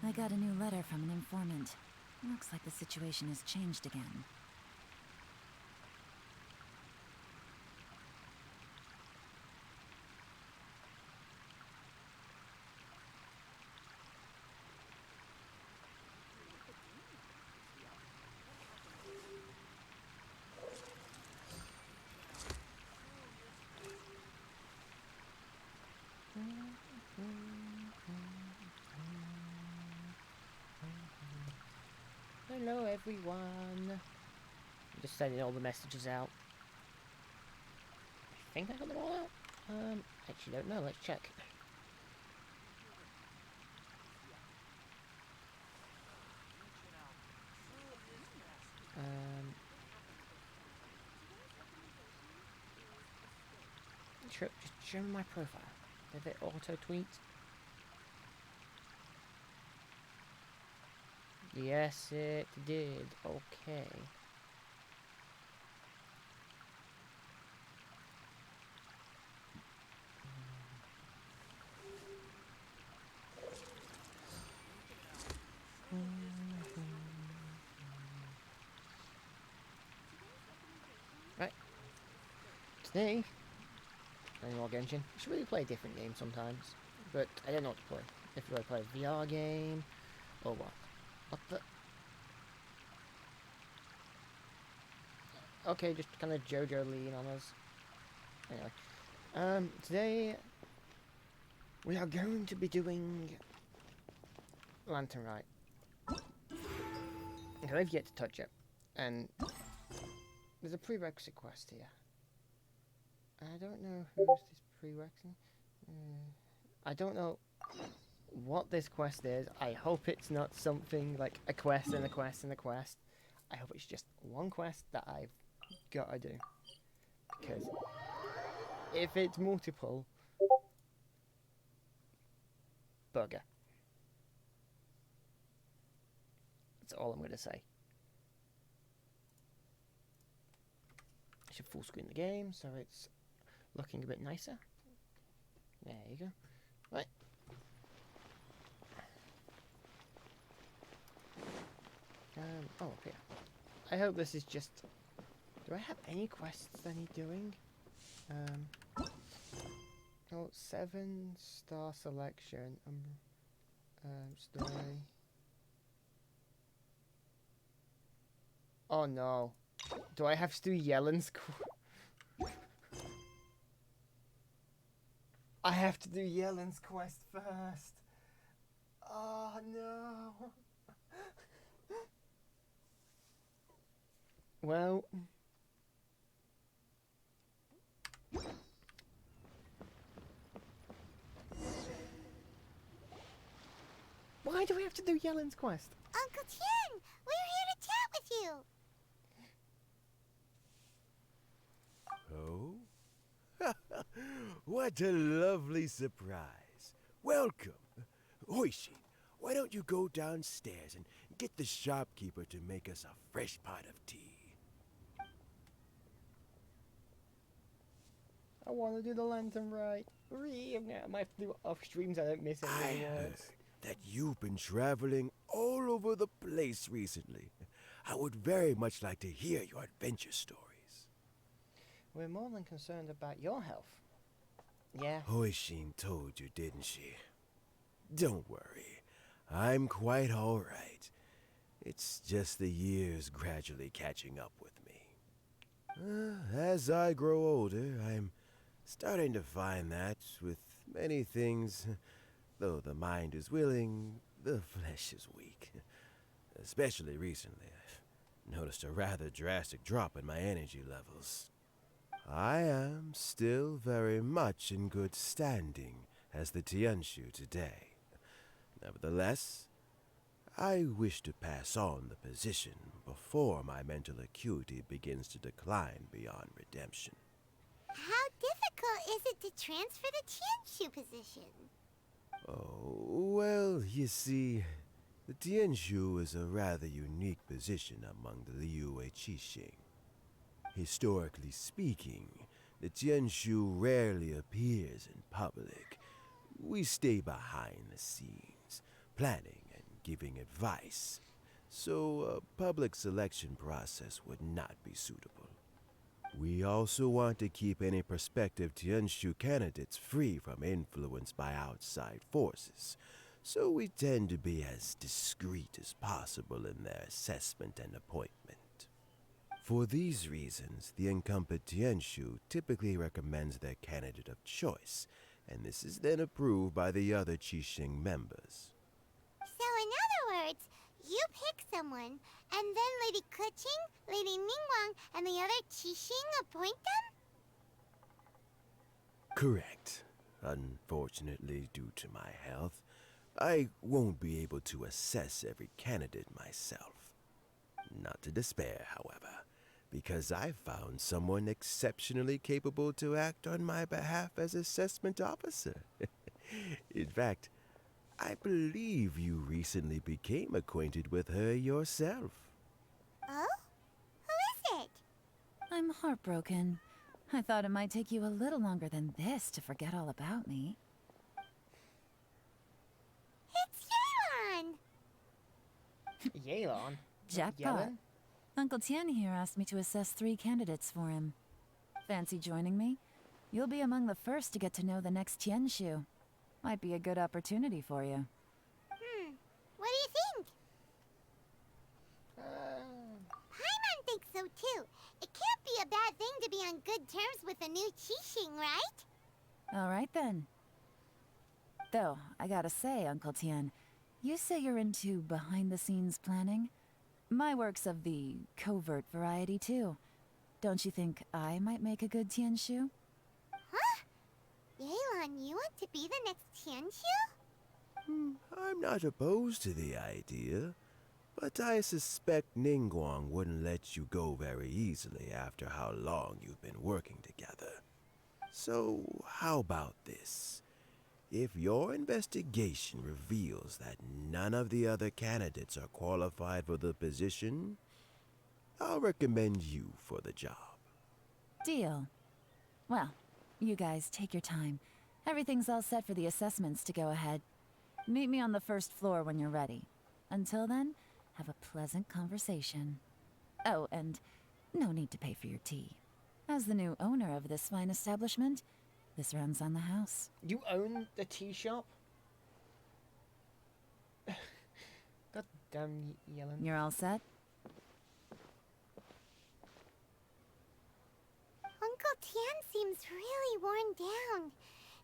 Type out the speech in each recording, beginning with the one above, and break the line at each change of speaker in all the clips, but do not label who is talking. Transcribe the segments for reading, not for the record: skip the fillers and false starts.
I got a new letter from an informant. Looks like the situation has changed again.
Hello everyone. I'm just sending all the messages out. I think I got them all out. Actually don't know, let's check. Just show me my profile. Did it auto tweet? Yes, it did. Okay. Right. Today, playing more Genshin. I should really play a different game sometimes, but I don't know what to play. If I play a VR game, or what? What the? Okay, just kind of JoJo lean on us. Anyway, today we are going to be doing Lantern Rite. Okay, I've yet to touch it, and there's a prerequisite quest here. I don't know who's this prerequisite. I don't know what this quest is. I hope it's not something like a quest and a quest and a quest. I hope it's just one quest that I've got to do. Because if it's multiple, bugger. That's all I'm going to say. I should full screen the game so it's looking a bit nicer. There you go. Right. Oh, up here. I hope this is just... Do I have any quests I need doing? Oh, 7-star selection. Story. Oh no. Do I have to do Yellen's I have to do Yellen's quest first. Oh no. Well. Why do we have to do Yellen's quest?
Uncle Tien, we're here to chat with
Oh?
you.
What a lovely surprise. Welcome. Hoishin, why don't you go downstairs and get the shopkeeper to make us a fresh pot of tea?
I want to do the Lantern Rite. I might have to do it off streams. I don't miss
I
any
heard
rewards.
that you've been traveling all over the place recently. I would very much like to hear your adventure stories.
We're more than concerned about your health. Yeah.
Hoishin told you, didn't she? Don't worry. I'm quite all right. It's just the years gradually catching up with me. As I grow older, I'm starting to find that with many things, though the mind is willing, the flesh is weak. Especially recently, I've noticed a rather drastic drop in my energy levels. I am still very much in good standing as the Tianshu today. Nevertheless, I wish to pass on the position before my mental acuity begins to decline beyond redemption.
How difficult is it to transfer the Tianshu position?
Oh, well, you see, the Tianshu is a rather unique position among the Liyue Qixing. Historically speaking, the Tianshu rarely appears in public. We stay behind the scenes, planning and giving advice, so a public selection process would not be suitable. We also want to keep any prospective Tianshu candidates free from influence by outside forces, so we tend to be as discreet as possible in their assessment and appointment. For these reasons, the incumbent Tianshu typically recommends their candidate of choice, and this is then approved by the other Qixing members.
So in other words, you pick someone, and then Lady Keqing, Lady Ningguang, and the other Qixing appoint them?
Correct. Unfortunately, due to my health, I won't be able to assess every candidate myself. Not to despair, however, because I found someone exceptionally capable to act on my behalf as assessment officer. In fact, I believe you recently became acquainted with her yourself.
Oh? Who is it?
I'm heartbroken. I thought it might take you a little longer than this to forget all about me.
It's Yelan!
Yelan?
Jackpot.
Yellen?
Uncle Tien here asked me to assess 3 candidates for him. Fancy joining me? You'll be among the first to get to know the next Tianshu. Might be a good opportunity for you.
What do you think? Paimon thinks so too. It can't be a bad thing to be on good terms with a new Qixing, right?
All right then. Though, I gotta say, Uncle Tien, you say you're into behind-the-scenes planning? My work's of the covert variety too. Don't you think I might make a good Tianshu?
Huh? Yelan, you want to be the next Tianshu?
I'm not opposed to the idea, but I suspect Ningguang wouldn't let you go very easily after how long you've been working together. So, how about this? If your investigation reveals that none of the other candidates are qualified for the position, I'll recommend you for the job.
Deal. Well, you guys take your time. Everything's all set for the assessments to go ahead. Meet me on the first floor when you're ready. Until then, have a pleasant conversation. Oh, and no need to pay for your tea. As the new owner of this fine establishment, this runs on the house.
You own the tea shop? God damn, Yellen.
You're all set?
Uncle Tien seems really worn down.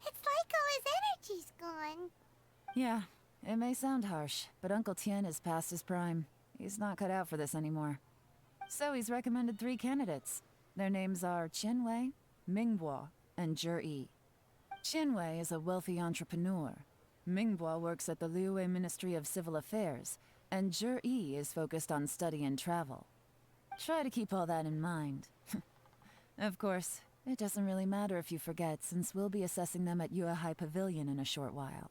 It's like all his energy's gone.
Yeah, it may sound harsh, but Uncle Tien is past his prime. He's not cut out for this anymore. So he's recommended 3 candidates. Their names are Qinwei, Mingbo, and Zhi. Qinwei is a wealthy entrepreneur. Mingbo works at the Liyue Ministry of Civil Affairs, and Zhi is focused on study and travel. Try to keep all that in mind. Of course, it doesn't really matter if you forget, since we'll be assessing them at Yuehai Pavilion in a short while.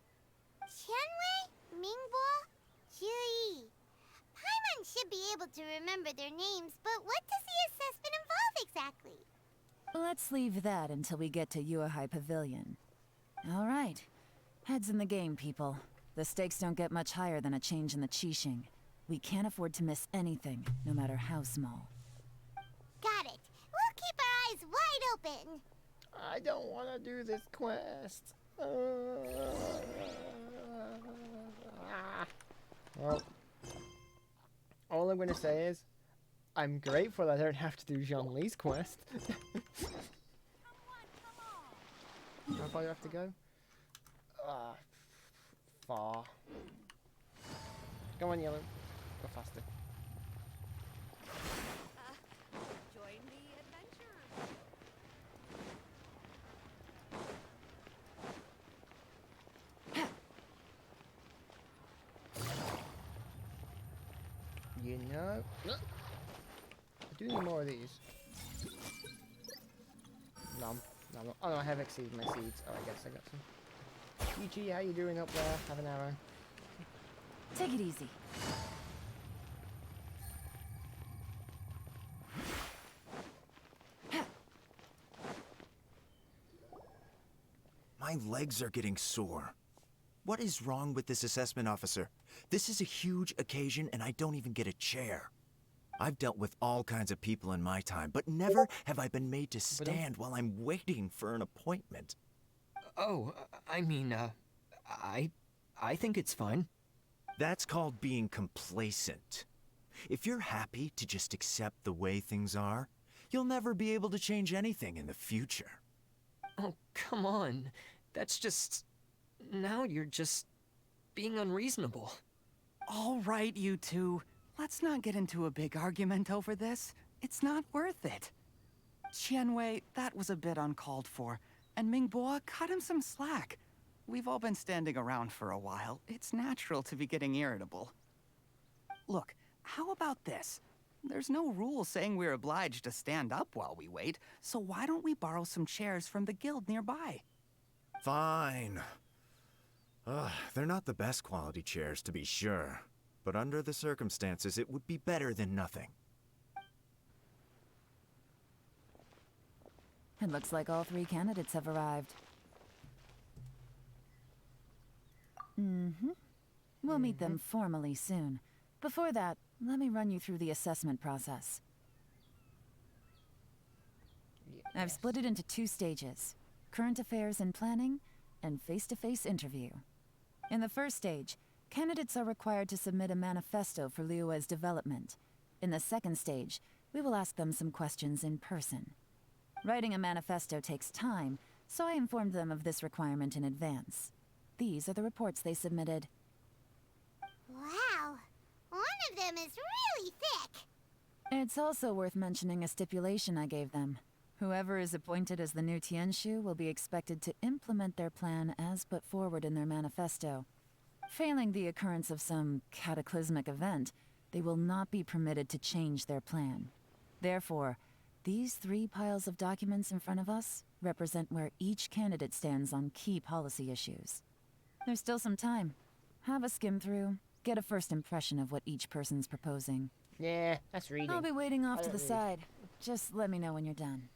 Qianwei, Mingbo, Zhi. Paimon should be able to remember their names, but what does the assessment involve exactly?
Let's leave that until we get to Yuehai Pavilion. All right. Heads in the game, people. The stakes don't get much higher than a change in the Qixing. We can't afford to miss anything, no matter how small.
Got it. We'll keep our eyes wide open.
I don't want to do this quest. Well, all I'm going to say is, I'm grateful I don't have to do Zhongli's quest. How far do I have to go? Far. Come on, Yellow. Go faster.
Join the adventure.
no. I do need more of these. Nom. Nom. Oh no, I have exceeded my seeds. Oh, I guess I got some. GG, how you doing up there? Have an arrow.
Take it easy.
My legs are getting sore. What is wrong with this assessment officer? This is a huge occasion and I don't even get a chair. I've dealt with all kinds of people in my time, but never have I been made to stand while I'm waiting for an appointment.
Oh, I mean, I think it's fine.
That's called being complacent. If you're happy to just accept the way things are, you'll never be able to change anything in the future.
Oh, come on. That's just... Now you're just being unreasonable.
All right, you two. Let's not get into a big argument over this. It's not worth it. Qianwei, that was a bit uncalled for, and Mingbo, cut him some slack. We've all been standing around for a while. It's natural to be getting irritable. Look, how about this? There's no rule saying we're obliged to stand up while we wait, so why don't we borrow some chairs from the guild nearby?
Fine. They're not the best quality chairs, to be sure. But under the circumstances, it would be better than nothing.
It looks like all 3 candidates have arrived. We'll meet them formally soon. Before that, let me run you through the assessment process. I've split it into 2 stages: current affairs and planning, and face-to-face interview. In the first stage, candidates are required to submit a manifesto for Liyue's development. In the second stage, we will ask them some questions in person. Writing a manifesto takes time, so I informed them of this requirement in advance. These are the reports they submitted.
Wow. One of them is really thick.
It's also worth mentioning a stipulation I gave them. Whoever is appointed as the new Tianshu will be expected to implement their plan as put forward in their manifesto. Failing the occurrence of some cataclysmic event, they will not be permitted to change their plan. Therefore, these 3 piles of documents in front of us represent where each candidate stands on key policy issues. There's still some time. Have a skim through, get a first impression of what each person's proposing.
Yeah, that's reading.
I'll be waiting off
I
to the
don't read.
side. Just let me know when you're done.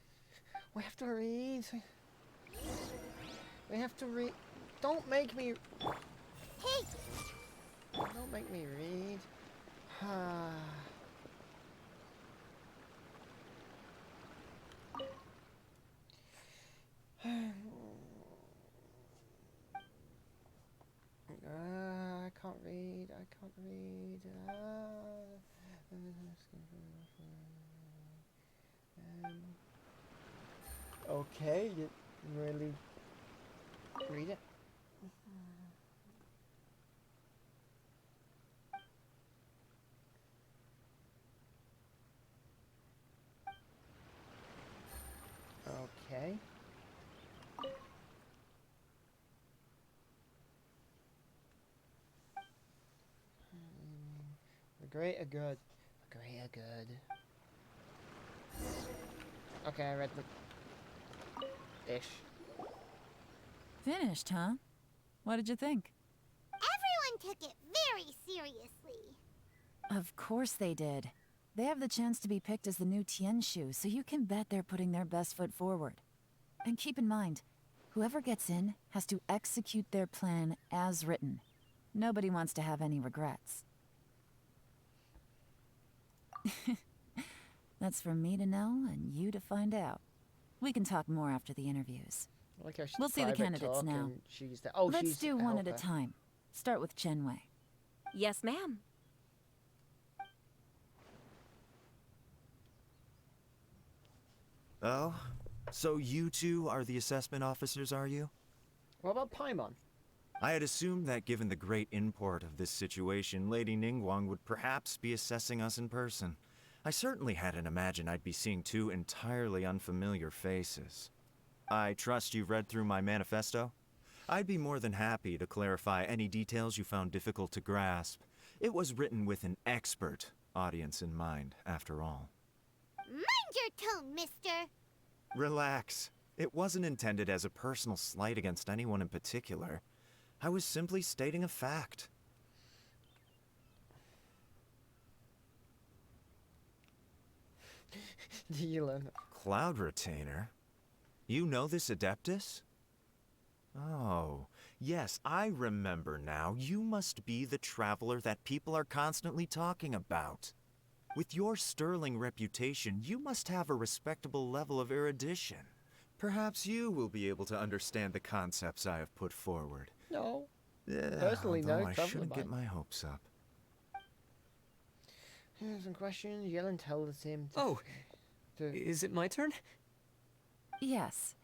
We have to read. We have to read. Don't make me.
Hey,
Don't make me read. I can't read. I can't read. Okay, you really read it. Okay. The greater good. The greater good. Okay, I read the ish.
Finished, huh? What did you think?
everyone took it very seriously.
Of course they did. They have the chance to be picked as the new Tianshu, so you can bet they're putting their best foot forward. And keep in mind, whoever gets in has to execute their plan as written. Nobody wants to have any regrets. That's for me to know and you to find out. We can talk more after the interviews.
I like how she's
We'll see the
private
candidates
talk
now.
and she's the, oh,
Let's
she's
do
a
one at a
helper.
time. Start with Chenwei.
Yes, ma'am.
Oh? So you two are the assessment officers, are you?
What about Paimon?
I had assumed that given the great import of this situation, Lady Ningguang would perhaps be assessing us in person. I certainly hadn't imagined I'd be seeing two entirely unfamiliar faces. I trust you've read through my manifesto? I'd be more than happy to clarify any details you found difficult to grasp. It was written with an expert, audience in mind, after all.
Mind your tone, mister.
Relax. It wasn't intended as a personal slight against anyone in particular. I was simply stating a fact.
Did you learn that?
Cloud Retainer? You know this Adeptus? Oh, yes, I remember now. You must be the traveler that people are constantly talking about. With your sterling reputation, you must have a respectable level of erudition. Perhaps you will be able to understand the concepts I have put forward.
No.
Yeah,
Personally, no,
although I
traveler
shouldn't get
bike.
my hopes up.
Here's some questions. Yell and tell the same.
Oh,
To...
is it my turn?
Yes.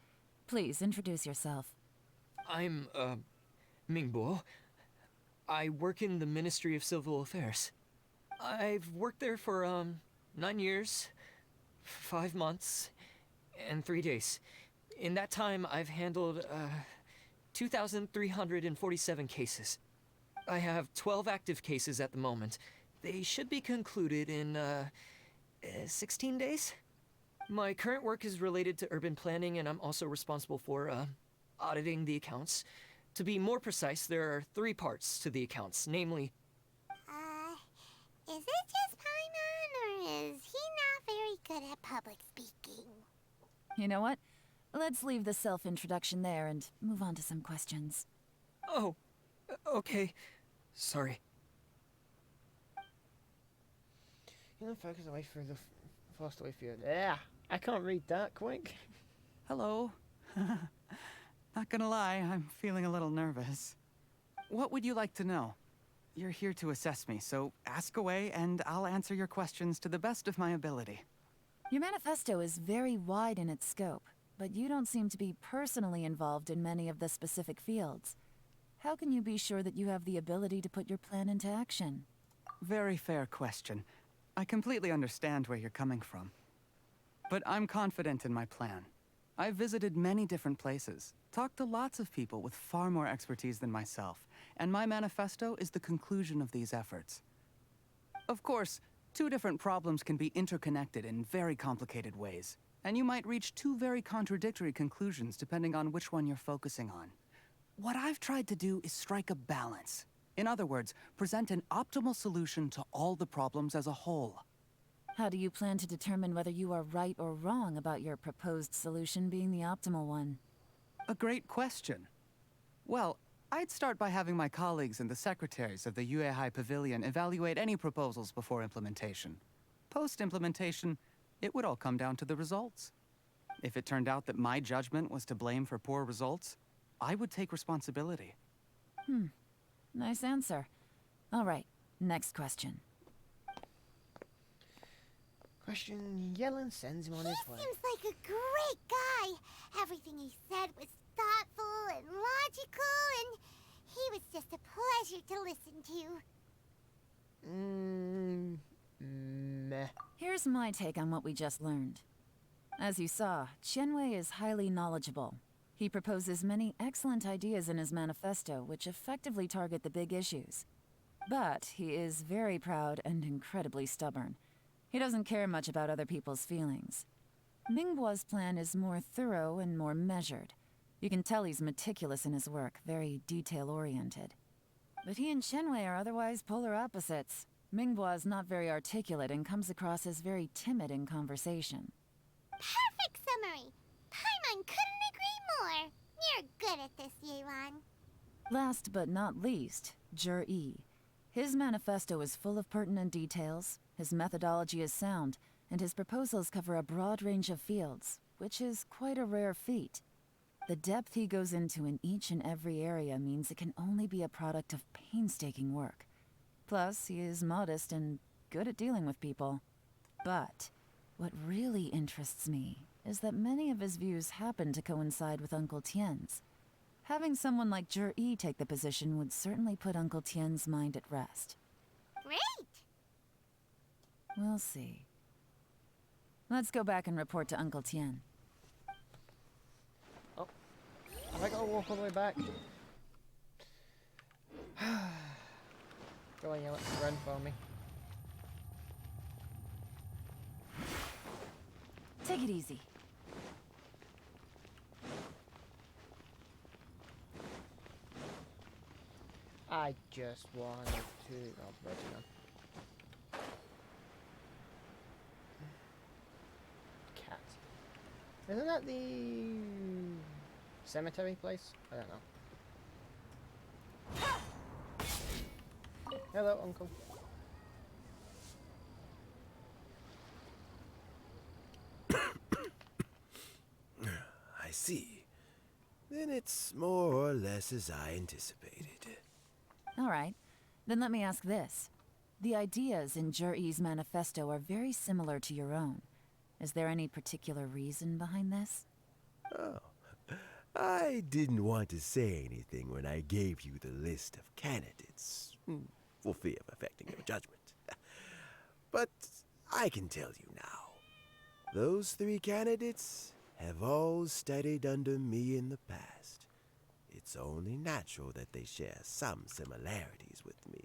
Please introduce yourself.
I'm, Mingbo. I work in the Ministry of Civil Affairs. I've worked there for, 9 years, 5 months, and 3 days. In that time, I've handled, 2,347 cases. I have 12 active cases at the moment. They should be concluded in, 16 days? My current work is related to urban planning, and I'm also responsible for, auditing the accounts. To be more precise, there are 3 parts to the accounts, namely...
Is it just Paimon, or is he not very good at public speaking?
You know what? Let's leave the self-introduction there and move on to some questions.
Oh, okay. Sorry.
You know, focus away through the forced away through. Yeah, I can't read that quick.
Hello. Not gonna lie, I'm feeling a little nervous. What would you like to know? You're here to assess me, so ask away and I'll answer your questions to the best of my ability.
Your manifesto is very wide in its scope, but you don't seem to be personally involved in many of the specific fields. How can you be sure that you have the ability to put your plan into action?
Very fair question. I completely understand where you're coming from. But I'm confident in my plan. I've visited many different places, talked to lots of people with far more expertise than myself, and my manifesto is the conclusion of these efforts. Of course, 2 different problems can be interconnected in very complicated ways, and you might reach 2 very contradictory conclusions depending on which one you're focusing on. What I've tried to do is strike a balance. In other words, present an optimal solution to all the problems as a whole.
How do you plan to determine whether you are right or wrong about your proposed solution being the optimal one?
A great question. Well, I'd start by having my colleagues and the secretaries of the Yuehai Pavilion evaluate any proposals before implementation. Post-implementation, it would all come down to the results. If it turned out that my judgment was to blame for poor results, I would take responsibility.
Nice answer. All right, next question.
Question. Yellen sends him on his way.
Seems like a great guy. Everything he said was thoughtful and logical, and he was just a pleasure to listen to.
Meh.
Here's my take on what we just learned. As you saw, Qianwei is highly knowledgeable. He proposes many excellent ideas in his manifesto which effectively target the big issues. But he is very proud and incredibly stubborn. He doesn't care much about other people's feelings. Mingbo's plan is more thorough and more measured. You can tell he's meticulous in his work, very detail-oriented. But he and Qianwei are otherwise polar opposites. Mingbo is not very articulate and comes across as very timid in conversation.
Perfect summary. Paimon couldn't agree more. You're good at this, Yelan.
Last but not least, Jur-E. His manifesto is full of pertinent details, his methodology is sound, and his proposals cover a broad range of fields, which is quite a rare feat. The depth he goes into in each and every area means it can only be a product of painstaking work. Plus, he is modest and good at dealing with people. But what really interests me is that many of his views happen to coincide with Uncle Tien's. Having someone like Jur-E take the position would certainly put Uncle Tien's mind at rest.
Great.
We'll see. Let's go back and report to Uncle Tien.
Have I got to walk all the way back? Go on, Yellen. Run for me.
Take it easy.
I just wanted to... Oh, where's it gone? Cat. Isn't that the... cemetery place? I don't know. Hello, Uncle.
I see. Then it's more or less as I anticipated.
All right. Then let me ask this. The ideas in Jur-E's manifesto are very similar to your own. Is there any particular reason behind this?
Oh, I didn't want to say anything when I gave you the list of candidates, for fear of affecting your judgment. But I can tell you now. Those 3 candidates have all studied under me in the past. It's only natural that they share some similarities with me.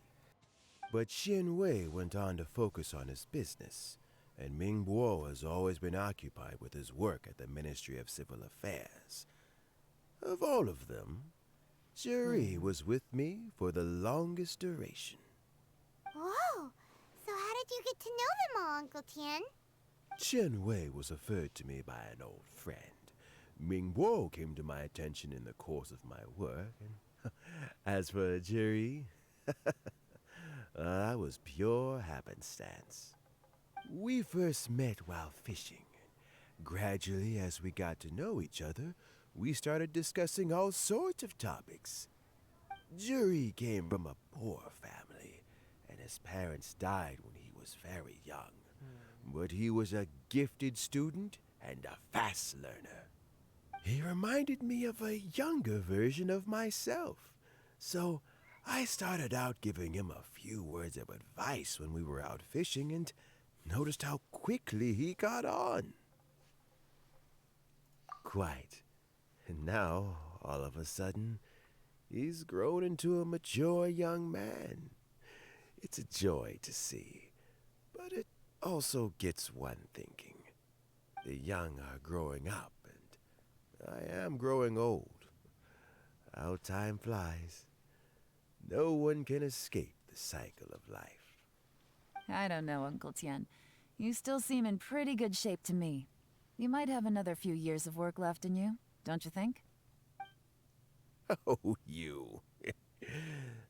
But Xin Wei went on to focus on his business, and Ming Guo has always been occupied with his work at the Ministry of Civil Affairs. Of all of them, Juri was with me for the longest duration.
Whoa! So how did you get to know them all, Uncle Tian?
Chen Wei was referred to me by an old friend. Ming Guo came to my attention in the course of my work, and as for Juri, that was pure happenstance. We first met while fishing. Gradually, as we got to know each other, we started discussing all sorts of topics. Juri came from a poor family, and his parents died when he was very young. But he was a gifted student and a fast learner. He reminded me of a younger version of myself, so I started out giving him a few words of advice when we were out fishing and noticed how quickly he got on. Quite. And now, all of a sudden, he's grown into a mature young man. It's a joy to see, but it also gets one thinking. The young are growing up, and I am growing old. How time flies. No one can escape the cycle of life.
I don't know, Uncle Tian. You still seem in pretty good shape to me. You might have another few years of work left in you, don't you think?
Oh, you.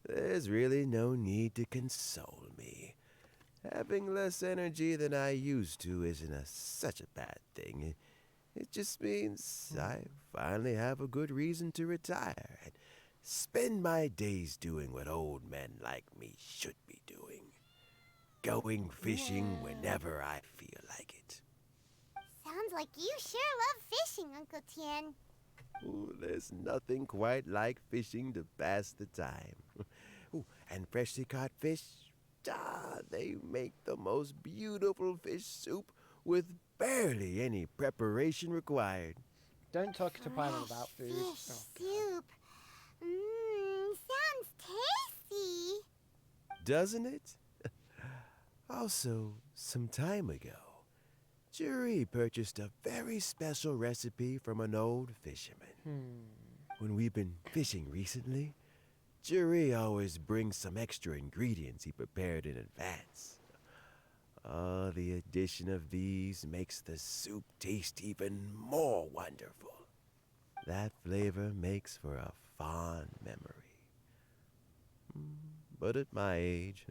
There's really no need to console me. Having less energy than I used to isn't such a bad thing. It just means I finally have a good reason to retire and spend my days doing what old men like me should be doing. Going fishing whenever I feel like it.
Sounds like you sure love fishing, Uncle Tian.
Ooh, there's nothing quite like fishing to pass the time. Ooh, and freshly caught fish, they make the most beautiful fish soup with barely any preparation required.
Don't talk to Paimon about food.
Fish
Oh.
soup. Sounds tasty.
Doesn't it? Also, some time ago, Juri purchased a very special recipe from an old fisherman. When we've been fishing recently, Juri always brings some extra ingredients he prepared in advance. The addition of these makes the soup taste even more wonderful. That flavor makes for a fond memory. But at my age,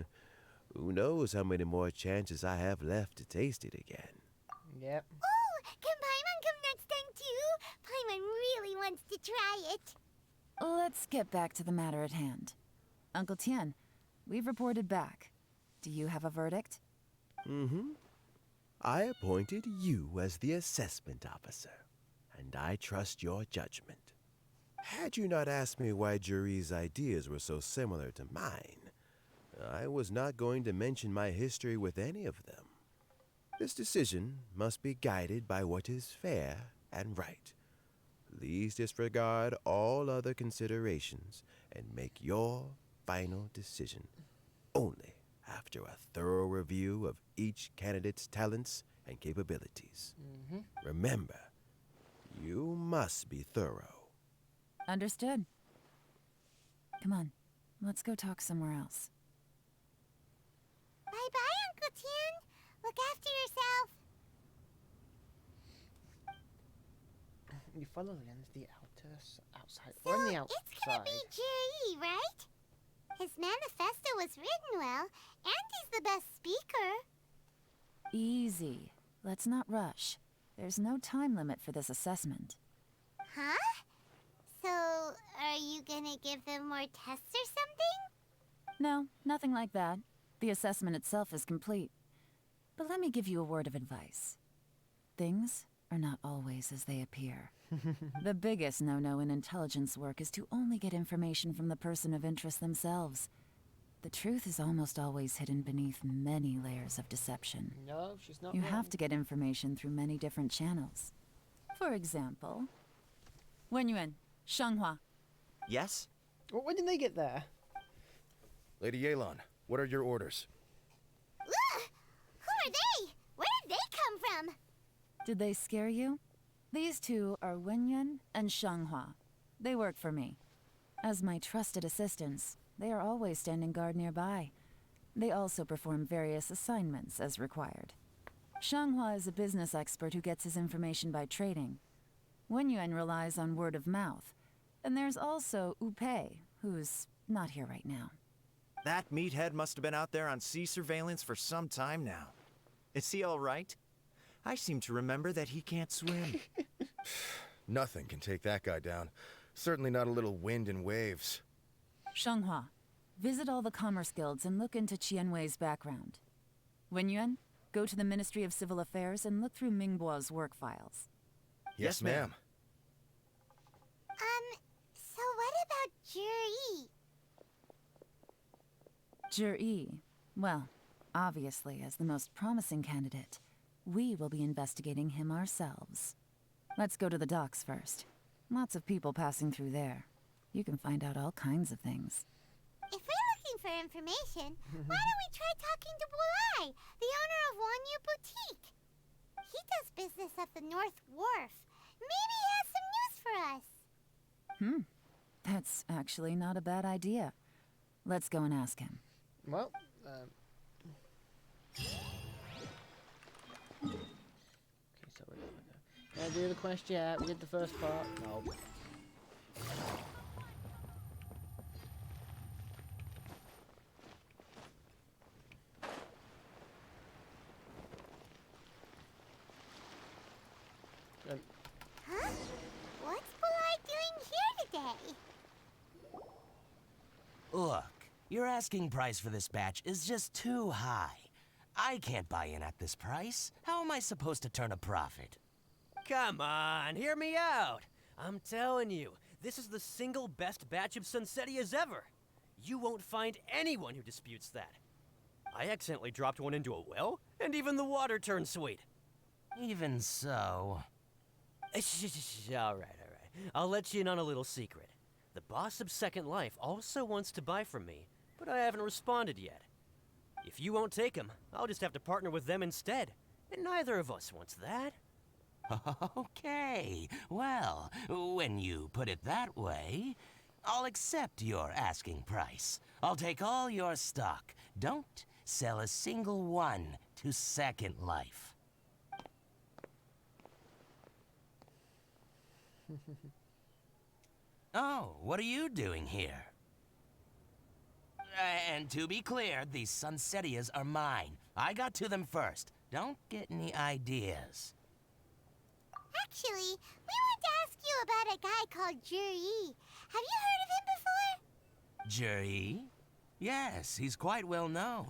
who knows how many more chances I have left to taste it again.
Yep.
Oh, can Paimon come next time too? Paimon really wants to try it.
Let's get back to the matter at hand. Uncle Tian, we've reported back. Do you have a verdict?
I appointed you as the assessment officer, and I trust your judgment. Had you not asked me why Juri's ideas were so similar to mine, I was not going to mention my history with any of them. This decision must be guided by what is fair and right. Please disregard all other considerations and make your final decision only after a thorough review of each candidate's talents and capabilities. Remember, you must be thorough.
Understood. Come on, let's go talk somewhere else.
Bye-bye, Uncle Tien. Look after yourself.
You follow Lens the outside.
So,
We're on the
it's gonna
outside.
be Jiri, right? His manifesto was written well, and he's the best speaker.
Easy. Let's not rush. There's no time limit for this assessment.
Huh? So, are you gonna give them more tests or something?
No, nothing like that. The assessment itself is complete. But let me give you a word of advice. Things are not always as they appear. The biggest no-no in intelligence work is to only get information from the person of interest themselves. The truth is almost always hidden beneath many layers of deception.
No, she's not
You
wrong.
have to get information through many different channels. For example, Wenyuan, Shanghua.
Yes?
Well, when did they get there?
Lady Yelan, what are your orders?
Ugh! Who are they? Where did they come from?
Did they scare you? These two are Wenyuan and Shanghua. They work for me. As my trusted assistants, they are always standing guard nearby. They also perform various assignments as required. Shanghua is a business expert who gets his information by trading. Wenyuan relies on word of mouth. And there's also Upei, who's not here right now.
That meathead must have been out there on sea surveillance for some time now. Is he all right? I seem to remember that he can't swim.
Nothing can take that guy down. Certainly not a little wind and waves.
Shanghua, visit all the commerce guilds and look into Qianwei's background. Wenyuan, go to the Ministry of Civil Affairs and look through Mingbo's work files.
Yes, ma'am.
So what about Juri?
Jur-E, well, obviously as the most promising candidate, we will be investigating him ourselves. Let's go to the docks first. Lots of people passing through there. You can find out all kinds of things.
If we're looking for information, why don't we try talking to Bulai, the owner of Wanyu Boutique? He does business at the North Wharf. Maybe he has some news for us.
That's actually not a bad idea. Let's go and ask him.
Well, okay, so we're gonna do the quest yet. We did the first part. No.
Huh? What's Bulai doing here today?
Look, your asking price for this batch is just too high. I can't buy in at this price. How am I supposed to turn a profit?
Come on, hear me out. I'm telling you, this is the single best batch of Sunsetias ever. You won't find anyone who disputes that. I accidentally dropped one into a well, and even the water turned sweet.
Even so...
All right. I'll let you in on a little secret. The boss of Second Life also wants to buy from me, but I haven't responded yet. If you won't take him, I'll just have to partner with them instead, and neither of us wants that.
Okay, well, when you put it that way, I'll accept your asking price. I'll take all your stock. Don't sell a single one to Second Life. Oh, what are you doing here? And to be clear, these Sunsetias are mine. I got to them first. Don't get any ideas.
Actually, we want to ask you about a guy called Juri. Have you heard of him before?
Juri? Yes, he's quite well known.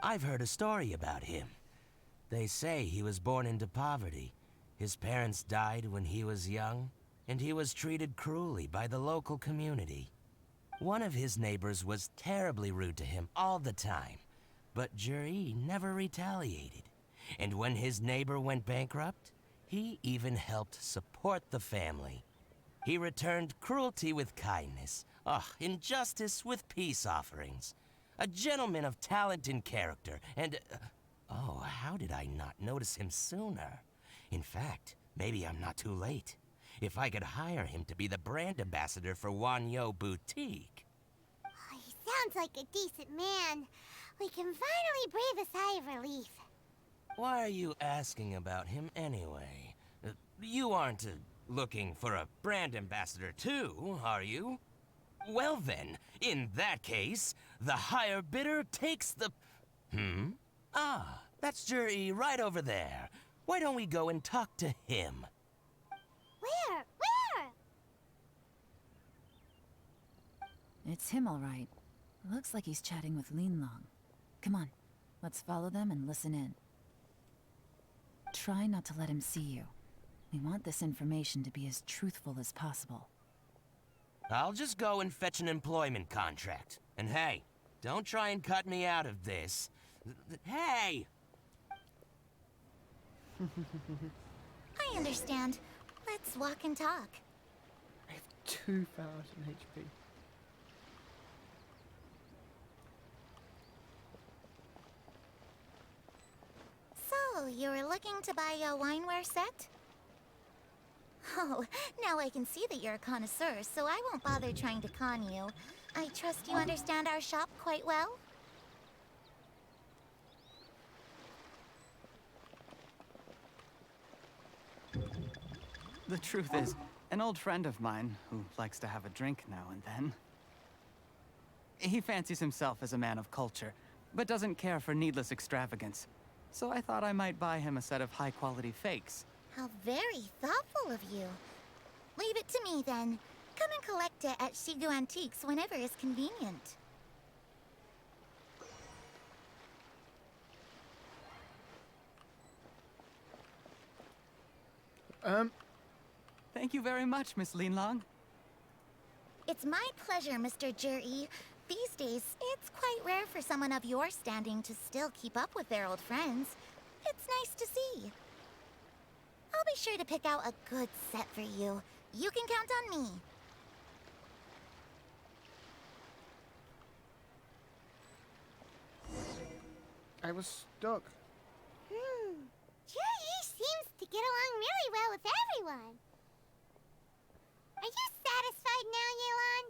I've heard a story about him. They say he was born into poverty. His parents died when he was young, and he was treated cruelly by the local community. One of his neighbors was terribly rude to him all the time, but Juri never retaliated. And when his neighbor went bankrupt, he even helped support the family. He returned cruelty with kindness, injustice with peace offerings. A gentleman of talent and character, and... Oh, how did I not notice him sooner? In fact, maybe I'm not too late. If I could hire him to be the brand ambassador for Wanyo Boutique.
Oh, he sounds like a decent man. We can finally breathe a sigh of relief.
Why are you asking about him anyway? You aren't looking for a brand ambassador too, are you? Well then, in that case, the higher bidder takes the... Ah, that's Jury right over there. Why don't we go and talk to him?
Where? Where?
It's him, all right. Looks like he's chatting with Lin Long. Come on, let's follow them and listen in. Try not to let him see you. We want this information to be as truthful as possible.
I'll just go and fetch an employment contract. And hey, don't try and cut me out of this. Hey!
I understand. Let's walk and talk.
I have 2,000 HP.
So, you were looking to buy a wineware set? Oh, now I can see that you're a connoisseur, so I won't bother trying to con you. I trust you understand our shop quite well?
The truth is, an old friend of mine, who likes to have a drink now and then, he fancies himself as a man of culture, but doesn't care for needless extravagance. So I thought I might buy him a set of high-quality fakes.
How very thoughtful of you. Leave it to me, then. Come and collect it at Shigu Antiques whenever is convenient.
Thank you very much, Miss Lin Long.
It's my pleasure, Mr. Juri. These days, it's quite rare for someone of your standing to still keep up with their old friends. It's nice to see. I'll be sure to pick out a good set for you. You can count on me.
I was stuck.
Juri seems to get along really well with everyone. Are you satisfied now, Yelan?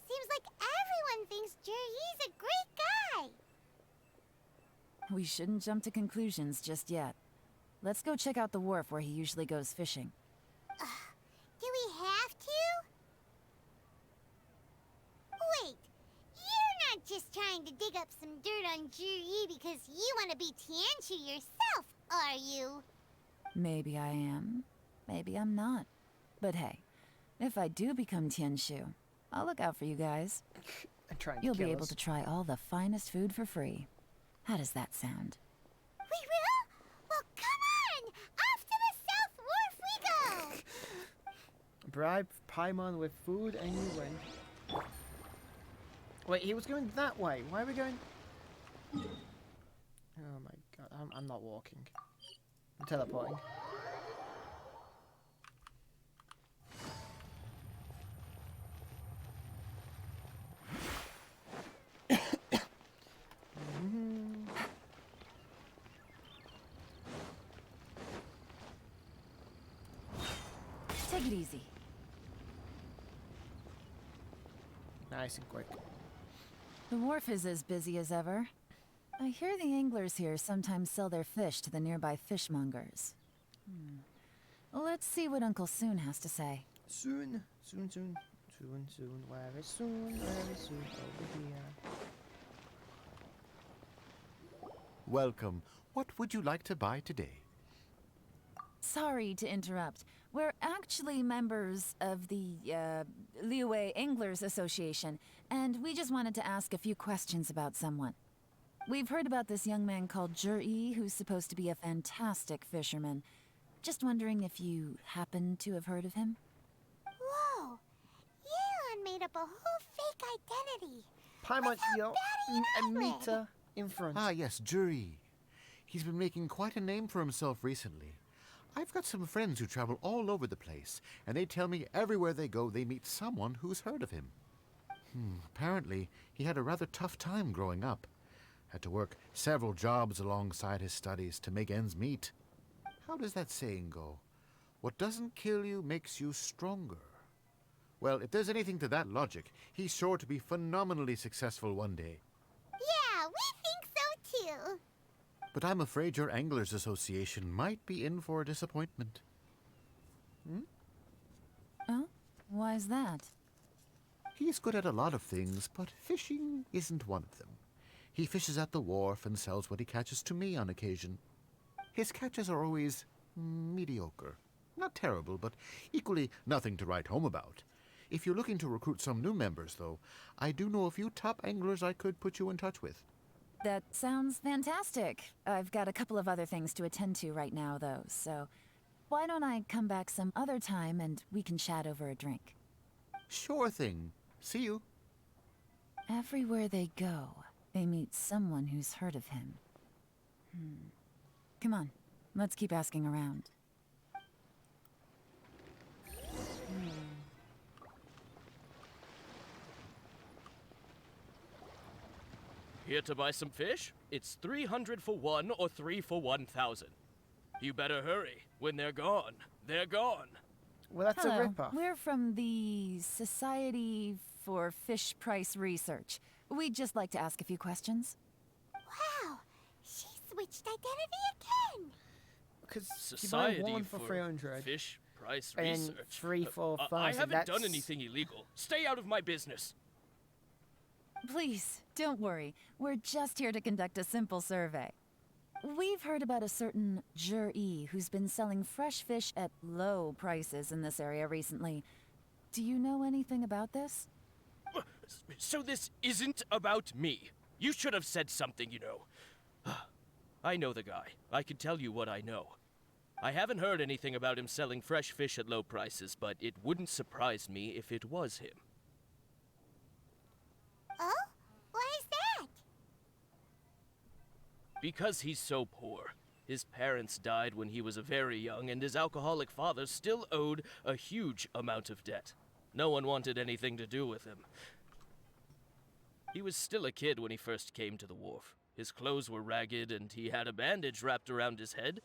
Seems like everyone thinks Juri's a great guy.
We shouldn't jump to conclusions just yet. Let's go check out the wharf where he usually goes fishing.
Do we have to? Wait, you're not just trying to dig up some dirt on Juri because you want to be Tianshu yourself, are you?
Maybe I am. Maybe I'm not. But hey, if I do become Tianshu, I'll look out for you guys.
I'm trying to
You'll
kill
be able
us.
to try all the finest food for free. How does that sound?
We will? Well, come on! Off to the South Wharf we go!
Bribe Paimon with food and you win. Wait, he was going that way. Why are we going... Oh my god, I'm not walking. I'm teleporting.
Take it easy.
Nice and quick.
The wharf is as busy as ever. I hear the anglers here sometimes sell their fish to the nearby fishmongers. Let's see what Uncle Soon has to say.
Soon. Where is soon? Over here.
Welcome. What would you like to buy today?
Sorry to interrupt. We're actually members of the, Liyue Anglers Association, and we just wanted to ask a few questions about someone. We've heard about this young man called Juri, who's supposed to be a fantastic fisherman. Just wondering if you happen to have heard of him?
Whoa! Yelan made up a whole fake identity.
Paimon,
Look how
you're
bad he
a
acted.
meter in front.
Ah, yes, Jury. He's been making quite a name for himself recently. I've got some friends who travel all over the place, and they tell me everywhere they go they meet someone who's heard of him. Apparently, he had a rather tough time growing up. Had to work several jobs alongside his studies to make ends meet. How does that saying go? What doesn't kill you makes you stronger. Well, if there's anything to that logic, he's sure to be phenomenally successful one day.
Yeah, we think so too.
But I'm afraid your Anglers Association might be in for a disappointment.
Oh? Why's that?
He's good at a lot of things, but fishing isn't one of them. He fishes at the wharf and sells what he catches to me on occasion. His catches are always mediocre. Not terrible, but equally nothing to write home about. If you're looking to recruit some new members, though, I do know a few top anglers I could put you in touch with.
That sounds fantastic. I've got a couple of other things to attend to right now, though, so why don't I come back some other time and we can chat over a drink?
Sure thing. See you.
Everywhere they go, they meet someone who's heard of him. Come on, let's keep asking around.
Here to buy some fish? It's 300 for one or 3 for 1,000. You better hurry. When they're gone, they're gone.
Well, that's
Hello,
a rip-off.
we're from the Society for Fish Price Research. We'd just like to ask a few questions.
Wow, she switched identity again.
Because
Society
you buy one for 300.
Fish Price
And
Research.
3 for
I
1,000.
haven't done
that's-
anything illegal. Stay out of my business.
Please, don't worry. We're just here to conduct a simple survey. We've heard about a certain Jur-E who's been selling fresh fish at low prices in this area recently. Do you know anything about this?
So this isn't about me. You should have said something, you know. I know the guy. I can tell you what I know. I haven't heard anything about him selling fresh fish at low prices, but it wouldn't surprise me if it was him.
Oh? Why is that?
Because he's so poor. His parents died when he was very young, and his alcoholic father still owed a huge amount of debt. No one wanted anything to do with him. He was still a kid when he first came to the wharf. His clothes were ragged, and he had a bandage wrapped around his head.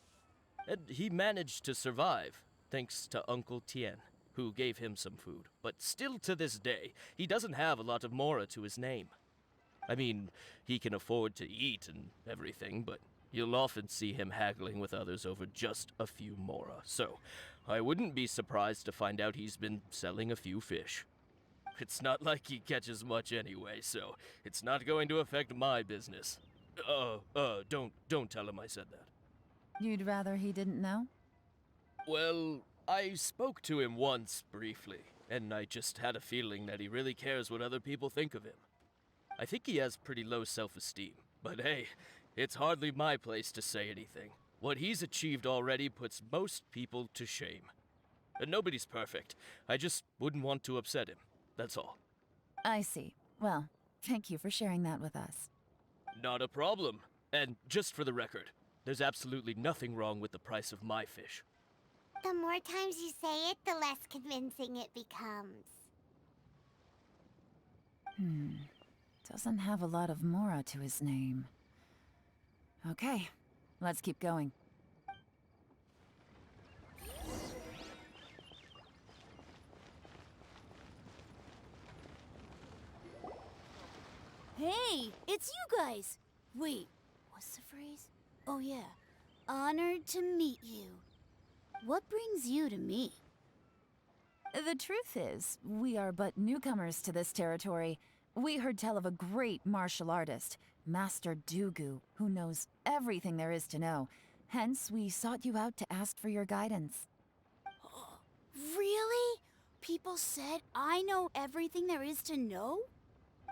And he managed to survive, thanks to Uncle Tien, who gave him some food. But still to this day, he doesn't have a lot of mora to his name. I mean, he can afford to eat and everything, but you'll often see him haggling with others over just a few mora. So, I wouldn't be surprised to find out he's been selling a few fish. It's not like he catches much anyway, so it's not going to affect my business. Don't tell him I said that.
You'd rather he didn't know?
Well, I spoke to him once, briefly, and I just had a feeling that he really cares what other people think of him. I think he has pretty low self-esteem, but hey, it's hardly my place to say anything. What he's achieved already puts most people to shame. And nobody's perfect. I just wouldn't want to upset him, that's all.
I see. Well, thank you for sharing that with us.
Not a problem. And just for the record, there's absolutely nothing wrong with the price of my fish.
The more times you say it, the less convincing it becomes.
Doesn't have a lot of mora to his name. Okay, let's keep going.
Hey, it's you guys! Wait, what's the phrase? Oh yeah, honored to meet you. What brings you to me?
The truth is, we are but newcomers to this territory. We heard tell of a great martial artist, Master Dugu, who knows everything there is to know. Hence, we sought you out to ask for your guidance.
Really? People said I know everything there is to know?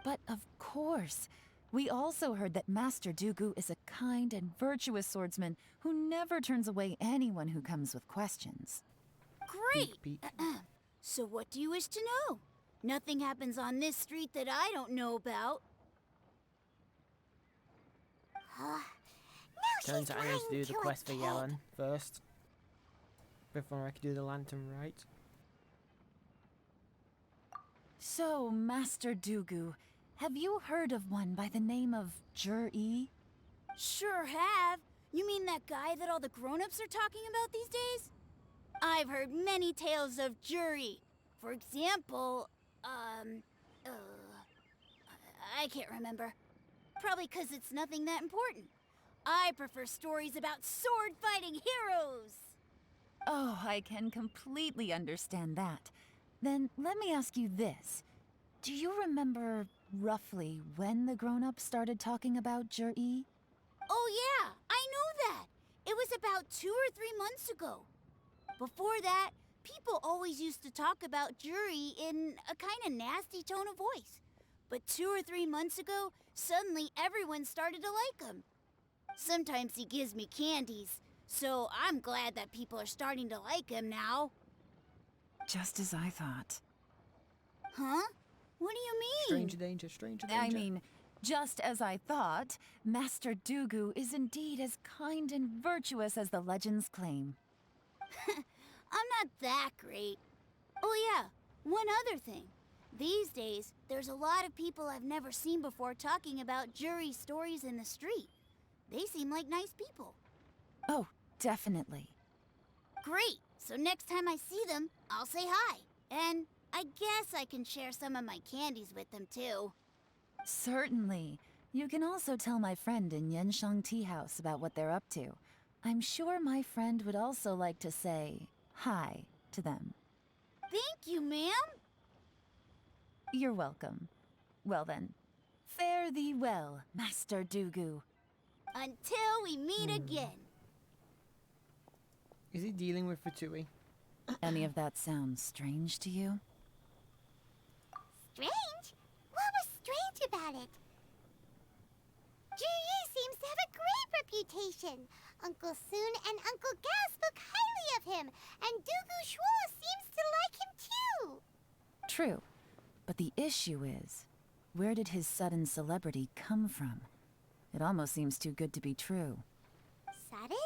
But of course, we also heard that Master Dugu is a kind and virtuous swordsman who never turns away anyone who comes with questions.
Great!
Beep, beep.
So what do you wish to know? Nothing happens on this street that I don't know about.
Turns out I need to do the quest for Yellen first. Before I can do the lantern right.
So, Master Dugu, have you heard of one by the name of Jur-E?
Sure have. You mean that guy that all the grown-ups are talking about these days? I've heard many tales of Jury. For example, I can't remember. Probably 'cause it's nothing that important. I prefer stories about sword-fighting heroes.
Oh, I can completely understand that. Then let me ask you this. Do you remember roughly when the grown-ups started talking about Jur-E?
Oh yeah, I know that. It was about 2 or 3 months ago. Before that, people always used to talk about Jury in a kind of nasty tone of voice. But 2 or 3 months ago, suddenly everyone started to like him. Sometimes he gives me candies, so I'm glad that people are starting to like him now.
Just as I thought.
Huh? What do you mean?
Stranger danger, stranger danger.
I mean, just as I thought, Master Dugu is indeed as kind and virtuous as the legends claim.
I'm not that great. Oh yeah, one other thing. These days, there's a lot of people I've never seen before talking about Jury stories in the street. They seem like nice people.
Oh, definitely.
Great! So next time I see them, I'll say hi. And I guess I can share some of my candies with them too.
Certainly. You can also tell my friend in Yenshang Tea House about what they're up to. I'm sure my friend would also like to say hi to them.
Thank you, ma'am.
You're welcome. Well then, fare thee well, Master Dugu.
Until we meet again.
Is he dealing with Fatui?
Any of that sound strange to you?
Strange? What was strange about it? Ji seems to have a great reputation. Uncle Soon and Uncle Gao spoke highly of him, and Dugu Shuo seems to like him too.
True. But the issue is, where did his sudden celebrity come from? It almost seems too good to be true.
Sudden?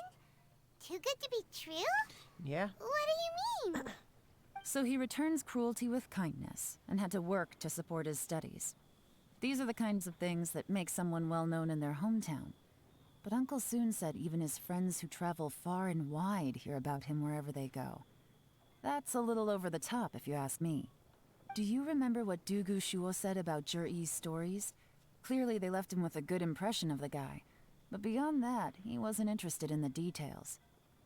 Too good to be true?
Yeah.
What do you mean?
So he returns cruelty with kindness, and had to work to support his studies. These are the kinds of things that make someone well known in their hometown. But Uncle Soon said even his friends who travel far and wide hear about him wherever they go. That's a little over the top, if you ask me. Do you remember what Dugu Shuo said about Jur-E's stories? Clearly they left him with a good impression of the guy. But beyond that, he wasn't interested in the details.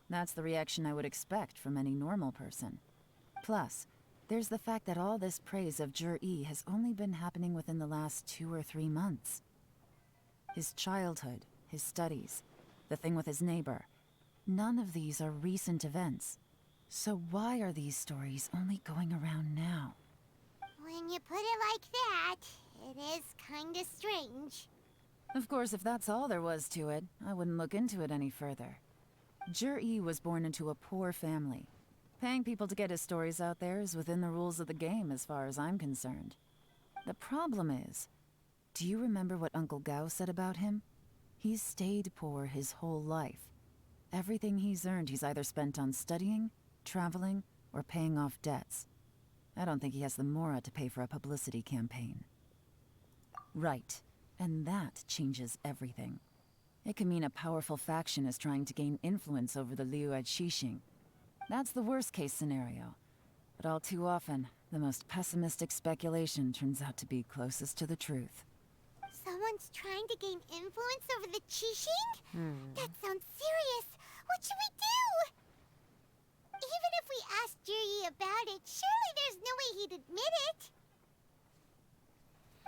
That's the reaction I would expect from any normal person. Plus, there's the fact that all this praise of Jur-E has only been happening within the last 2 or 3 months. His childhood, his studies, the thing with his neighbor, none of these are recent events. So why are these stories only going around now?
When you put it like that, it is kinda strange.
Of course, if that's all there was to it, I wouldn't look into it any further. Jur-E was born into a poor family. Paying people to get his stories out there is within the rules of the game as far as I'm concerned. The problem is, do you remember what Uncle Gao said about him? He's stayed poor his whole life. Everything he's earned he's either spent on studying, traveling, or paying off debts. I don't think he has the mora to pay for a publicity campaign. Right, and that changes everything. It can mean a powerful faction is trying to gain influence over the Liu at Xixing. That's the worst-case scenario. But all too often, the most pessimistic speculation turns out to be closest to the truth.
Someone's trying to gain influence over the Qixing? That sounds serious. What should we do? Even if we asked Jiri about it, surely there's no way he'd admit it.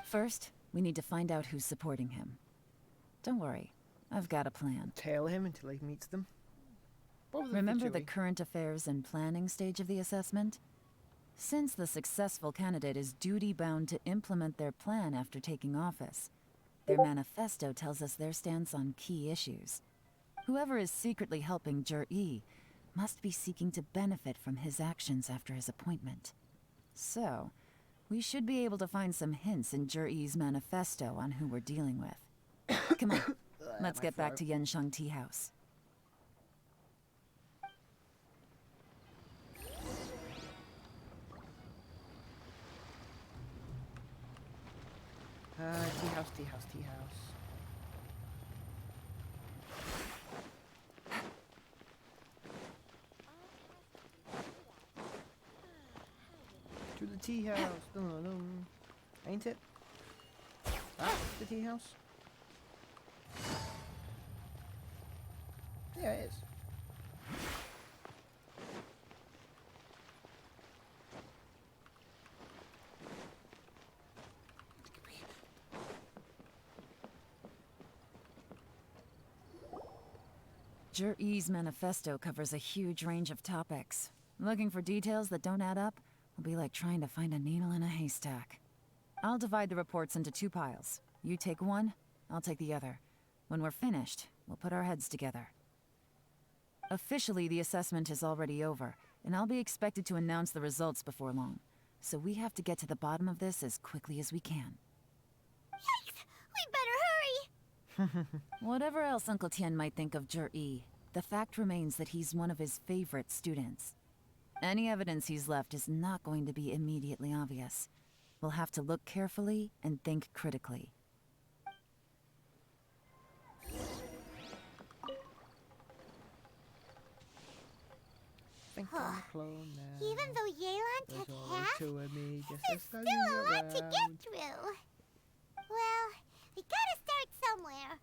First, we need to find out who's supporting him. Don't worry, I've got a plan.
Tail him until he meets them.
Remember the current affairs and planning stage of the assessment? Since the successful candidate is duty-bound to implement their plan after taking office, their manifesto tells us their stance on key issues. Whoever is secretly helping Jur-E must be seeking to benefit from his actions after his appointment. So, we should be able to find some hints in Jur-E's manifesto on who we're dealing with. Come on, let's get back to Yenshang Tea House.
Tea house, tea house, tea house. To the tea house. Dun, dun, dun. Ain't it? That's the tea house. Yeah, it is.
Jur-E's manifesto covers a huge range of topics. Looking for details that don't add up will be like trying to find a needle in a haystack. I'll divide the reports into 2 piles. You take one, I'll take the other. When we're finished, we'll put our heads together. Officially, the assessment is already over, and I'll be expected to announce the results before long. So we have to get to the bottom of this as quickly as we can.
Yikes! We better hurry!
Whatever else Uncle Tien might think of Jur-E, the fact remains that he's one of his favorite students. Any evidence he's left is not going to be immediately obvious. We'll have to look carefully and think critically.
Think I'm a clone now.
Even though Yelan
There's
took
always
half,
2 of me, just
there's still a lot to get through. Well, we gotta start somewhere.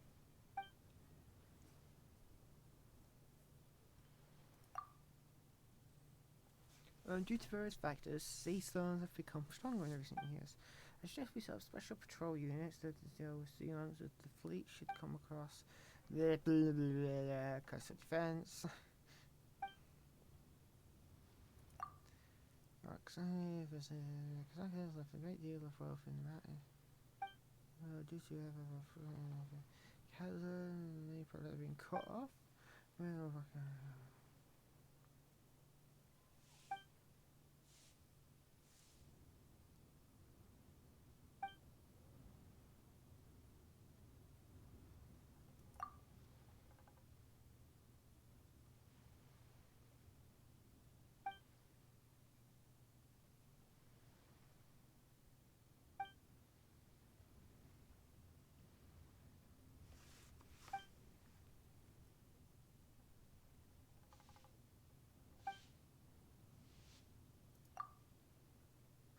Due to various factors, sea stones have become stronger in recent years. I suggest we set up special patrol units that deal with sea ones that the fleet should come across. Coastal defense. Roxanne has left a great deal of wealth in the mountain. Due to chasm, they probably have been cut off.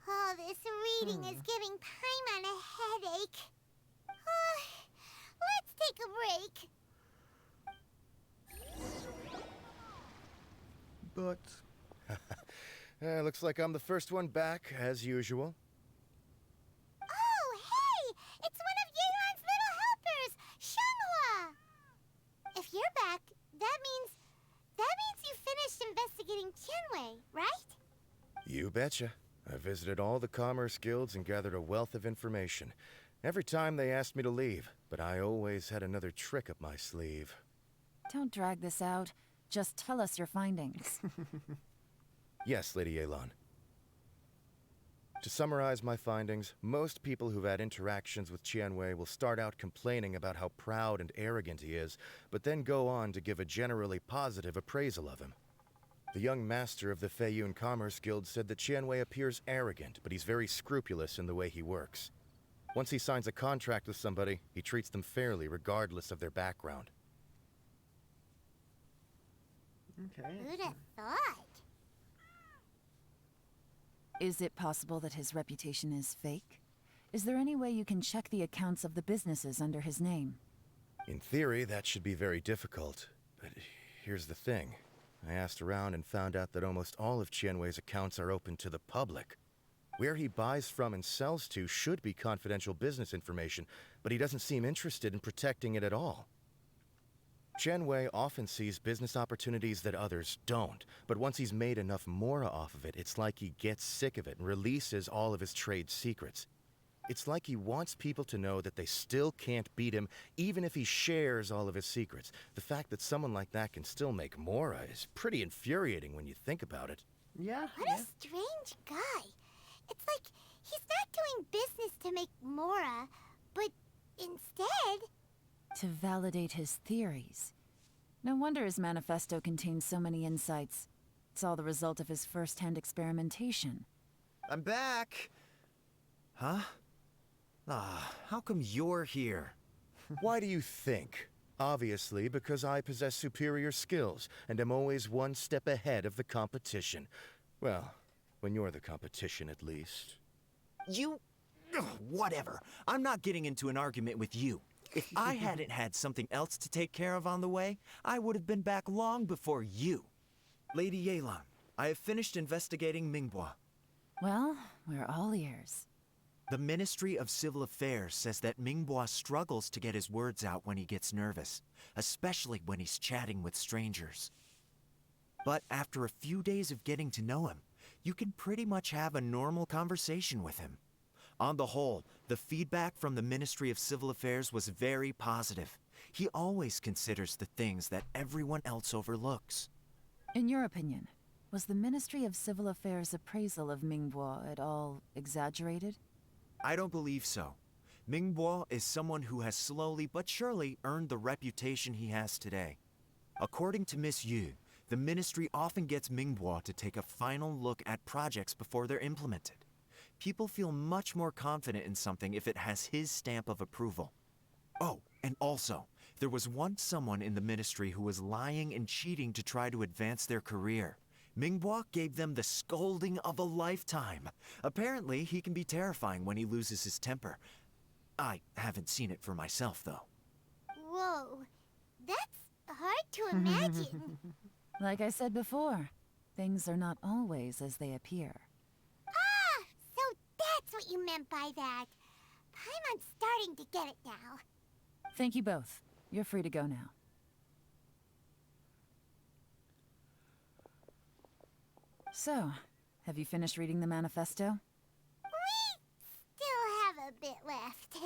Oh, this reading is giving Paimon a headache. Let's take a break.
But... looks like I'm the first one back, as usual.
Oh, hey! It's one of Yelan's little helpers, Xianghua! If you're back, that means you finished investigating Qianwei, right?
You betcha. I visited all the commerce guilds and gathered a wealth of information. Every time they asked me to leave, but I always had another trick up my sleeve.
Don't drag this out. Just tell us your findings.
Yes, Lady Yelan. To summarize my findings, most people who've had interactions with Qianwei will start out complaining about how proud and arrogant he is, but then go on to give a generally positive appraisal of him. The young master of the Feiyun Commerce Guild said that Qianwei appears arrogant, but he's very scrupulous in the way he works. Once he signs a contract with somebody, he treats them fairly regardless of their background.
Okay.
Who'd have thought?
Is it possible that his reputation is fake? Is there any way you can check the accounts of the businesses under his name?
In theory, that should be very difficult. But here's the thing. I asked around and found out that almost all of Qianwei's accounts are open to the public. Where he buys from and sells to should be confidential business information, but he doesn't seem interested in protecting it at all. Qianwei often sees business opportunities that others don't, but once he's made enough mora off of it, it's like he gets sick of it and releases all of his trade secrets. It's like he wants people to know that they still can't beat him, even if he shares all of his secrets. The fact that someone like that can still make mora is pretty infuriating when you think about it.
Yeah.
What a strange guy. It's like he's not doing business to make mora, but instead...
To validate his theories. No wonder his manifesto contains so many insights. It's all the result of his first-hand experimentation.
I'm back! Huh? How come you're here?
Why do you think? Obviously, because I possess superior skills and am always one step ahead of the competition. Well, when you're the competition, at least.
You... Ugh, whatever. I'm not getting into an argument with you. If I hadn't had something else to take care of on the way, I would have been back long before you. Lady Yelan, I have finished investigating Mingbois.
Well, we're all ears.
The Ministry of Civil Affairs says that Mingbois struggles to get his words out when he gets nervous, especially when he's chatting with strangers. But after a few days of getting to know him, you can pretty much have a normal conversation with him. On the whole, the feedback from the Ministry of Civil Affairs was very positive. He always considers the things that everyone else overlooks.
In your opinion, was the Ministry of Civil Affairs' appraisal of Mingbois at all exaggerated?
I don't believe so. Mingbois is someone who has slowly but surely earned the reputation he has today. According to Miss Yu, the Ministry often gets Mingbois to take a final look at projects before they're implemented. People feel much more confident in something if it has his stamp of approval. Oh, and also, there was once someone in the Ministry who was lying and cheating to try to advance their career. Mingbois gave them the scolding of a lifetime. Apparently, he can be terrifying when he loses his temper. I haven't seen it for myself, though.
Whoa, that's hard to imagine.
Like I said before, things are not always as they appear.
Ah, so that's what you meant by that. I'm starting to get it now.
Thank you both. You're free to go now. So, have you finished reading the manifesto?
We still have a bit left.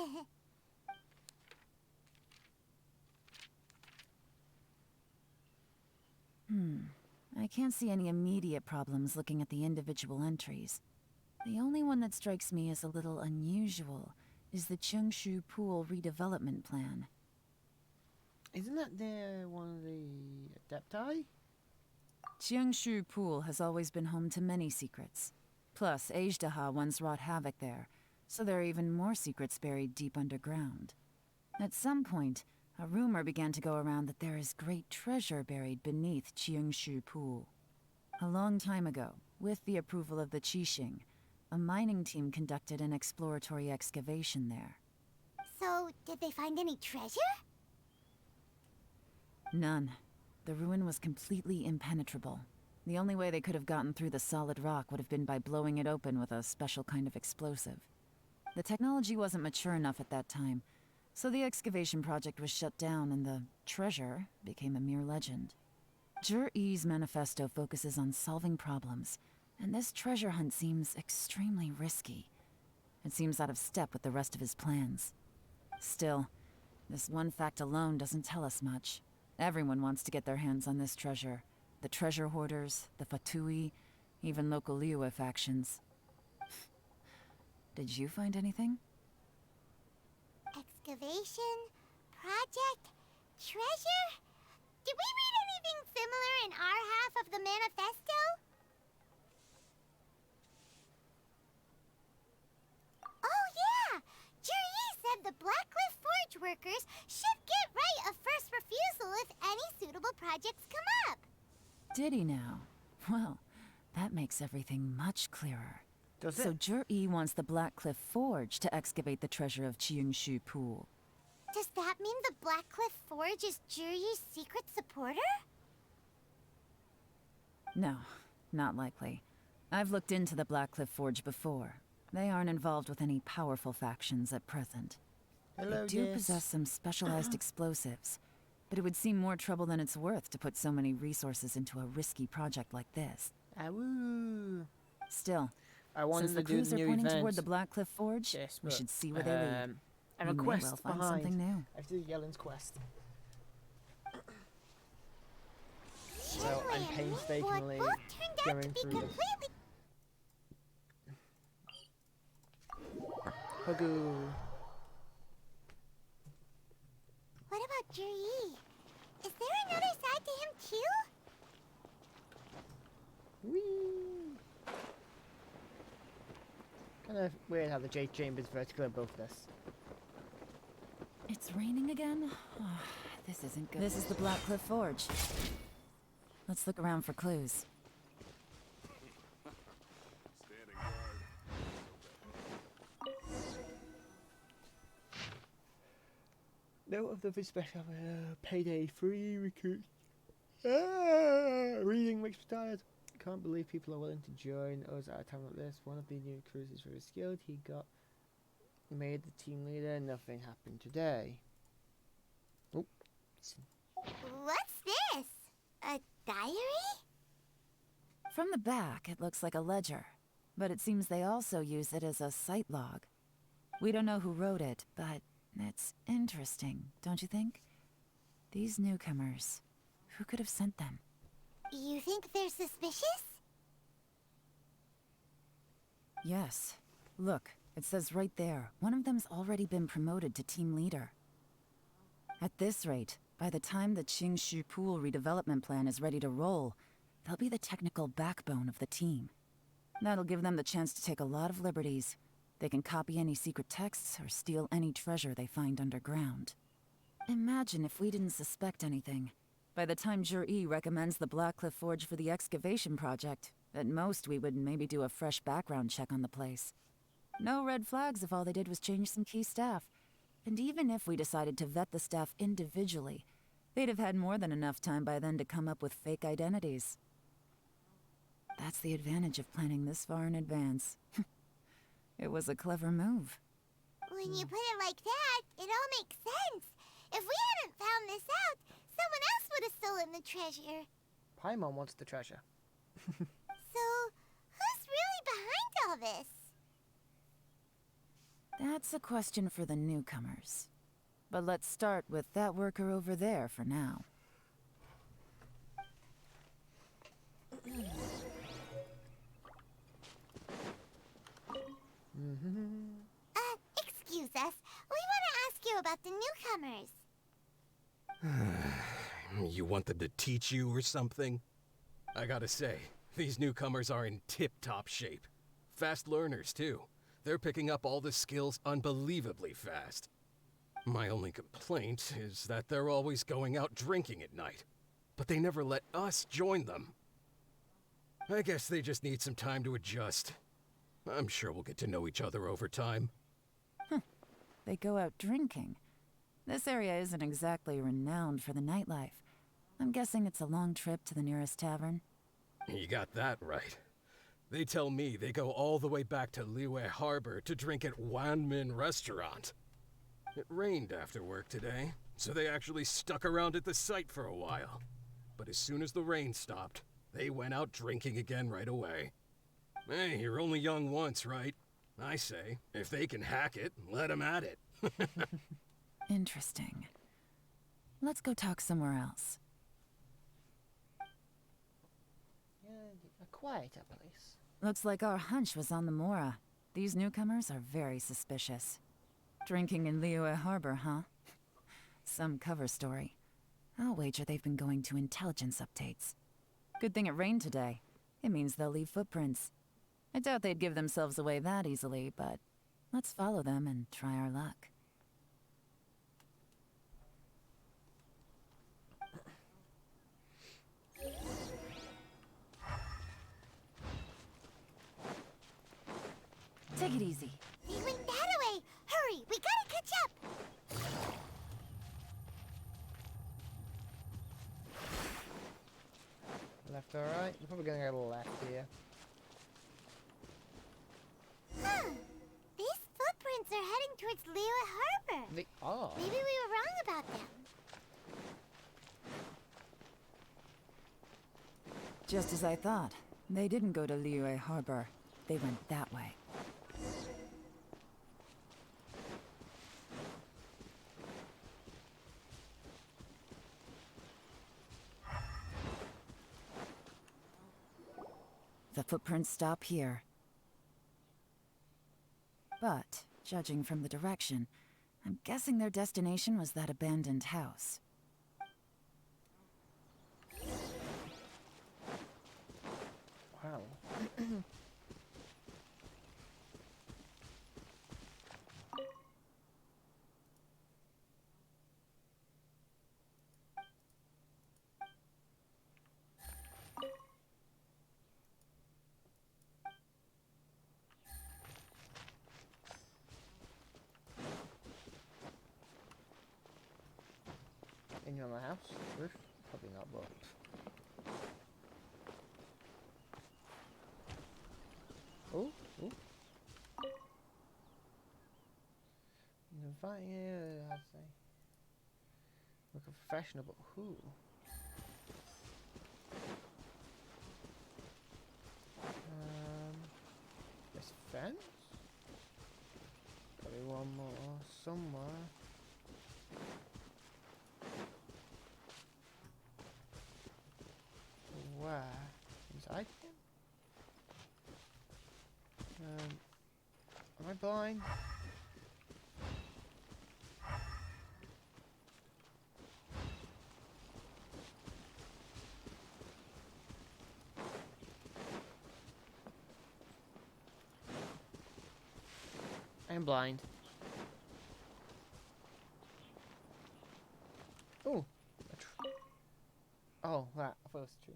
I can't see any immediate problems looking at the individual entries. The only one that strikes me as a little unusual is the Cheungshu Pool redevelopment plan.
Isn't that one of the Adepti?
Cheungshu Pool has always been home to many secrets. Plus, Ajdaha once wrought havoc there, so there are even more secrets buried deep underground. At some point, a rumor began to go around that there is great treasure buried beneath Cheungshu Pool. A long time ago, with the approval of the Qixing, a mining team conducted an exploratory excavation there.
So, did they find any treasure?
None. The ruin was completely impenetrable. The only way they could have gotten through the solid rock would have been by blowing it open with a special kind of explosive. The technology wasn't mature enough at that time, so the excavation project was shut down and the treasure became a mere legend. Jur-E's manifesto focuses on solving problems, and this treasure hunt seems extremely risky. It seems out of step with the rest of his plans. Still, this one fact alone doesn't tell us much. Everyone wants to get their hands on this treasure. The treasure hoarders, the Fatui, even local Liyue factions. Did you find anything?
Excavation? Project? Treasure? Did we read anything similar in our half of the manifesto? Oh yeah! Juri said the Blackcliff Forge workers should get Rite a first refusal if any suitable projects come up.
Did he now? Well, that makes everything much clearer.
Does
So
it?
Jur-E wants the Blackcliff Forge to excavate the treasure of Cheungshu Pool.
Does that mean the Blackcliff Forge is Juri's secret supporter?
No, not likely. I've looked into the Blackcliff Forge before. They aren't involved with any powerful factions at present.
Hello,
They do
Jess.
possess some specialized explosives, but it would seem more trouble than it's worth to put so many resources into a risky project like this.
Awoo.
Still,
I wanted
since the
to do
clues
the
are
new
pointing
event.
toward the Blackcliff Forge,
Yes,
we
but,
should see where they lead.
A
We may
quest
well find
behind.
something new.
I have to do Yelen's quest. So I'm painstakingly
both turned out
going
to be
through this.
completely...
Hugu.
What about Juri? Is there another side to him too?
Whee! Kind of weird how the Jade Chamber's vertical above this.
It's raining again? Oh, this isn't good. This is the Blackcliff Forge. Let's look around for clues.
Note of the special payday 3 recruits. Reading makes me tired. Can't believe people are willing to join us at a time like this. One of the new recruits is very skilled. He got made the team leader. Nothing happened today. Oh.
What's this? A diary?
From the back, it looks like a ledger, but it seems they also use it as a site log. We don't know who wrote it, but it's interesting, don't you think? These newcomers, who could have sent them?
You think they're suspicious?
Yes. Look, it says right there, one of them's already been promoted to team leader. At this rate, by the time the Qingshu Pool redevelopment plan is ready to roll, they'll be the technical backbone of the team. That'll give them the chance to take a lot of liberties. They can copy any secret texts or steal any treasure they find underground. Imagine if we didn't suspect anything. By the time Jur-E recommends the Blackcliff Forge for the excavation project, at most we would maybe do a fresh background check on the place. No red flags if all they did was change some key staff. And even if we decided to vet the staff individually, they'd have had more than enough time by then to come up with fake identities. That's the advantage of planning this far in advance. It was a clever move.
When you put it like that, it all makes sense. If we hadn't found this out, someone else would have stolen the treasure.
Paimon wants the treasure.
So, who's really behind all this?
That's a question for the newcomers. But let's start with that worker over there for now.
Excuse us. We want to ask you about the newcomers.
You want them to teach you or something? I gotta say, these newcomers are in tip-top shape. Fast learners, too. They're picking up all the skills unbelievably fast. My only complaint is that they're always going out drinking at night. But they never let us join them. I guess they just need some time to adjust. I'm sure we'll get to know each other over time.
They go out drinking. This area isn't exactly renowned for the nightlife. I'm guessing it's a long trip to the nearest tavern.
You got that right. They tell me they go all the way back to Liyue Harbor to drink at Wanmin Restaurant. It rained after work today, so they actually stuck around at the site for a while. But as soon as the rain stopped, they went out drinking again right away. Hey, you're only young once, right? I say, if they can hack it, let them at it.
Interesting. Let's go talk somewhere else.
Yeah, a quieter place.
Looks like our hunch was on the Mora. These newcomers are very suspicious. Drinking in Liyue Harbor, huh? Some cover story. I'll wager they've been going to intelligence updates. Good thing it rained today. It means they'll leave footprints. I doubt they'd give themselves away that easily, but let's follow them and try our luck. Take it easy.
They went that way. Hurry, we gotta catch up.
Left or right? We're probably gonna go left here.
Huh. These footprints are heading towards Liyue Harbor.
They are.
Maybe we were wrong about them.
Just as I thought. They didn't go to Liyue Harbor. They went that way. The footprints stop here. But, judging from the direction, I'm guessing their destination was that abandoned house.
Wow. Can you on my house? Roof? Probably not, but. Oh, oh. Invite, yeah, I'd say. Look a professional, but who? This fence? Probably one more somewhere. Where? Inside here? Am I blind? I am blind. Oh, oh, that. I thought it was true.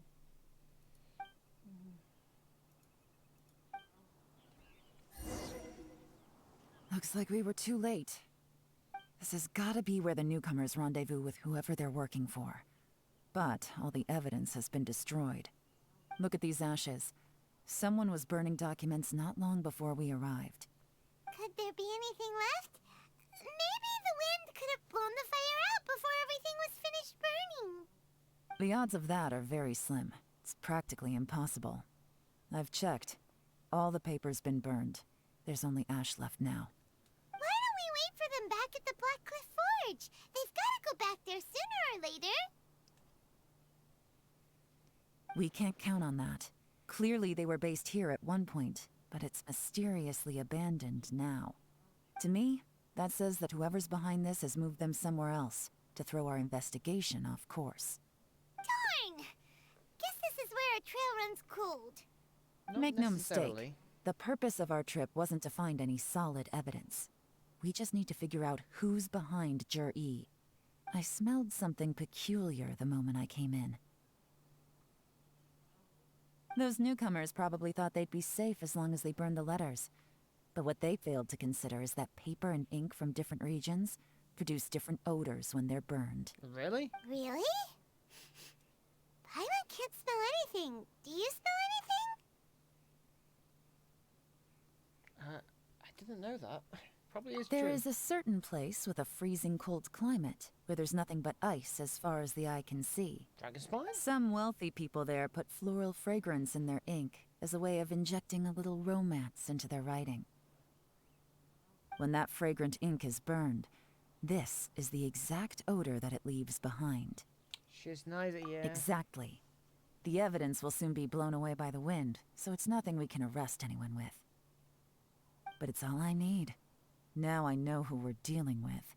Looks like we were too late. This has gotta be where the newcomers rendezvous with whoever they're working for. But all the evidence has been destroyed. Look at these ashes. Someone was burning documents not long before we arrived.
Could there be anything left? Maybe the wind could have blown the fire out before everything was finished burning.
The odds of that are very slim. It's practically impossible. I've checked. All the paper's been burned. There's only ash left now.
Why don't we wait for them back at the Black Cliff Forge? They've got to go back there sooner or later.
We can't count on that. Clearly they were based here at one point, but it's mysteriously abandoned now. To me, that says that whoever's behind this has moved them somewhere else to throw our investigation off course.
Darn! Guess this is where a trail runs cold.
Not
Make no
necessarily.
mistake, the purpose of our trip wasn't to find any solid evidence. We just need to figure out who's behind Jur-E. I smelled something peculiar the moment I came in. Those newcomers probably thought they'd be safe as long as they burned the letters. But what they failed to consider is that paper and ink from different regions produce different odors when they're burned.
Really?
Really? Paimon can't smell anything. Do you smell anything?
I didn't know that. Probably is
There
true.
is a certain place with a freezing cold climate where there's nothing but ice as far as the eye can see.
Dragon Spine?
Some wealthy people there put floral fragrance in their ink as a way of injecting a little romance into their writing. When that fragrant ink is burned, this is the exact odor that it leaves behind.
She's nice, yeah.
Exactly. The evidence will soon be blown away by the wind, so it's nothing we can arrest anyone with. But it's all I need. Now I know who we're dealing with.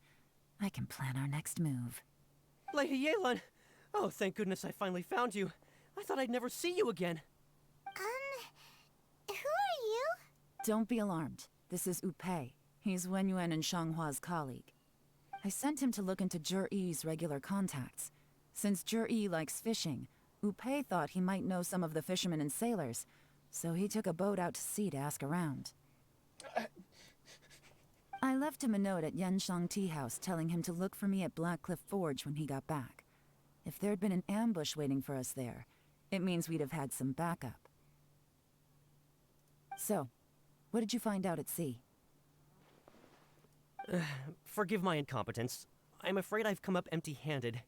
I can plan our next move.
Lady Yelan! Oh, thank goodness I finally found you. I thought I'd never see you again.
Who are you?
Don't be alarmed. This is Upei. He's Wenyuan and Shanghua's colleague. I sent him to look into Jur-E's regular contacts. Since Jur-E likes fishing, Upei thought he might know some of the fishermen and sailors, so he took a boat out to sea to ask around. I left him a note at Yanshang Tea House telling him to look for me at Black Cliff Forge when he got back. If there'd been an ambush waiting for us there, it means we'd have had some backup. So, what did you find out at sea?
Forgive my incompetence. I'm afraid I've come up empty-handed.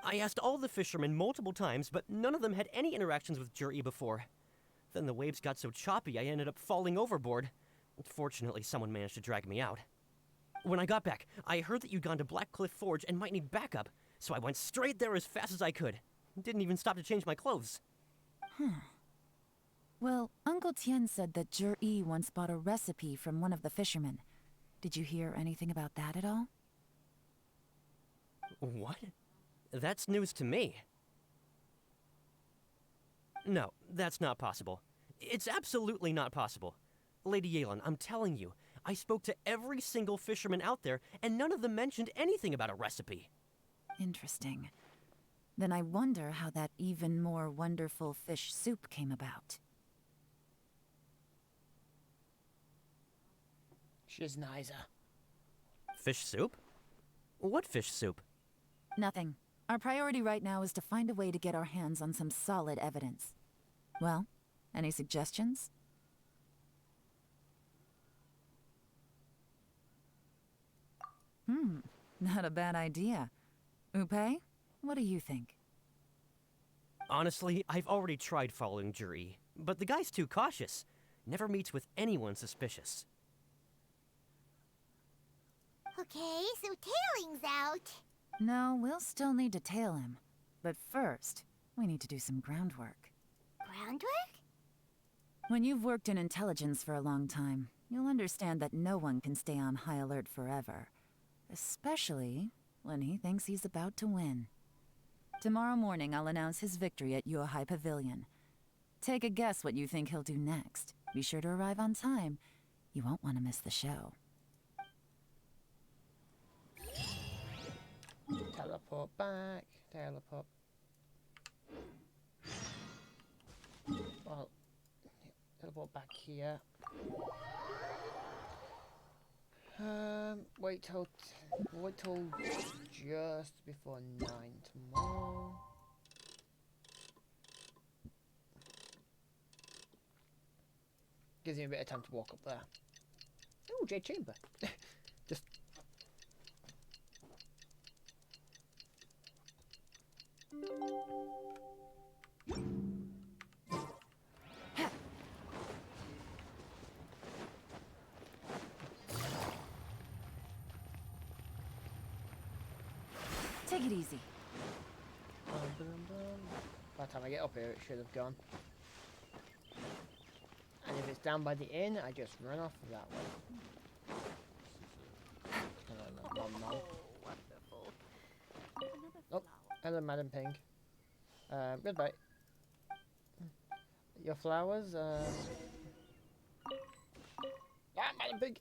I asked all the fishermen multiple times, but none of them had any interactions with Jur-E before. Then the waves got so choppy I ended up falling overboard. Fortunately, someone managed to drag me out. When I got back, I heard that you'd gone to Black Cliff Forge and might need backup, so I went straight there as fast as I could. Didn't even stop to change my clothes.
Well, Uncle Tien said that Jur-E once bought a recipe from one of the fishermen. Did you hear anything about that at all?
What? That's news to me. No, that's not possible. It's absolutely not possible. Lady Yelan, I'm telling you, I spoke to every single fisherman out there, and none of them mentioned anything about a recipe.
Interesting. Then I wonder how that even more wonderful fish soup came about.
She's nicer.
Fish soup? What fish soup?
Nothing. Our priority right now is to find a way to get our hands on some solid evidence. Well, any suggestions? Not a bad idea. Upe, what do you think?
Honestly, I've already tried following Juri, but the guy's too cautious. Never meets with anyone suspicious.
Okay, so tailing's out.
No, we'll still need to tail him. But first, we need to do some groundwork.
Groundwork?
When you've worked in intelligence for a long time, you'll understand that no one can stay on high alert forever. Especially when he thinks he's about to win. Tomorrow morning, I'll announce his victory at Yohai Pavilion. Take a guess what you think he'll do next. Be sure to arrive on time. You won't want to miss the show.
Teleport back. Teleport. Well, teleport back here. Wait till just before 9 tomorrow. Gives me a bit of time to walk up there. Oh, Jade Chamber. Just.
Take it easy.
By the time I get up here, it should have gone. And if it's down by the inn, I just run off that way.
Oh, wonderful.
Oh, hello, Madam Pink. Goodbye. Your flowers, Madam Pink!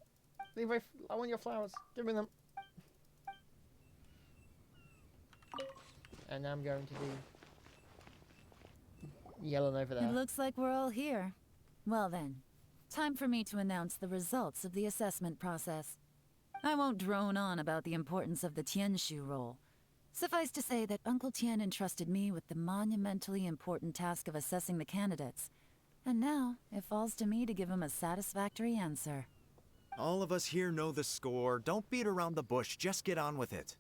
Leave my I want your flowers. Give me them. And I'm going to be yelling over there.
It looks like we're all here. Well then, time for me to announce the results of the assessment process. I won't drone on about the importance of the Tianshu role. Suffice to say that Uncle Tien entrusted me with the monumentally important task of assessing the candidates. And now, it falls to me to give him a satisfactory answer.
All of us here know the score. Don't beat around the bush, just get on with it.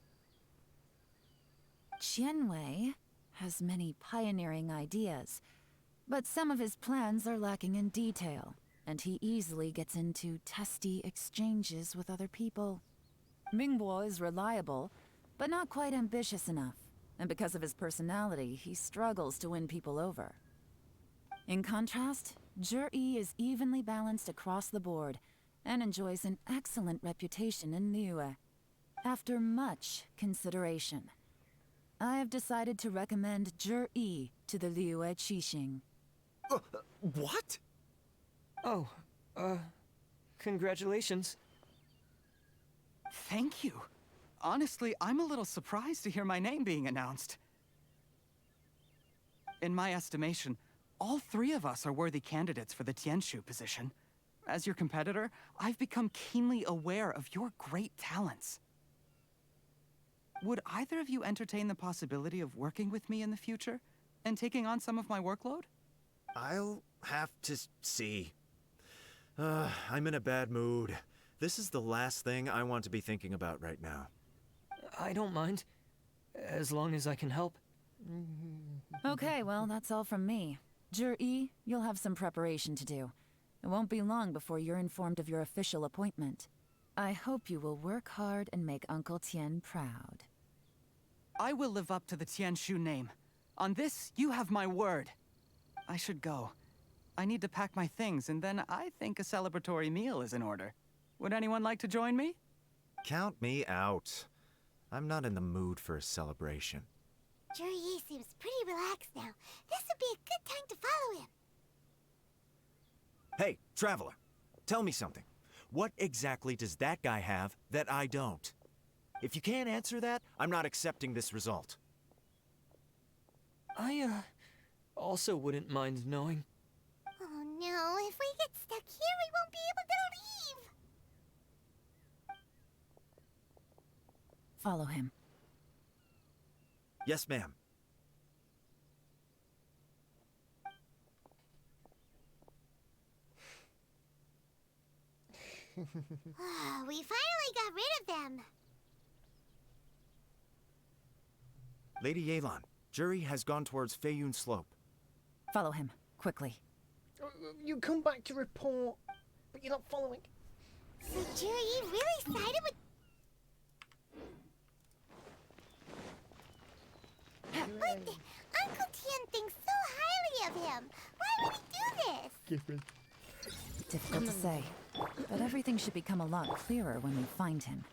Qianwei has many pioneering ideas, but some of his plans are lacking in detail, and he easily gets into testy exchanges with other people. Mingguo is reliable, but not quite ambitious enough, and because of his personality, he struggles to win people over. In contrast, Zhi is evenly balanced across the board, and enjoys an excellent reputation in Liyue. After much consideration, I have decided to recommend Zhi to the Liyue Qixing.
What?
Oh, congratulations.
Thank you. Honestly, I'm a little surprised to hear my name being announced. In my estimation, all three of us are worthy candidates for the Tianshu position. As your competitor, I've become keenly aware of your great talents. Would either of you entertain the possibility of working with me in the future and taking on some of my workload?
I'll have to see. I'm in a bad mood. This is the last thing I want to be thinking about right now.
I don't mind, as long as I can help.
Okay, well, that's all from me. Zhi, you'll have some preparation to do. It won't be long before you're informed of your official appointment. I hope you will work hard and make Uncle Tien proud.
I will live up to the Tianshu name. On this, you have my word. I should go. I need to pack my things, and then I think a celebratory meal is in order. Would anyone like to join me?
Count me out. I'm not in the mood for a celebration.
Zhi seems pretty relaxed now. This would be a good time to follow him.
Hey, Traveler, tell me something. What exactly does that guy have that I don't? If you can't answer that, I'm not accepting this result.
I, also wouldn't mind knowing.
Oh no, if we get stuck here, we won't be able to leave.
Follow him.
Yes, ma'am.
We finally got rid of them.
Lady Yelan, Jury has gone towards Feiyun Slope.
Follow him, quickly.
You come back to report, but you're not following.
So Jury really sided with... But Uncle Tian thinks so highly of him. Why would he do this?
Different.
Difficult to say, but everything should become a lot clearer when we find him.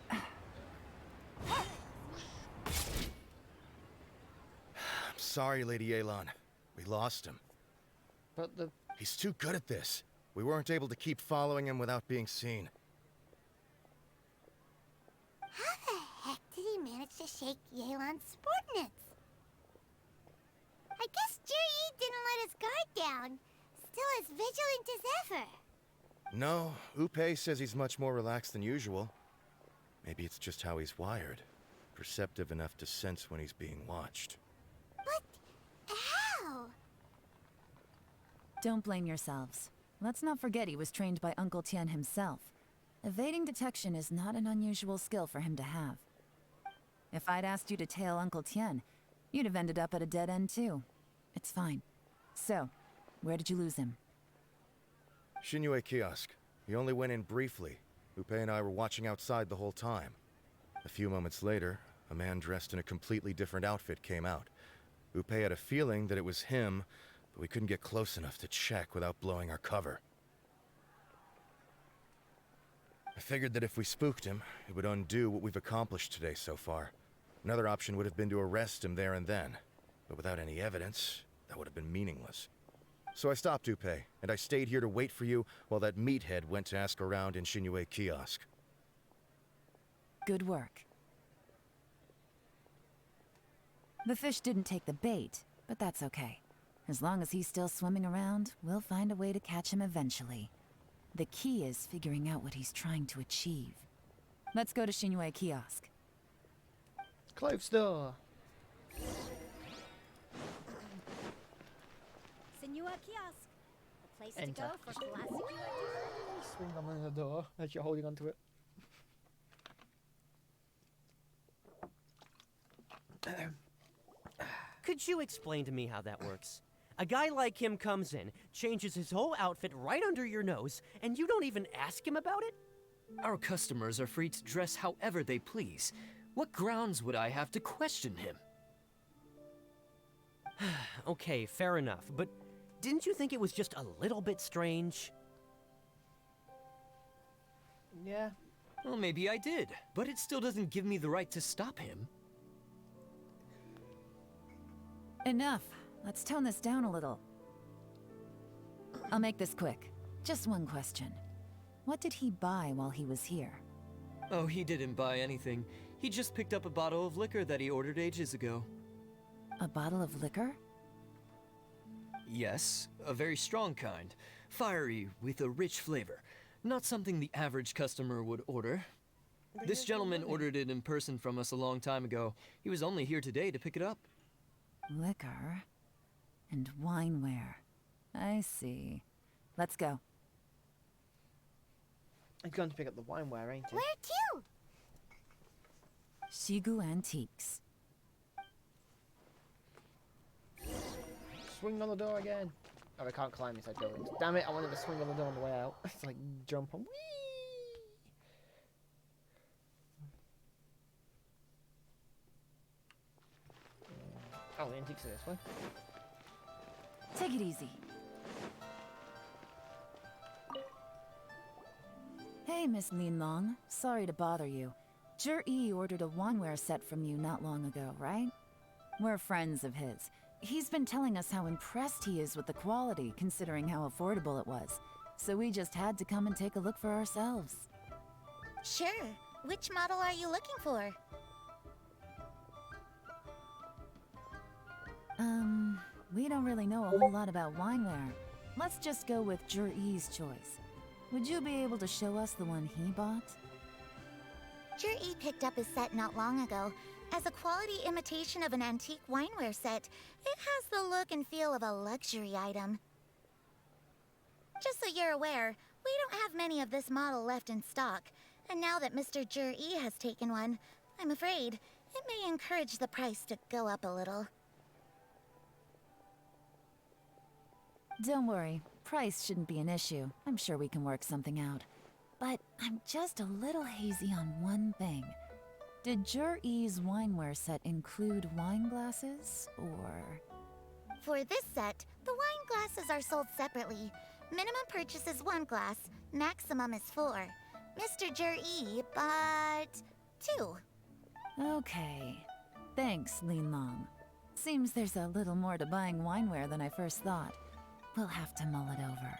I'm sorry, Lady Yelan. We lost him.
But
He's too good at this. We weren't able to keep following him without being seen.
How the heck did he manage to shake Yelan's subordinates? I guess Jury didn't let his guard down. Still as vigilant as ever.
No, Upe says he's much more relaxed than usual. Maybe it's just how he's wired. Perceptive enough to sense when he's being watched.
But how?
Don't blame yourselves. Let's not forget he was trained by Uncle Tian himself. Evading detection is not an unusual skill for him to have. If I'd asked you to tail Uncle Tian, you'd have ended up at a dead end too. It's fine. So, where did you lose him?
Shinyue Kiosk. He only went in briefly. Upe and I were watching outside the whole time. A few moments later, a man dressed in a completely different outfit came out. Upe had a feeling that it was him, but we couldn't get close enough to check without blowing our cover. I figured that if we spooked him, it would undo what we've accomplished today so far. Another option would have been to arrest him there and then, but without any evidence, that would have been meaningless. So I stopped Upe, and I stayed here to wait for you while that meathead went to ask around in Shinyue Kiosk.
Good work. The fish didn't take the bait, but that's okay. As long as he's still swimming around, we'll find a way to catch him eventually. The key is figuring out what he's trying to achieve. Let's go to Shinyue Kiosk.
Close door.
Senua Kiosk. A place
Enter.
to go for classic
Swing on the door as you're holding onto it.
Could you explain to me how that works? A guy like him comes in, changes his whole outfit right under your nose, and you don't even ask him about it?
Our customers are free to dress however they please. What grounds would I have to question him?
Okay, fair enough, but didn't you think it was just a little bit strange?
Yeah.
Well, maybe I did, but it still doesn't give me the right to stop him.
Enough. Let's tone this down a little. I'll make this quick. Just one question. What did he buy while he was here?
Oh, he didn't buy anything. He just picked up a bottle of liquor that he ordered ages ago.
A bottle of liquor?
Yes, a very strong kind. Fiery, with a rich flavor. Not something the average customer would order. This gentleman ordered it in person from us a long time ago. He was only here today to pick it up.
Liquor and wineware. I see. Let's go.
He's going to pick up the wineware, ain't he?
Where to?
Shigu Antiques.
Swing on the door again. Oh, I can't climb inside buildings. Damn it, I wanted to swing on the door on the way out. It's like jump on. Whee! Oh, the antiques are this way.
Take it easy. Hey, Miss Lin Long. Sorry to bother you. Zhi ordered a wanware set from you not long ago, right? We're friends of his. He's been telling us how impressed he is with the quality, considering how affordable it was. So we just had to come and take a look for ourselves.
Sure. Which model are you looking for?
We don't really know a whole lot about wineware. Let's just go with Jur-E's choice. Would you be able to show us the one he bought?
Jur-E picked up his set not long ago. As a quality imitation of an antique wineware set, it has the look and feel of a luxury item. Just so you're aware, we don't have many of this model left in stock, and now that Mr. Jur-E has taken one, I'm afraid it may encourage the price to go up a little.
Don't worry, price shouldn't be an issue. I'm sure we can work something out. But I'm just a little hazy on one thing. Did Jur-E's wineware set include wine glasses, or...?
For this set, the wine glasses are sold separately. Minimum purchase is 1 glass, maximum is 4. Mr. Jur-E bought 2.
Okay. Thanks, Lin Long. Seems there's a little more to buying wineware than I first thought. We'll have to mull it over.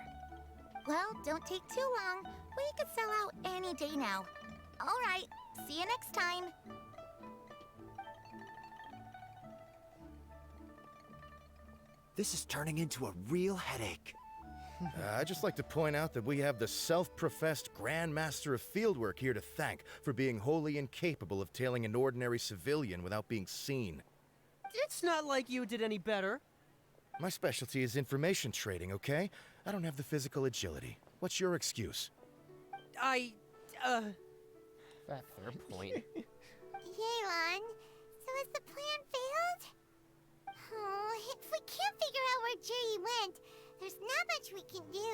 Well, don't take too long. We could sell out any day now. All right, see you next time.
This is turning into a real headache.
I'd just like to point out that we have the self-professed Grand Master of Fieldwork here to thank for being wholly incapable of tailing an ordinary civilian without being seen.
It's not like you did any better.
My specialty is information trading, okay? I don't have the physical agility. What's your excuse?
That's fair point.
Yelan, so has the plan failed? Oh, if we can't figure out where Jerry went, there's not much we can do.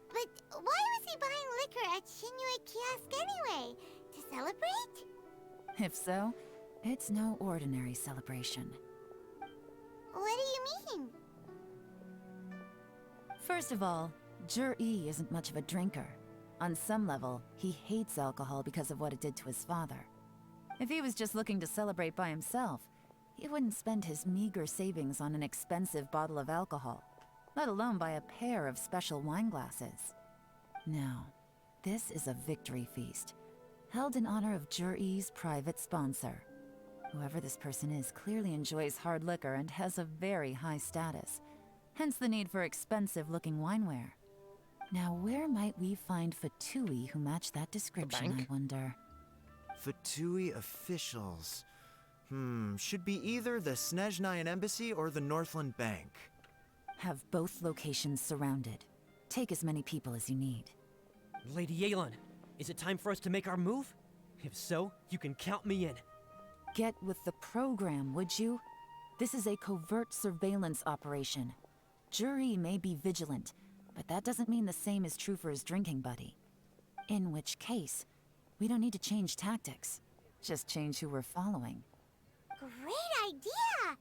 But why was he buying liquor at Shinue Kiosk anyway? To celebrate?
If so, it's no ordinary celebration.
What do you mean?
First of all, Jur-E isn't much of a drinker. On some level, he hates alcohol because of what it did to his father. If he was just looking to celebrate by himself, he wouldn't spend his meager savings on an expensive bottle of alcohol, let alone buy a pair of special wine glasses. No, this is a victory feast, held in honor of Jur-E's private sponsor. Whoever this person is clearly enjoys hard liquor and has a very high status, hence the need for expensive-looking wineware. Now, where might we find Fatui who match that description, I wonder?
Fatui officials. Should be either the Snezhnayan Embassy or the Northland Bank.
Have both locations surrounded. Take as many people as you need.
Lady Yelan, is it time for us to make our move? If so, you can count me in.
Get with the program, would you? This is a covert surveillance operation. Jur-E may be vigilant, but that doesn't mean the same is true for his drinking buddy. In which case, we don't need to change tactics. Just change who we're following.
Great idea!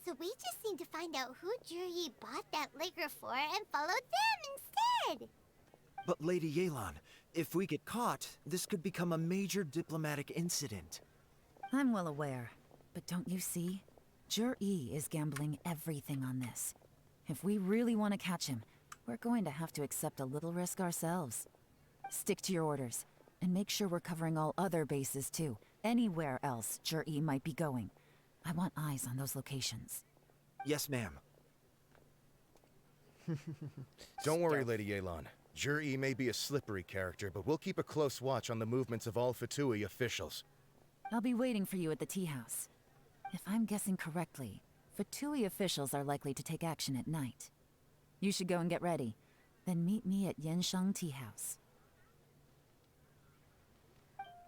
So we just need to find out who Juri bought that liquor for and follow them instead!
But Lady Yelan, if we get caught, this could become a major diplomatic incident.
I'm well aware, but don't you see? Jur-E is gambling everything on this. If we really want to catch him, we're going to have to accept a little risk ourselves. Stick to your orders, and make sure we're covering all other bases too. Anywhere else Jur-E might be going. I want eyes on those locations.
Yes, ma'am.
Don't worry, Lady Yelan. Jur-E may be a slippery character, but we'll keep a close watch on the movements of all Fatui officials.
I'll be waiting for you at the tea house. If I'm guessing correctly, Fatui officials are likely to take action at night. You should go and get ready. Then meet me at Yansheng Tea House.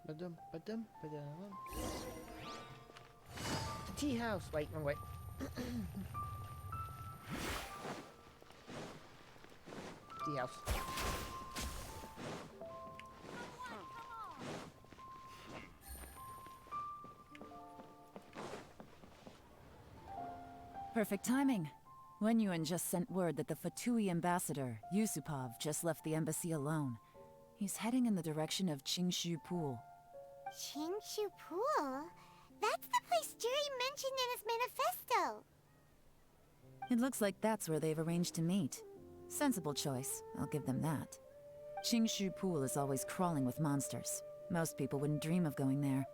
Ba-dum, ba-dum, ba-dum. The tea house. Wait, wrong way. Tea house.
Perfect timing. Wenyuan just sent word that the Fatui ambassador, Yusupov, just left the embassy alone. He's heading in the direction of Qingshu Pool.
Qingshu Pool? That's the place Jerry mentioned in his manifesto!
It looks like that's where they've arranged to meet. Sensible choice, I'll give them that. Qingshu Pool is always crawling with monsters. Most people wouldn't dream of going there.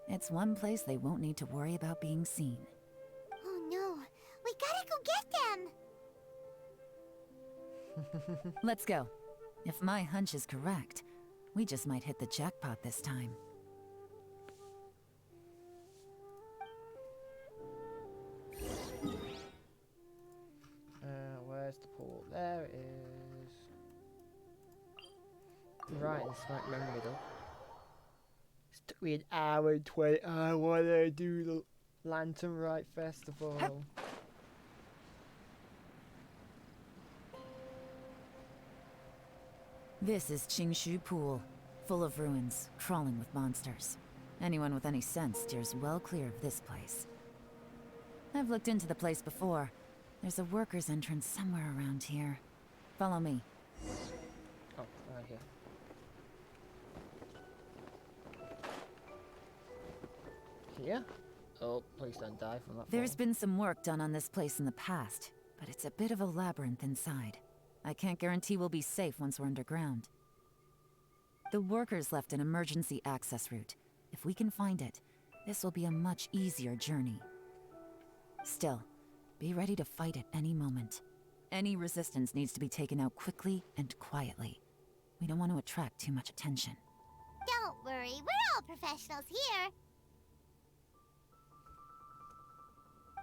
It's one place they won't need to worry about being seen.
Oh no, we
Let's go. If my hunch is correct, we just might hit the jackpot this time.
Where's the pool? There it is. Right, in smack in the middle. It took me an hour and 20. I want to do the Lantern Rite Festival.
This is Qingshu Pool, full of ruins, crawling with monsters. Anyone with any sense steers well clear of this place. I've looked into the place before. There's a worker's entrance somewhere around here. Follow me.
Oh, right here. Here? Oh, please don't die from that.
There's been some work done on this place in the past, but it's a bit of a labyrinth inside. I can't guarantee we'll be safe once we're underground. The workers left an emergency access route. If we can find it, this will be a much easier journey. Still, be ready to fight at any moment. Any resistance needs to be taken out quickly and quietly. We don't want to attract too much attention.
Don't worry, we're all professionals here.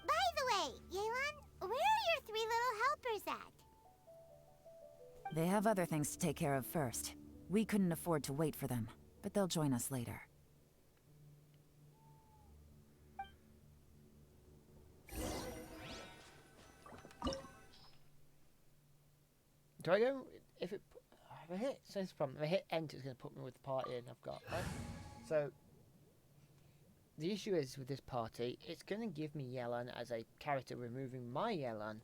By the way, Yelan, where are your 3 little helpers at?
They have other things to take care of first. We couldn't afford to wait for them, but they'll join us later.
Do I go? If I hit, so this is the problem. If I hit enter, it's going to put me with the party and I've got, right? So, the issue is with this party, it's going to give me Yelan as a character, removing my Yelan.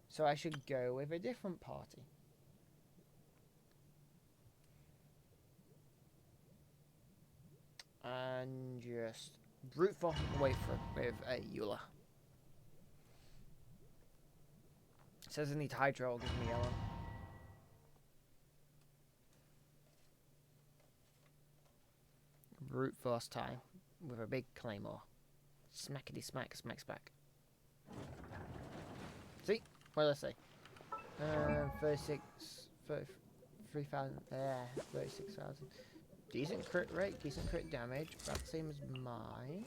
So I should go with a different party. And just brute force away from with a Eula. It says I need Hydra, will give me Yelan. Brute force time with a big claymore. Smackety smack, smack smack. See? What did I say? 3,000, 36,000. Decent crit rate, decent crit damage, about the same as mine.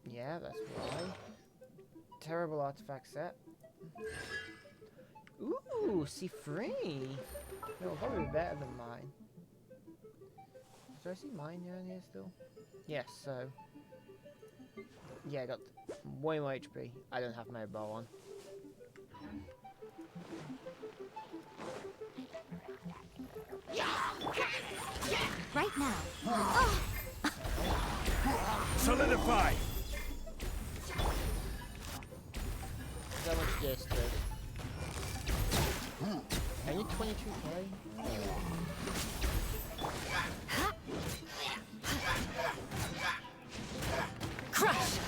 Yeah, that's why. Terrible artifact set. Ooh, C3. No, probably better than mine. Do I see mine down here still? Yes, so. Yeah, I got way more HP. I don't have my bow on.
Right now.
Solidify!
How much this do? I need 22k.
Crush!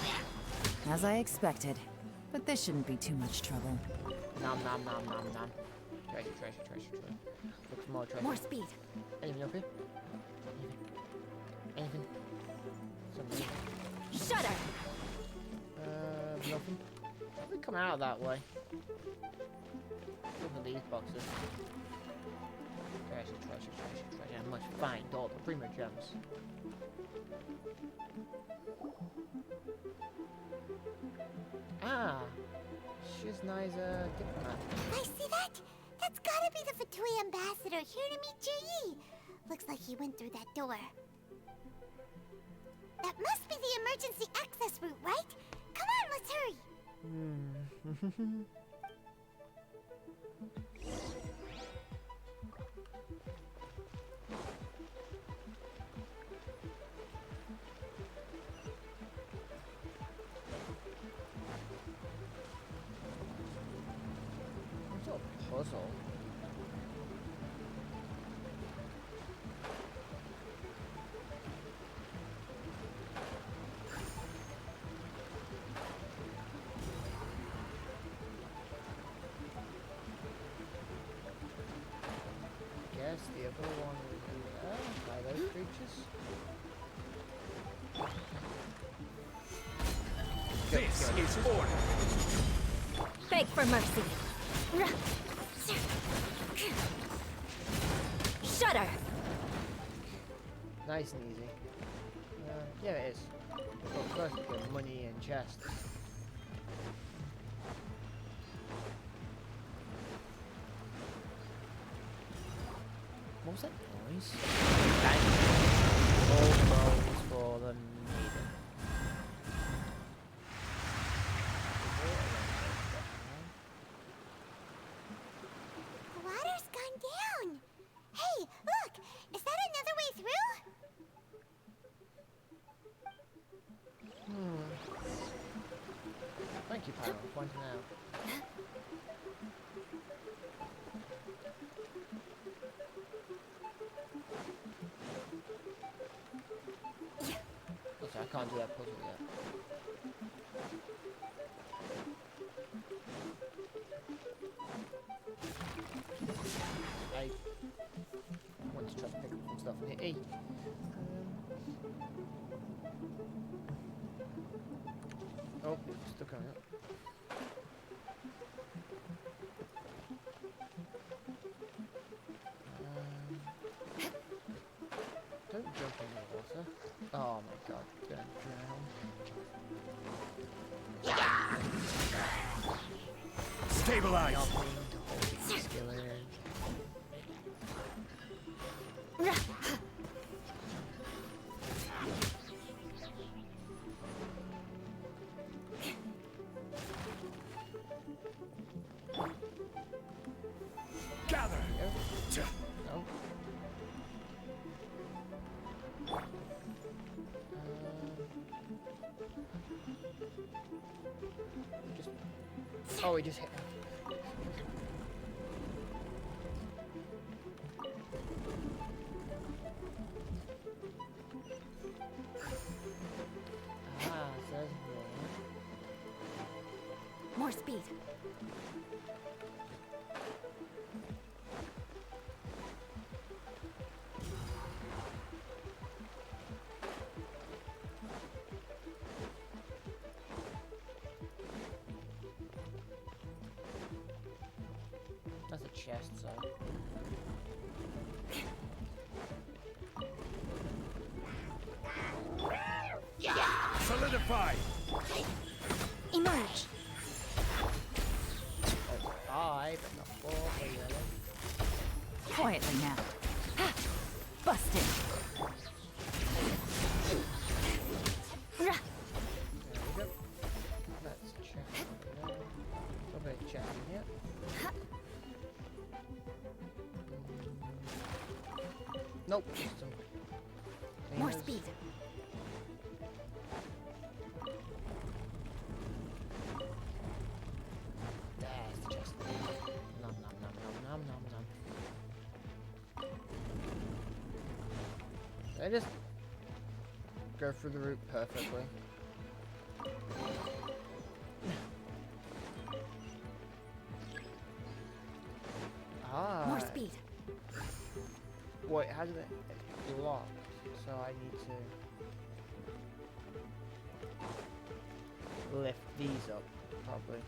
As I expected, but this shouldn't be too much trouble.
Nom nom nom nom nom. Treasure, treasure, treasure, treasure. Look for more treasure.
More speed.
Anything up here? Anything? Something?
Shudder!
Nothing. Probably come out that way. Look at these boxes. Treasure, treasure, treasure, treasure. I must find all the primo gems. Ah! She's nice diplomat.
I see that? That's gotta be the Fatui ambassador here to meet Ji. Looks like he went through that door. That must be the emergency access route, right? Come on, let's hurry.
What's a puzzle? Guess the other one would be by those creatures.
This is order.
Beg for mercy.
Shudder!
Nice and easy. Yeah, it is. But first we get money and chests. What was that noise? Bang. All rolls for the maiden.
The water's gone down. Hey, look! Is that another way through?
Thank you, Pyro, for pointing out. Okay, I can't do that puzzle yet. I want to try to pick up some stuff in here. Hey! Oh, it's still coming up. Don't jump in the water. Oh my god, don't drown.
Stabilize!
Not being to hold the skillet.
Gather!
No. Oh, he just hit me. Ah, so there's
More speed.
That's a chest, so.
Solidify!
Emerge.
Five, but not four, but yellow.
Quietly now. Ha! Busted.
There we go. Let's check. Probably check in here. Nope. Just some
More
cleaners.
speed.
There's the chest. Nom nom nom nom nom nom nom. Did I just go through the route perfectly? Ah.
More speed.
Wait, how did it? It's blocked, so I need to lift these up, probably.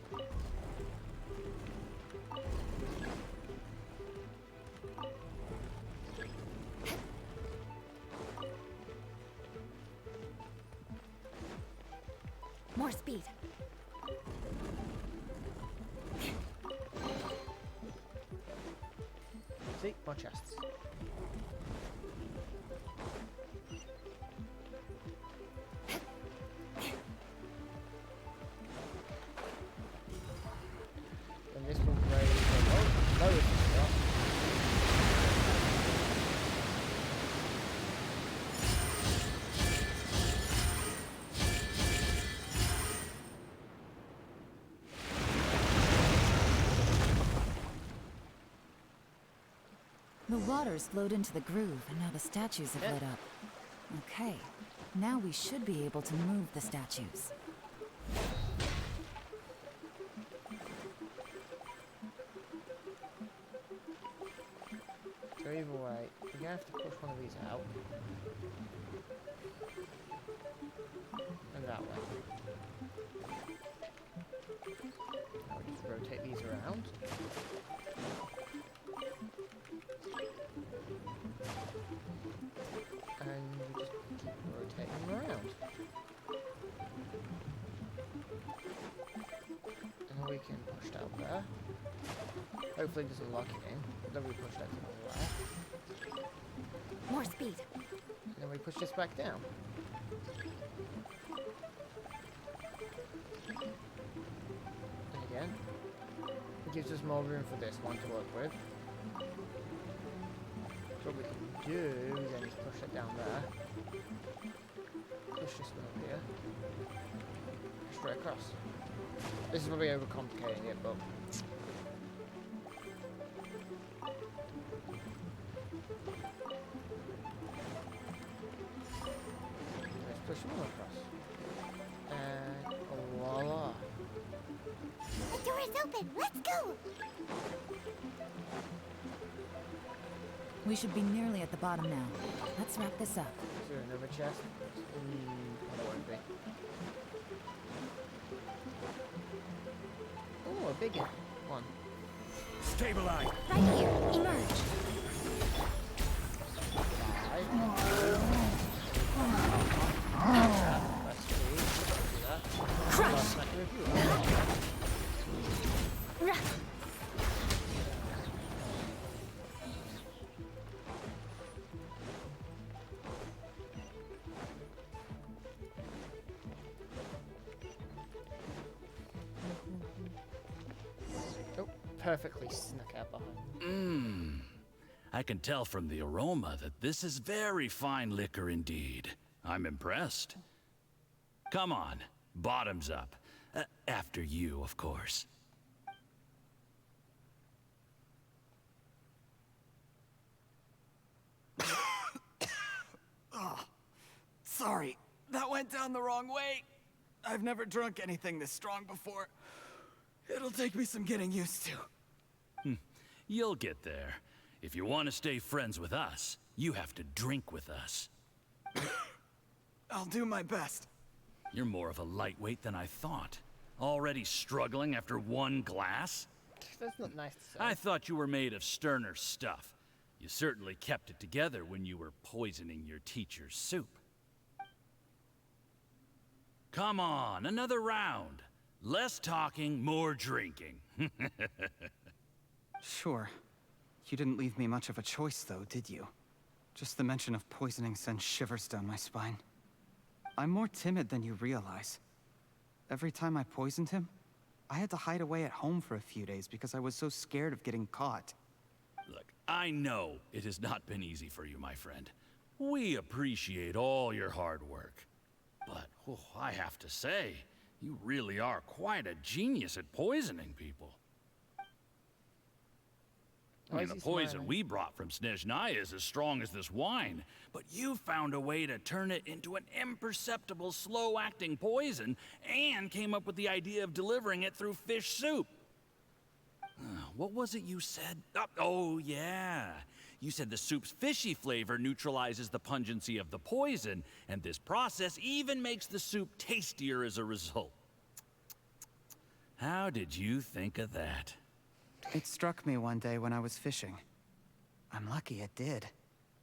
More speed.
See, more chests. And this will raise the lowest spot.
The water's flowed into the groove, and now the statues have lit up. Okay, now we should be able to move the statues.
So either way, we're gonna have to push one of these out. And that way. Now we just rotate these around. around. And we just keep rotating them around. And then we can push down there. Hopefully it doesn't lock it in. Then we push that to the left.
More speed.
And then we push this back down. And again. It gives us more room for this one to work with. So what we can do then is push it down there. Push this one up here. Straight across. This is probably overcomplicating it, but let's push one across. And voila.
The door is open. Let's go.
We should be nearly at the bottom now. Let's wrap this up.
Is there another chest? There won't be. Oh, a bigger one.
Stabilize.
Right here. Emerge.
Crush.
Oh, perfectly snuck out behind.
I can tell from the aroma that this is very fine liquor indeed. I'm impressed. Come on, bottoms up. After you, of course.
Oh, sorry, that went down the wrong way. I've never drunk anything this strong before. It'll take me some getting used to.
You'll get there. If you want to stay friends with us, you have to drink with us.
I'll do my best.
You're more of a lightweight than I thought. Already struggling after one glass?
That's not nice to say.
I thought you were made of sterner stuff. You certainly kept it together when you were poisoning your teacher's soup. Come on, another round. Less talking, more drinking.
Sure. You didn't leave me much of a choice, though, did you? Just the mention of poisoning sends shivers down my spine. I'm more timid than you realize. Every time I poisoned him, I had to hide away at home for a few days because I was so scared of getting caught.
Look, I know it has not been easy for you, my friend. We appreciate all your hard work. But, I have to say, you really are quite a genius at poisoning people. I mean, the poison we brought from Snezhnaya is as strong as this wine, but you found a way to turn it into an imperceptible, slow-acting poison, and came up with the idea of delivering it through fish soup. What was it you said? Oh, yeah. You said the soup's fishy flavor neutralizes the pungency of the poison, and this process even makes the soup tastier as a result. How did you think of that?
It struck me one day when I was fishing. I'm lucky it did.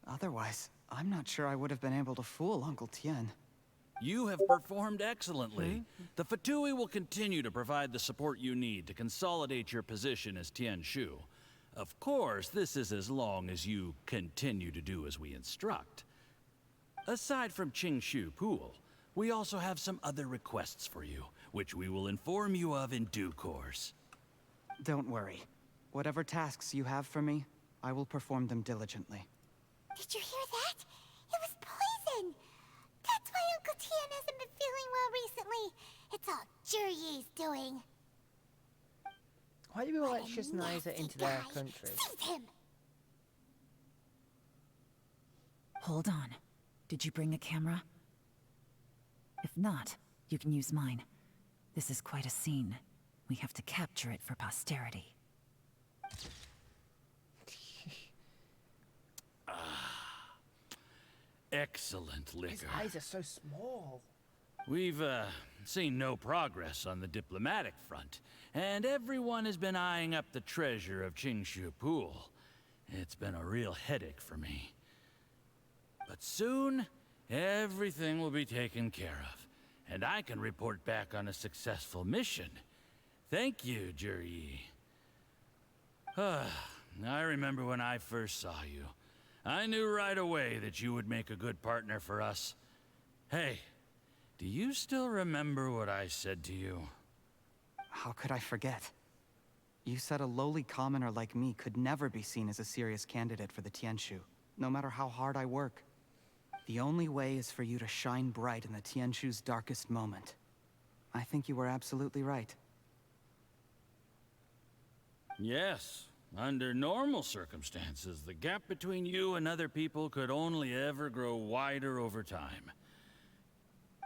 Otherwise, I'm not sure I would have been able to fool Uncle Tien.
You have performed excellently. The Fatui will continue to provide the support you need to consolidate your position as Tien Shu. Of course, this is as long as you continue to do as we instruct. Aside from Qingshu Pool, we also have some other requests for you, which we will inform you of in due course.
Don't worry. Whatever tasks you have for me, I will perform them diligently.
Did you hear that? It was poison. That's why Uncle Tien hasn't been feeling well recently. It's all Jurye's doing.
Why do we let Snezhnaya into their country?
Seize him!
Hold on. Did you bring a camera? If not, you can use mine. This is quite a scene. We have to capture it for posterity.
Excellent liquor.
His eyes are so small.
We've, seen no progress on the diplomatic front, and everyone has been eyeing up the treasure of Qingshu Pool. It's been a real headache for me. But soon, everything will be taken care of, and I can report back on a successful mission. Thank you, Juri. I remember when I first saw you. I knew right away that you would make a good partner for us. Hey, do you still remember what I said to you?
How could I forget? You said a lowly commoner like me could never be seen as a serious candidate for the Tianshu, no matter how hard I work. The only way is for you to shine bright in the Tianshu's darkest moment. I think you were absolutely right.
Yes. Under normal circumstances, the gap between you and other people could only ever grow wider over time.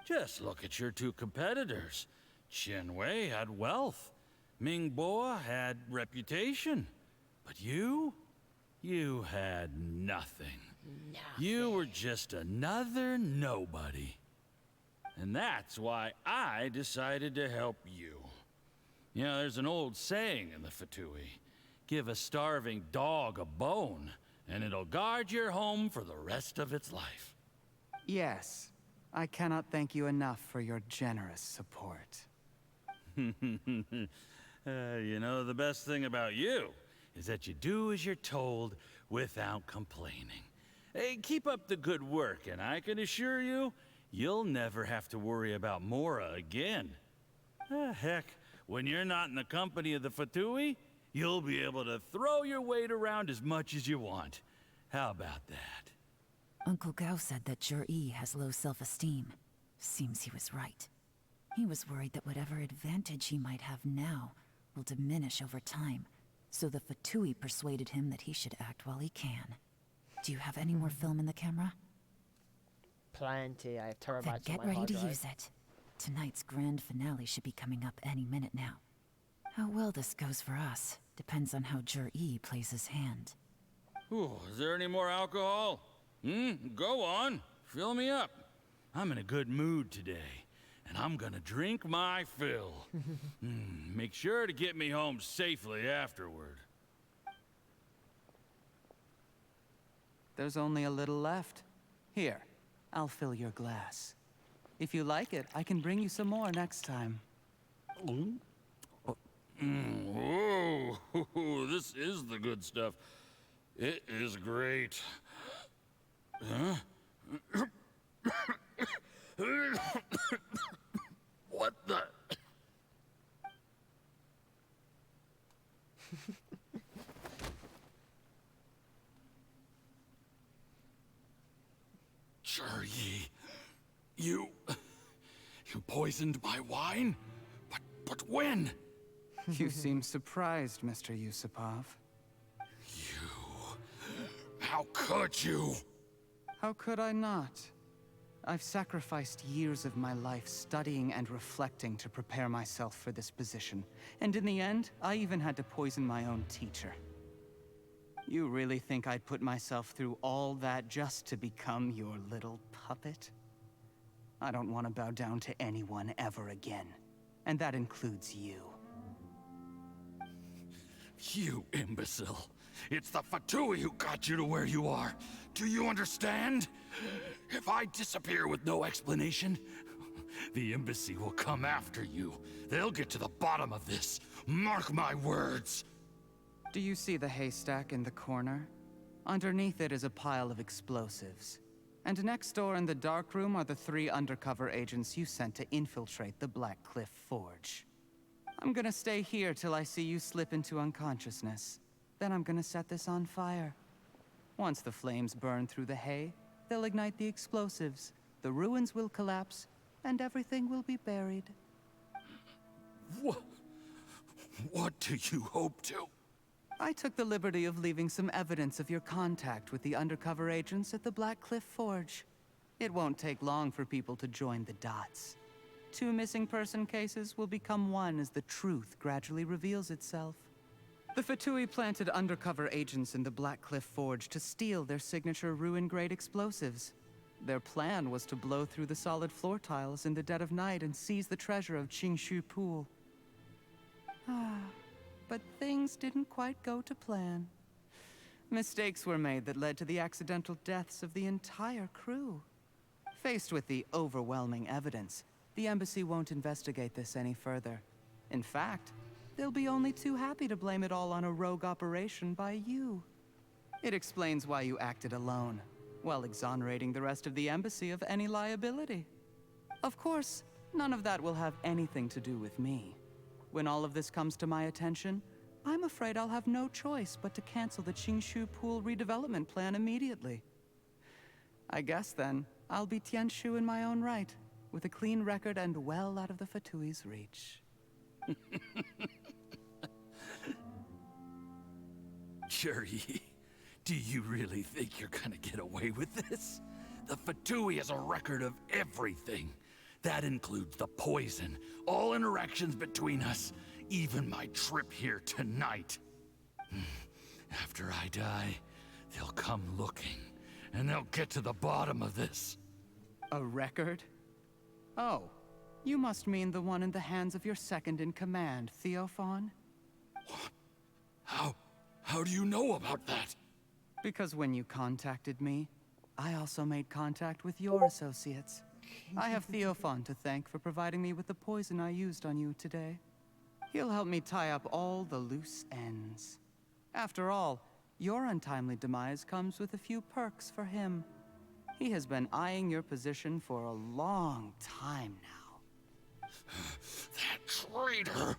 Just look at your two competitors. Qianwei had wealth. Mingbo had reputation. But you had nothing. You were just another nobody. And that's why I decided to help you. You know, there's an old saying in the Fatui. Give a starving dog a bone, and it'll guard your home for the rest of its life.
Yes. I cannot thank you enough for your generous support.
You know, the best thing about you is that you do as you're told without complaining. Hey, keep up the good work, and I can assure you, you'll never have to worry about Mora again. Heck, when you're not in the company of the Fatui, you'll be able to throw your weight around as much as you want. How about that?
Uncle Gao said that Jur-E has low self-esteem. Seems he was right. He was worried that whatever advantage he might have now will diminish over time, so the Fatui persuaded him that he should act while he can. Do you have any more film in the camera?
Plenty. I have terabytes
Then
on
get
my
ready
hard
to
drive.
use it. Tonight's grand finale should be coming up any minute now. How well this goes for us depends on how Jur-E plays his hand.
Ooh, is there any more alcohol? Go on. Fill me up. I'm in a good mood today, and I'm gonna drink my fill. Make sure to get me home safely afterward.
There's only a little left. Here, I'll fill your glass. If you like it, I can bring you some more next time.
Whoa, this is the good stuff. It is great. Huh? What the? Jur-E, you poisoned my wine? But when?
You seem surprised, Mr. Yusupov.
How could you?
How could I not? I've sacrificed years of my life studying and reflecting to prepare myself for this position. And in the end, I even had to poison my own teacher. You really think I'd put myself through all that just to become your little puppet? I don't want to bow down to anyone ever again. And that includes you.
You imbecile. It's the Fatui who got you to where you are. Do you understand? If I disappear with no explanation, the embassy will come after you. They'll get to the bottom of this. Mark my words.
Do you see the haystack in the corner? Underneath it is a pile of explosives. And next door in the dark room are the 3 undercover agents you sent to infiltrate the Black Cliff Forge. I'm gonna stay here till I see you slip into unconsciousness. Then I'm gonna set this on fire. Once the flames burn through the hay, they'll ignite the explosives, the ruins will collapse, and everything will be buried.
What do you hope to?
I took the liberty of leaving some evidence of your contact with the undercover agents at the Black Cliff Forge. It won't take long for people to join the dots. 2 missing person cases will become 1 as the truth gradually reveals itself. The Fatui planted undercover agents in the Black Cliff Forge to steal their signature ruin-grade explosives. Their plan was to blow through the solid floor tiles in the dead of night and seize the treasure of Qingshu Pool. But things didn't quite go to plan. Mistakes were made that led to the accidental deaths of the entire crew. Faced with the overwhelming evidence, the embassy won't investigate this any further. In fact, they'll be only too happy to blame it all on a rogue operation by you. It explains why you acted alone, while exonerating the rest of the embassy of any liability. Of course, none of that will have anything to do with me. When all of this comes to my attention, I'm afraid I'll have no choice but to cancel the Qingshu Pool redevelopment plan immediately. I guess then, I'll be Tianshu in my own right, with a clean record and well out of the Fatui's reach.
Juri, do you really think you're gonna get away with this? The Fatui has a record of everything. That includes the poison, all interactions between us, even my trip here tonight. After I die, they'll come looking, and they'll get to the bottom of this.
A record? Oh, you must mean the one in the hands of your second-in-command, Theophan?
How do you know about that?
Because when you contacted me, I also made contact with your associates. I have Theophan to thank for providing me with the poison I used on you today. He'll help me tie up all the loose ends. After all, your untimely demise comes with a few perks for him. He has been eyeing your position for a long time now.
That traitor!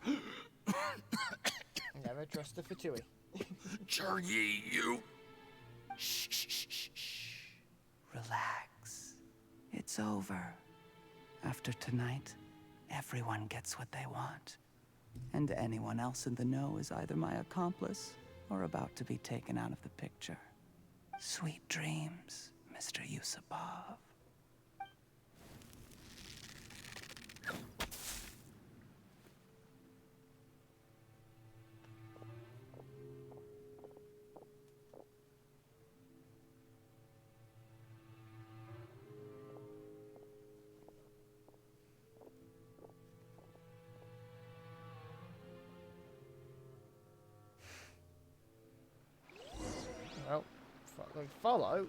Never trust the Fatui.
Juri, you...
Shh. Relax. It's over. After tonight, everyone gets what they want. And anyone else in the know is either my accomplice or about to be taken out of the picture. Sweet dreams, Mr. Yusupov.
Well, follow.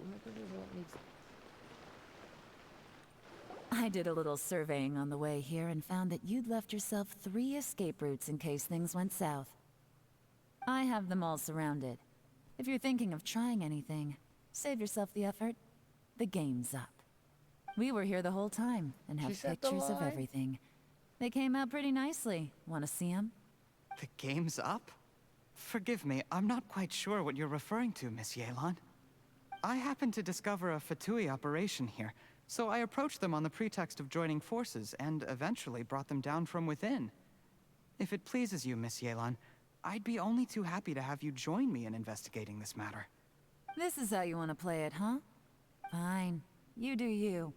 I did a little surveying on the way here and found that you'd left yourself 3 escape routes in case things went south. I have them all surrounded. If you're thinking of trying anything, save yourself the effort. The game's up. We were here the whole time and have pictures of everything. They came out pretty nicely. Want to see them?
The game's up? Forgive me, I'm not quite sure what you're referring to, Miss Yelan. I happened to discover a Fatui operation here, so I approached them on the pretext of joining forces and eventually brought them down from within. If it pleases you, Miss Yelan, I'd be only too happy to have you join me in investigating this matter.
This is how you want to play it, huh? Fine. You do you.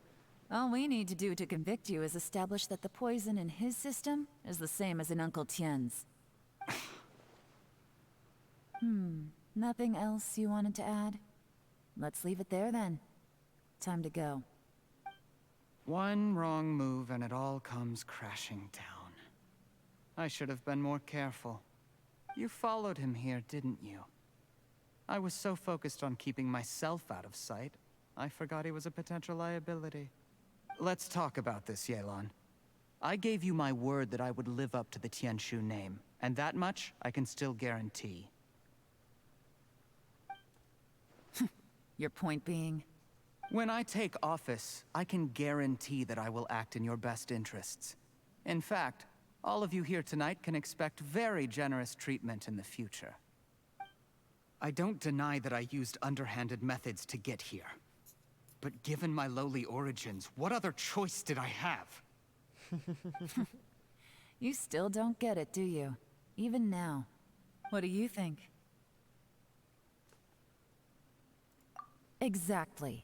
All we need to do to convict you is establish that the poison in his system is the same as in Uncle Tien's. Nothing else you wanted to add? Let's leave it there then. Time to go.
One wrong move and it all comes crashing down. I should have been more careful. You followed him here, didn't you? I was so focused on keeping myself out of sight, I forgot he was a potential liability. Let's talk about this, Yelan. I gave you my word that I would live up to the Tianshu name, and that much I can still guarantee.
Your point being?
When I take office, I can guarantee that I will act in your best interests. In fact, all of you here tonight can expect very generous treatment in the future. I don't deny that I used underhanded methods to get here. But given my lowly origins, what other choice did I have?
You still don't get it, do you? Even now. What do you think? Exactly.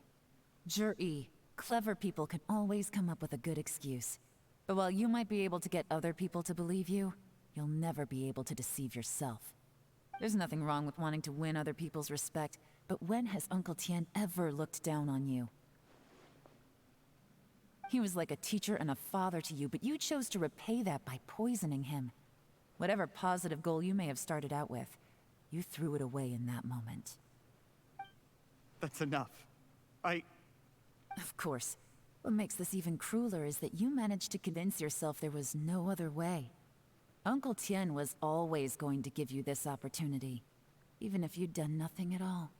Juri, clever people can always come up with a good excuse. But while you might be able to get other people to believe you, you'll never be able to deceive yourself. There's nothing wrong with wanting to win other people's respect, but when has Uncle Tien ever looked down on you? He was like a teacher and a father to you, but you chose to repay that by poisoning him. Whatever positive goal you may have started out with, you threw it away in that moment.
That's enough.
Of course. What makes this even crueler is that you managed to convince yourself there was no other way. Uncle Tien was always going to give you this opportunity, even if you'd done nothing at all.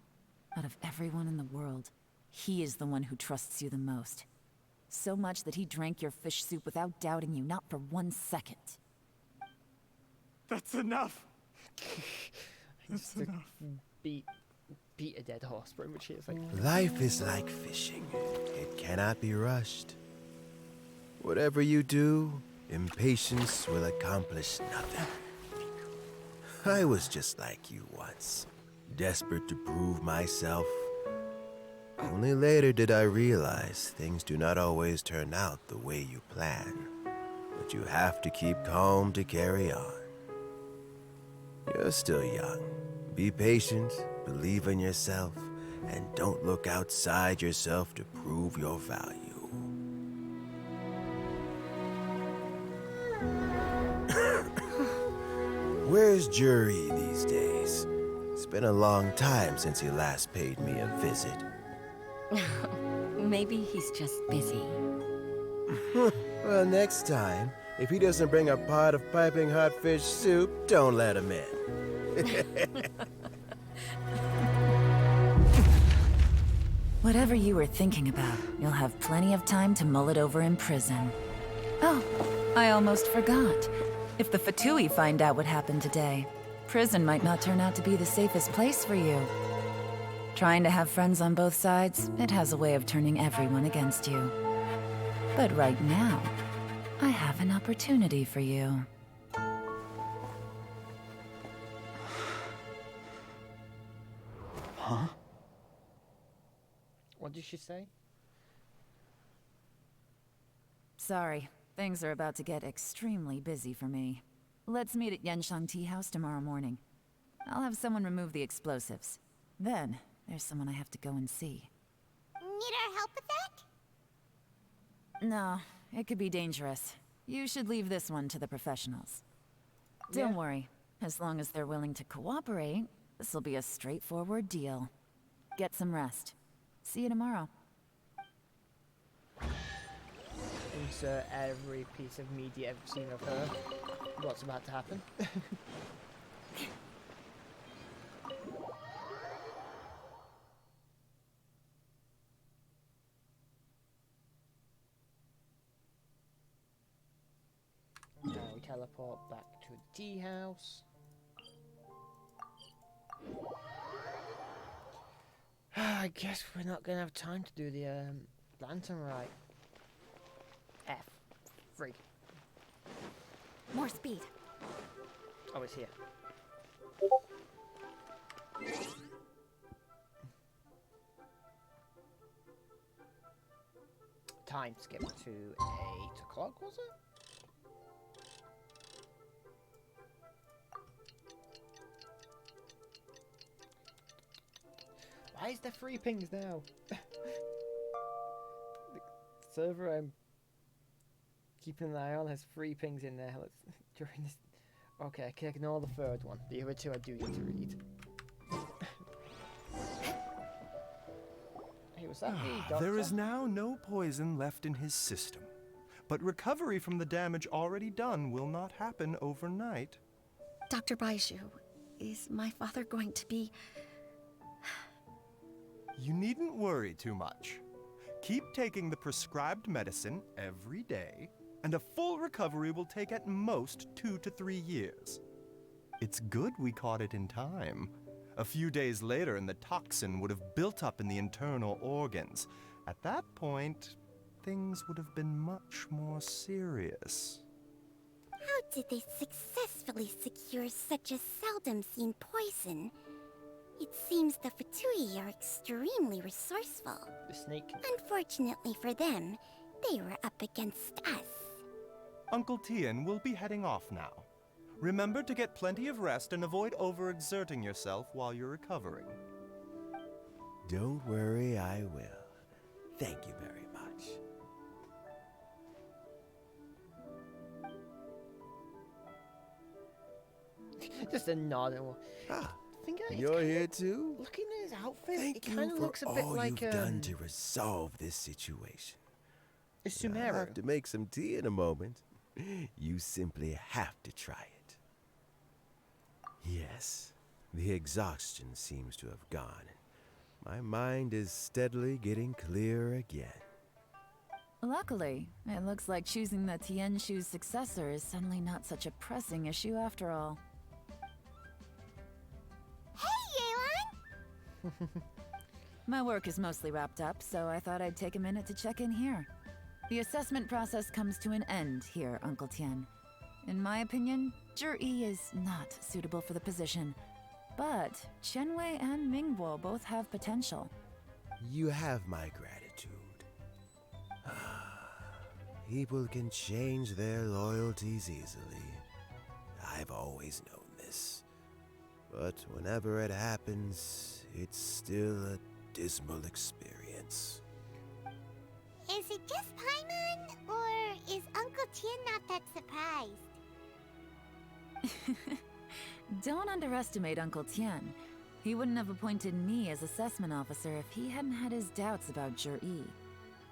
Out of everyone in the world, he is the one who trusts you the most. So much that he drank your fish soup without doubting you, not for 1 second.
That's enough.
That's enough. Beat a dead horse, pretty much. It's like
Life is like fishing. It cannot be rushed. Whatever you do, impatience will accomplish nothing. I was just like you once, desperate to prove myself. Only later did I realize things do not always turn out the way you plan, but you have to keep calm to carry on. You're still young. Be patient, believe in yourself, and don't look outside yourself to prove your value. Where's Jury these days? It's been a long time since he last paid me a visit.
Maybe he's just busy.
Well, next time, if he doesn't bring a pot of piping hot fish soup, don't let him in.
Whatever you were thinking about, you'll have plenty of time to mull it over in prison. Oh, I almost forgot. If the Fatui find out what happened today, prison might not turn out to be the safest place for you. Trying to have friends on both sides, it has a way of turning everyone against you. But right now, I have an opportunity for you.
Huh?
What did she say?
Sorry, things are about to get extremely busy for me. Let's meet at Yenshang Tea House tomorrow morning. I'll have someone remove the explosives. Then, there's someone I have to go and see.
Need our help with that?
No, it could be dangerous. You should leave this one to the professionals. Don't worry. As long as they're willing to cooperate, this'll be a straightforward deal. Get some rest. See you tomorrow.
Insert every piece of media I've seen of her. What's about to happen? Now we teleport back to the tea house. I guess we're not gonna have time to do the lantern rite. F. Frig.
More speed.
Oh, it's here. Time skip to 8 o'clock, was it? Why is there 3 pings now? The server I'm keeping an eye on has 3 pings in there. Let's during this. Okay, I can ignore the 3rd one. The other 2 I do need to read. Hey, was that the doctor?
There is now no poison left in his system, but recovery from the damage already done will not happen overnight.
Dr. Baishu, is my father going to be...
You needn't worry too much. Keep taking the prescribed medicine every day, and a full recovery will take at most 2 to 3 years. It's good we caught it in time. A few days later, and the toxin would have built up in the internal organs. At that point, things would have been much more serious.
How did they successfully secure such a seldom-seen poison? It seems the Fatui are extremely resourceful.
The snake.
Unfortunately for them, they were up against us.
Uncle Tien will be heading off now. Remember to get plenty of rest and avoid overexerting yourself while you're recovering.
Don't worry, I will. Thank you very much.
Just a nod. And
Ah,
think
you're here too?
Looking at his outfit,
Thank
it kind
you
of
for
looks a bit
all
like
you've done to resolve this situation.
a
I
Sumeru.
have to make some tea in a moment. You simply have to try it. Yes, the exhaustion seems to have gone. My mind is steadily getting clearer again.
Luckily, it looks like choosing the Tianshu's successor is suddenly not such a pressing issue after all.
Hey, Yelan!
My work is mostly wrapped up, so I thought I'd take a minute to check in here. The assessment process comes to an end here, Uncle Tian. In my opinion, Zhi is not suitable for the position. But Qianwei and Mingbo both have potential.
You have my gratitude. People can change their loyalties easily. I've always known this. But whenever it happens, it's still a dismal experience.
Is it just Paimon, or is Uncle Tian not that surprised?
Don't underestimate Uncle Tian. He wouldn't have appointed me as assessment officer if he hadn't had his doubts about Zhi.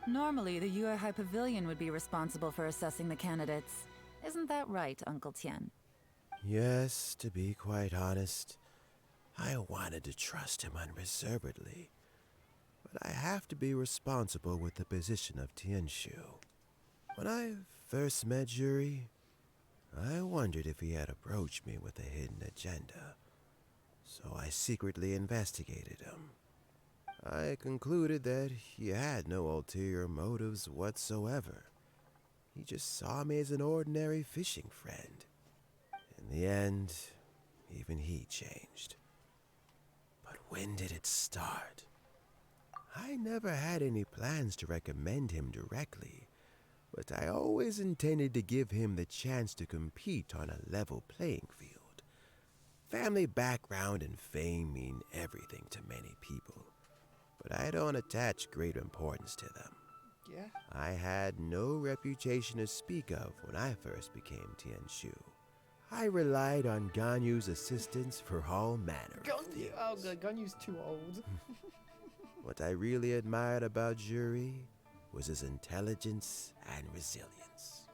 Normally, the Yuehai Pavilion would be responsible for assessing the candidates. Isn't that right, Uncle Tian?
Yes, to be quite honest, I wanted to trust him unreservedly. But I have to be responsible with the position of Tianshu. When I first met Zhi, I wondered if he had approached me with a hidden agenda. So I secretly investigated him. I concluded that he had no ulterior motives whatsoever. He just saw me as an ordinary fishing friend. In the end, even he changed. But when did it start? I never had any plans to recommend him directly, but I always intended to give him the chance to compete on a level playing field. Family background and fame mean everything to many people, but I don't attach great importance to them.
Yeah.
I had no reputation to speak of when I first became Tianshu. I relied on Ganyu's assistance for all manner of things.
Oh god, Ganyu's too old.
What I really admired about Zhi was his intelligence and resilience.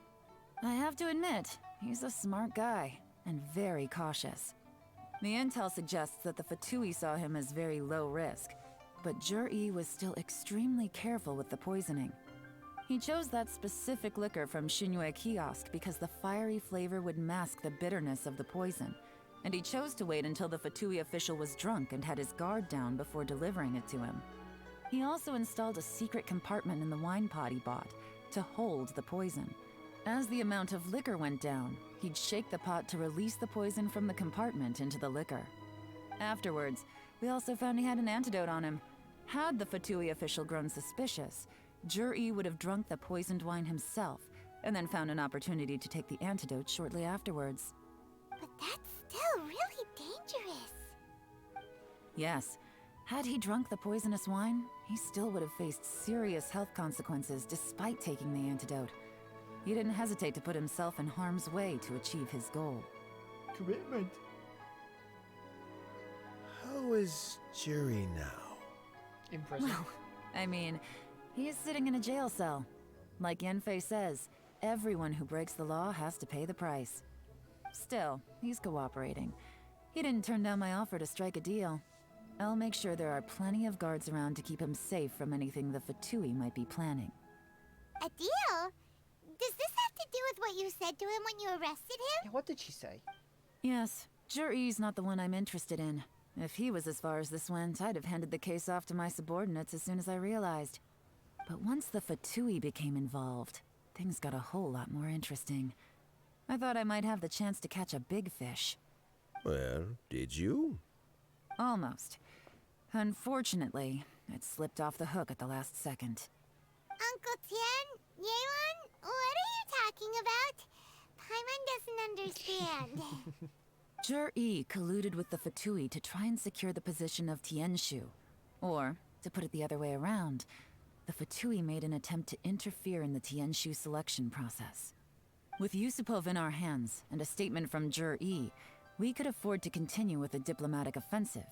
I have to admit, he's a smart guy, and very cautious. The intel suggests that the Fatui saw him as very low risk, but Zhi was still extremely careful with the poisoning. He chose that specific liquor from Xinyue Kiosk because the fiery flavor would mask the bitterness of the poison, and he chose to wait until the Fatui official was drunk and had his guard down before delivering it to him. He also installed a secret compartment in the wine pot he bought to hold the poison. As the amount of liquor went down, he'd shake the pot to release the poison from the compartment into the liquor. Afterwards, we also found he had an antidote on him. Had the Fatui official grown suspicious, Zhi would have drunk the poisoned wine himself, and then found an opportunity to take the antidote shortly afterwards.
But that's still really dangerous.
Yes, had he drunk the poisonous wine, he still would have faced serious health consequences despite taking the antidote. He didn't hesitate to put himself in harm's way to achieve his goal.
Commitment.
How is Zhi now?
In prison.
Well, I mean, he is sitting in a jail cell. Like Yanfei says, everyone who breaks the law has to pay the price. Still, he's cooperating. He didn't turn down my offer to strike a deal. I'll make sure there are plenty of guards around to keep him safe from anything the Fatui might be planning.
A deal? Does this have to do with what you said to him when you arrested him?
Yeah, what did she say?
Yes, Zhi's not the one I'm interested in. If he was as far as this went, I'd have handed the case off to my subordinates as soon as I realized. But once the Fatui became involved, things got a whole lot more interesting. I thought I might have the chance to catch a big fish.
Well, did you?
Almost. Unfortunately, it slipped off the hook at the last second.
Uncle Tian? Yelan? What are you talking about? Paimon doesn't understand.
Zhi colluded with the Fatui to try and secure the position of Tianshu. Or, to put it the other way around, the Fatui made an attempt to interfere in the Tianshu selection process. With Yusupov in our hands and a statement from Zhi, we could afford to continue with a diplomatic offensive.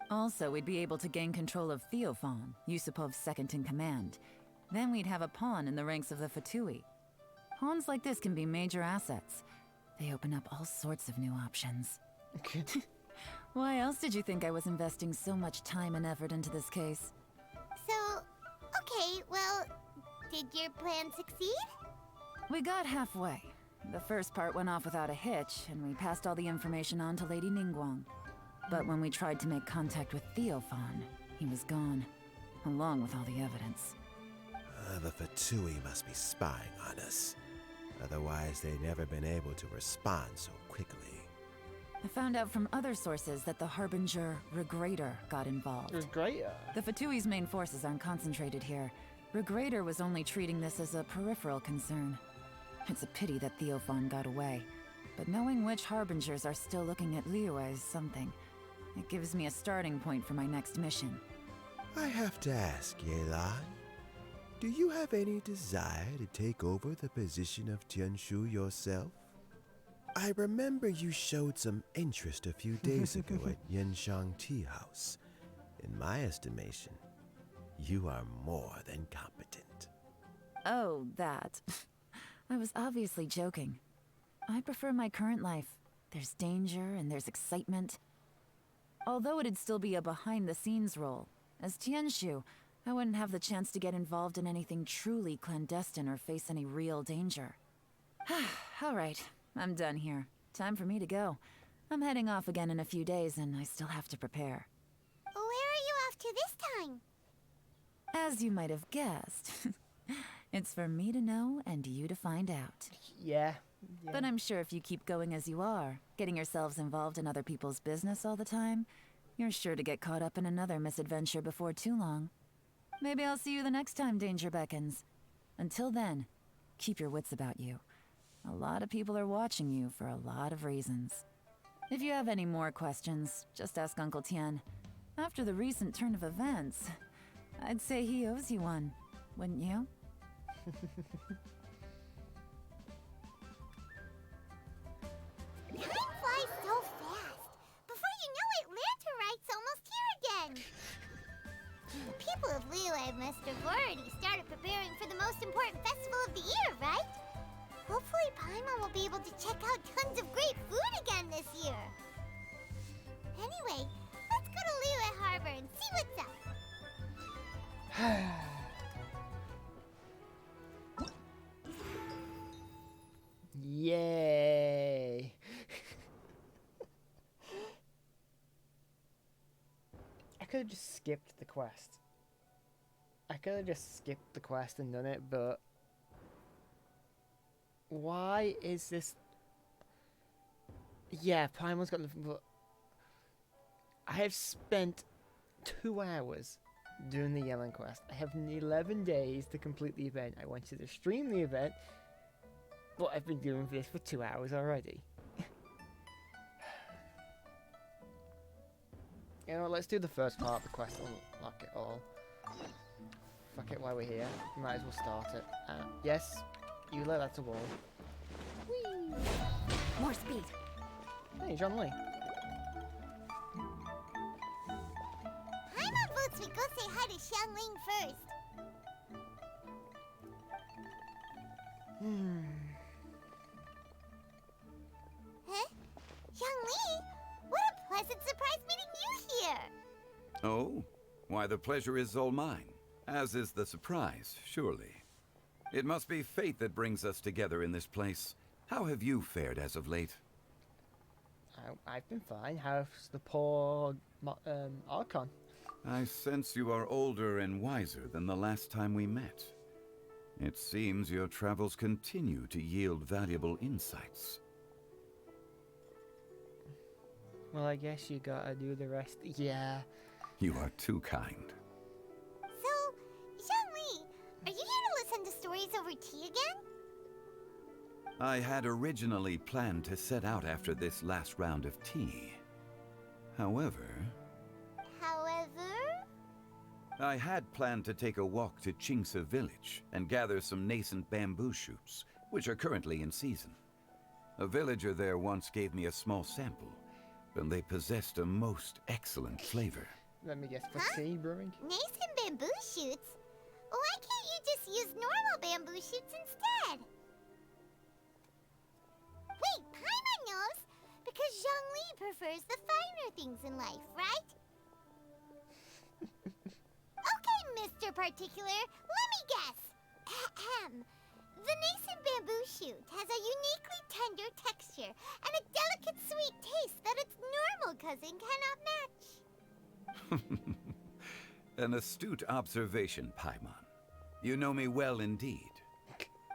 Also, we'd be able to gain control of Theophan, Yusupov's second-in-command. Then we'd have a pawn in the ranks of the Fatui. Pawns like this can be major assets. They open up all sorts of new options. Why else did you think I was investing so much time and effort into this case?
So, okay, well, did your plan succeed?
We got halfway. The first part went off without a hitch, and we passed all the information on to Lady Ningguang. But when we tried to make contact with Theophan, he was gone, along with all the evidence.
The Fatui must be spying on us. Otherwise, they'd never been able to respond so quickly.
I found out from other sources that the Harbinger Regrator got involved.
Regrator?
The Fatui's main forces aren't concentrated here. Regrator was only treating this as a peripheral concern. It's a pity that Theophan got away. But knowing which Harbingers are still looking at Liyue is something. It gives me a starting point for my next mission.
I have to ask, Yelan, do you have any desire to take over the position of Tianshu yourself? I remember you showed some interest a few days ago at Yenshang Tea House. In my estimation, you are more than competent.
Oh, that. I was obviously joking. I prefer my current life. There's danger and there's excitement. Although it'd still be a behind-the-scenes role, as Tianshu, I wouldn't have the chance to get involved in anything truly clandestine or face any real danger. All right, I'm done here. Time for me to go. I'm heading off again in a few days, and I still have to prepare.
Where are you off to this time?
As you might have guessed, it's for me to know and you to find out.
Yeah.
But I'm sure if you keep going as you are, getting yourselves involved in other people's business all the time, you're sure to get caught up in another misadventure before too long. Maybe I'll see you the next time danger beckons. Until then, keep your wits about you. A lot of people are watching you for a lot of reasons. If you have any more questions, just ask Uncle Tian. After the recent turn of events, I'd say he owes you one, wouldn't you?
Time flies so fast. Before you know it, Rite's almost here again. The people of Liyue must have already started preparing for the most important festival of the year, right? Hopefully Paimon will be able to check out tons of great food again this year. Anyway, let's go to Liyue Harbor and see what's up.
Yay! I could have just skipped the quest. And done it, but why is this? Yeah, Primal's got nothing, but I have spent 2 hours doing the Yellen quest. I have 11 days to complete the event. I wanted to stream the event, but I've been doing this for 2 hours already. You know, let's do the first part of the quest and unlock it all. Fuck it while we're here. Might as well start it. Yes, Eula, that's a wall. Whee!
More speed.
Hey, John Lee.
Paimon votes we go say hi to Xiangling first. Huh? Xiangling? What a pleasant surprise meeting you here!
Oh? Why, the pleasure is all mine. As is the surprise, surely. It must be fate that brings us together in this place. How have you fared as of late?
I've been fine. How's the poor Archon?
I sense you are older and wiser than the last time we met. It seems your travels continue to yield valuable insights.
Well, I guess you gotta do the rest. Yeah.
You are too kind.
So, Xiangling, are you here to listen to stories over tea again?
I had originally planned to set out after this last round of tea. However, I had planned to take a walk to Qingse village and gather some nascent bamboo shoots, which are currently in season. A villager there once gave me a small sample, and they possessed a most excellent flavor.
Let me guess, for tea brewing?
Nascent bamboo shoots? Why can't you just use normal bamboo shoots instead? Wait, Paimon knows! Because Zhongli prefers the finer things in life, right? Okay, Mr. Particular, let me guess. Ahem. The nascent bamboo shoot has a uniquely tender texture and a delicate sweet taste that its normal cousin cannot match.
An astute observation, Paimon. You know me well indeed.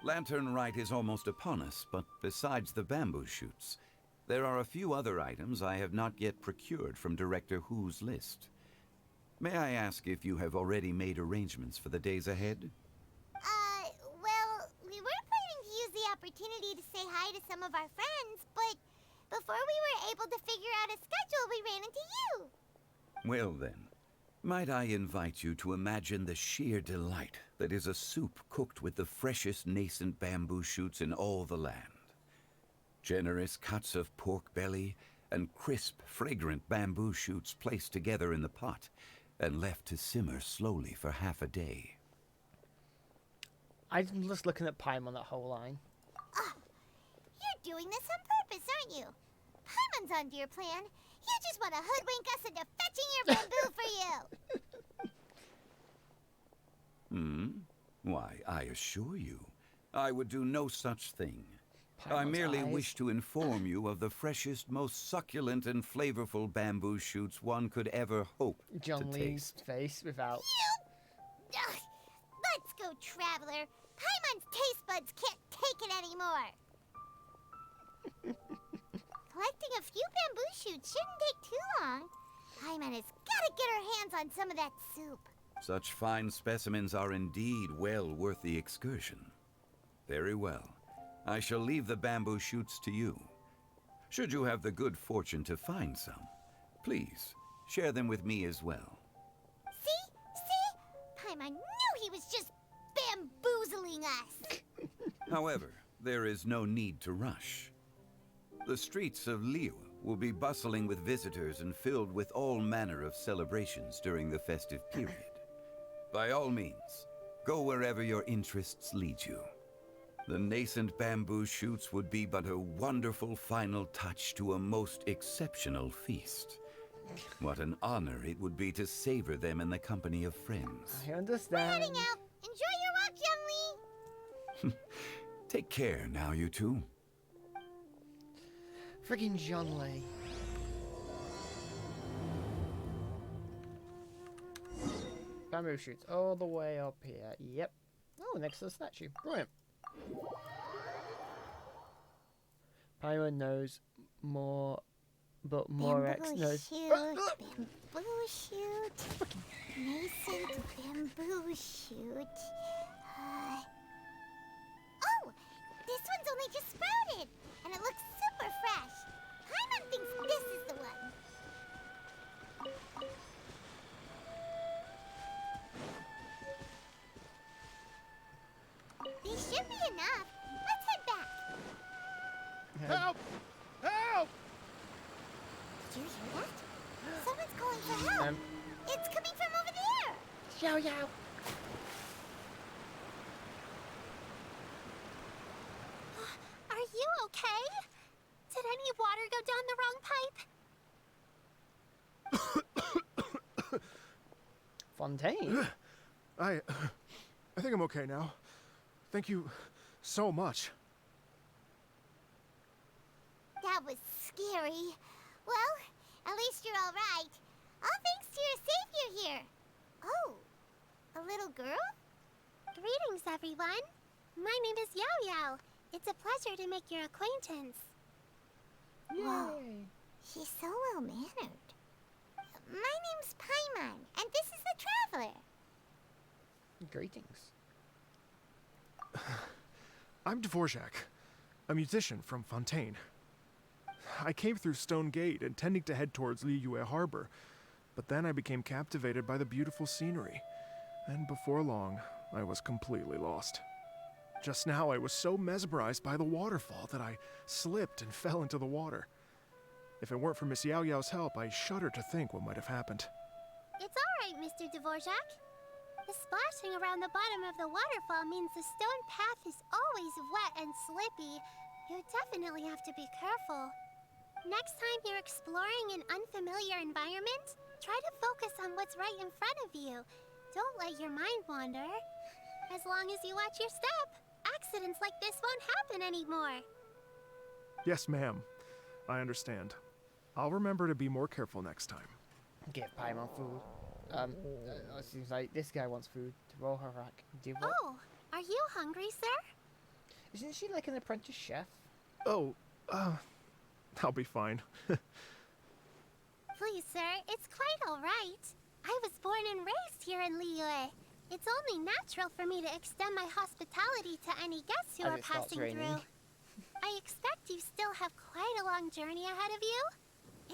Lantern Rite is almost upon us, but besides the bamboo shoots, there are a few other items I have not yet procured from Director Hu's list. May I ask if you have already made arrangements for the days ahead?
Well, we were planning to use the opportunity to say hi to some of our friends, but before we were able to figure out a schedule, we ran into you.
Well then, might I invite you to imagine the sheer delight that is a soup cooked with the freshest nascent bamboo shoots in all the land. Generous cuts of pork belly and crisp, fragrant bamboo shoots placed together in the pot and left to simmer slowly for half a day.
I'm just looking at Paimon that whole line.
You're doing this on purpose, aren't you? Paimon's onto your plan. You just want to hoodwink us into fetching your bamboo for you.
Why, I assure you, I would do no such thing. I
Paimon's
merely
eyes.
wish to inform you of the freshest, most succulent and flavorful bamboo shoots one could ever hope
John
to
Lee's
taste.
face without...
Ugh. Let's go, Traveler. Paimon's taste buds can't take it anymore. Collecting a few bamboo shoots shouldn't take too long. Paimon has got to get her hands on some of that soup.
Such fine specimens are indeed well worth the excursion. Very well. I shall leave the bamboo shoots to you. Should you have the good fortune to find some, please share them with me as well.
See? Paimon knew he was just bamboozling us.
However, there is no need to rush. The streets of Liyue will be bustling with visitors and filled with all manner of celebrations during the festive period. By all means, go wherever your interests lead you. The nascent bamboo shoots would be but a wonderful final touch to a most exceptional feast. What an honor it would be to savor them in the company of friends.
I understand.
Heading out. Enjoy your walk, Young Lee.
Take care now, you two.
Friggin' John Lee. Bamboo shoots all the way up here. Yep. Oh, next to the statue. Brilliant. Paimon knows more, but Morex knows.
Bamboo shoot. Nascent bamboo shoot. Oh, this one's only just sprouted, and it looks super fresh. Paimon thinks this is the one. These should be enough. Let's head back.
Help! Help!
Did you hear that? Someone's calling for help. It's coming from over there.
Yow yow.
Are you okay? Did any water go down the wrong pipe?
Fontaine?
I think I'm okay now. Thank you so much.
That was scary. Well, at least you're all right. All thanks to your savior here. Oh, a little girl?
Greetings, everyone. My name is Yao Yao. It's a pleasure to make your acquaintance.
Whoa, she's so well-mannered. My name's Paimon, and this is the Traveler.
Greetings.
I'm Dvorak, a musician from Fontaine. I came through Stone Gate intending to head towards Liyue Harbor, but then I became captivated by the beautiful scenery, and before long, I was completely lost. Just now I was so mesmerized by the waterfall that I slipped and fell into the water. If it weren't for Miss Yao Yao's help, I shudder to think what might have happened.
It's all right, Mr. Dvorak. The splashing around the bottom of the waterfall means the stone path is always wet and slippy. You definitely have to be careful. Next time you're exploring an unfamiliar environment, try to focus on what's right in front of you. Don't let your mind wander. As long as you watch your step, accidents like this won't happen anymore.
Yes, ma'am. I understand. I'll remember to be more careful next time.
Give Paimon food. It seems like this guy wants food. Dvorak.
Oh, are you hungry, sir?
Isn't she like an apprentice chef?
Oh, I'll be fine.
Please, sir, it's quite all right. I was born and raised here in Liyue. It's only natural for me to extend my hospitality to any guests who are passing through. I expect you still have quite a long journey ahead of you.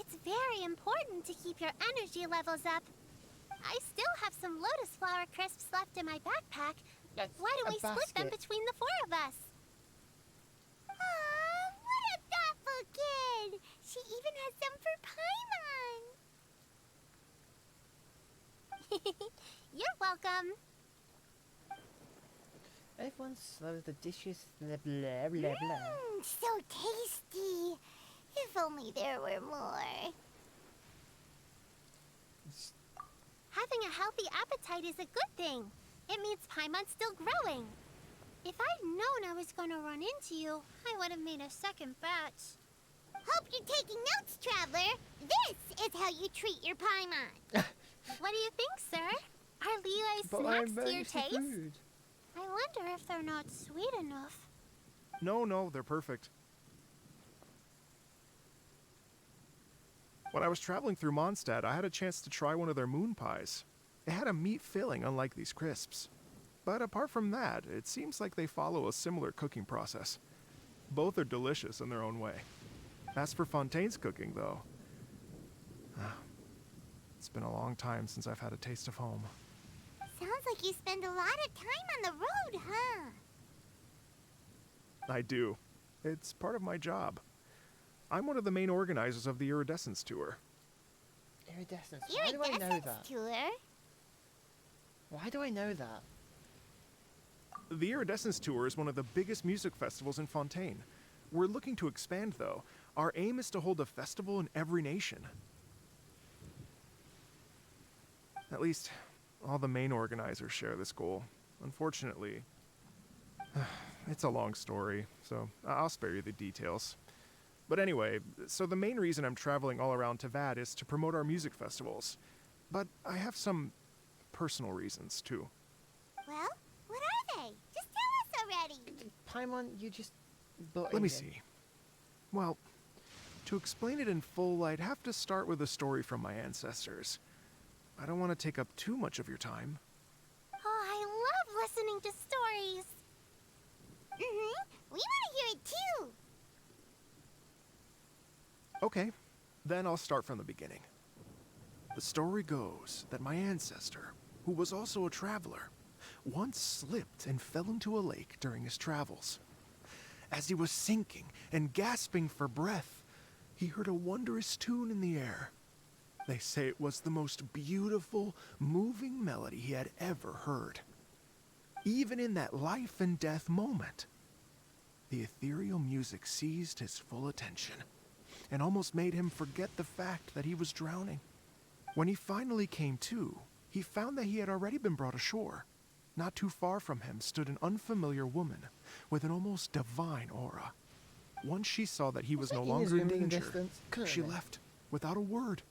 It's very important to keep your energy levels up. I still have some lotus flower crisps left in my backpack. Why don't we split them between the 4 of us? Aw, what a thoughtful kid! She even has some for Paimon. You're welcome.
Everyone slows the dishes, blah blah blah blah.
So tasty. If only there were more. Having a healthy appetite is a good thing. It means Paimon's still growing. If I'd known I was gonna run into you, I would have made a second batch. Hope you're taking notes, Traveler. This is how you treat your Paimon. What do you think, sir? Are Liyue snacks to your taste?
Food.
I wonder if they're not sweet enough.
No, they're perfect. When I was traveling through Mondstadt, I had a chance to try one of their moon pies. It had a meat filling, unlike these crisps. But apart from that, it seems like they follow a similar cooking process. Both are delicious in their own way. As for Fontaine's cooking, though, it's been a long time since I've had a taste of home.
Sounds like you spend a lot of time on the road, huh?
I do. It's part of my job. I'm one of the main organizers of the Iridescence Tour.
Iridescence? Why do I know that?
Tour?
Why do I know that?
The Iridescence Tour is one of the biggest music festivals in Fontaine. We're looking to expand, though. Our aim is to hold a festival in every nation. At least, all the main organizers share this goal. Unfortunately, it's a long story, so I'll spare you the details. But anyway, so the main reason I'm traveling all around Tavad is to promote our music festivals. But I have some personal reasons, too.
Well, what are they? Just tell us already.
Paimon, you just...
Let me see. Well, to explain it in full, I'd have to start with a story from my ancestors. I don't want to take up too much of your time.
Oh, I love listening to stories. We want to hear it too.
Okay, then I'll start from the beginning. The story goes that my ancestor, who was also a traveler, once slipped and fell into a lake during his travels. As he was sinking and gasping for breath, he heard a wondrous tune in the air. They say it was the most beautiful, moving melody he had ever heard. Even in that life and death moment, the ethereal music seized his full attention and almost made him forget the fact that he was drowning. When he finally came to, he found that he had already been brought ashore. Not too far from him stood an unfamiliar woman with an almost divine aura. Once she saw that he was no longer in danger, she left without a word.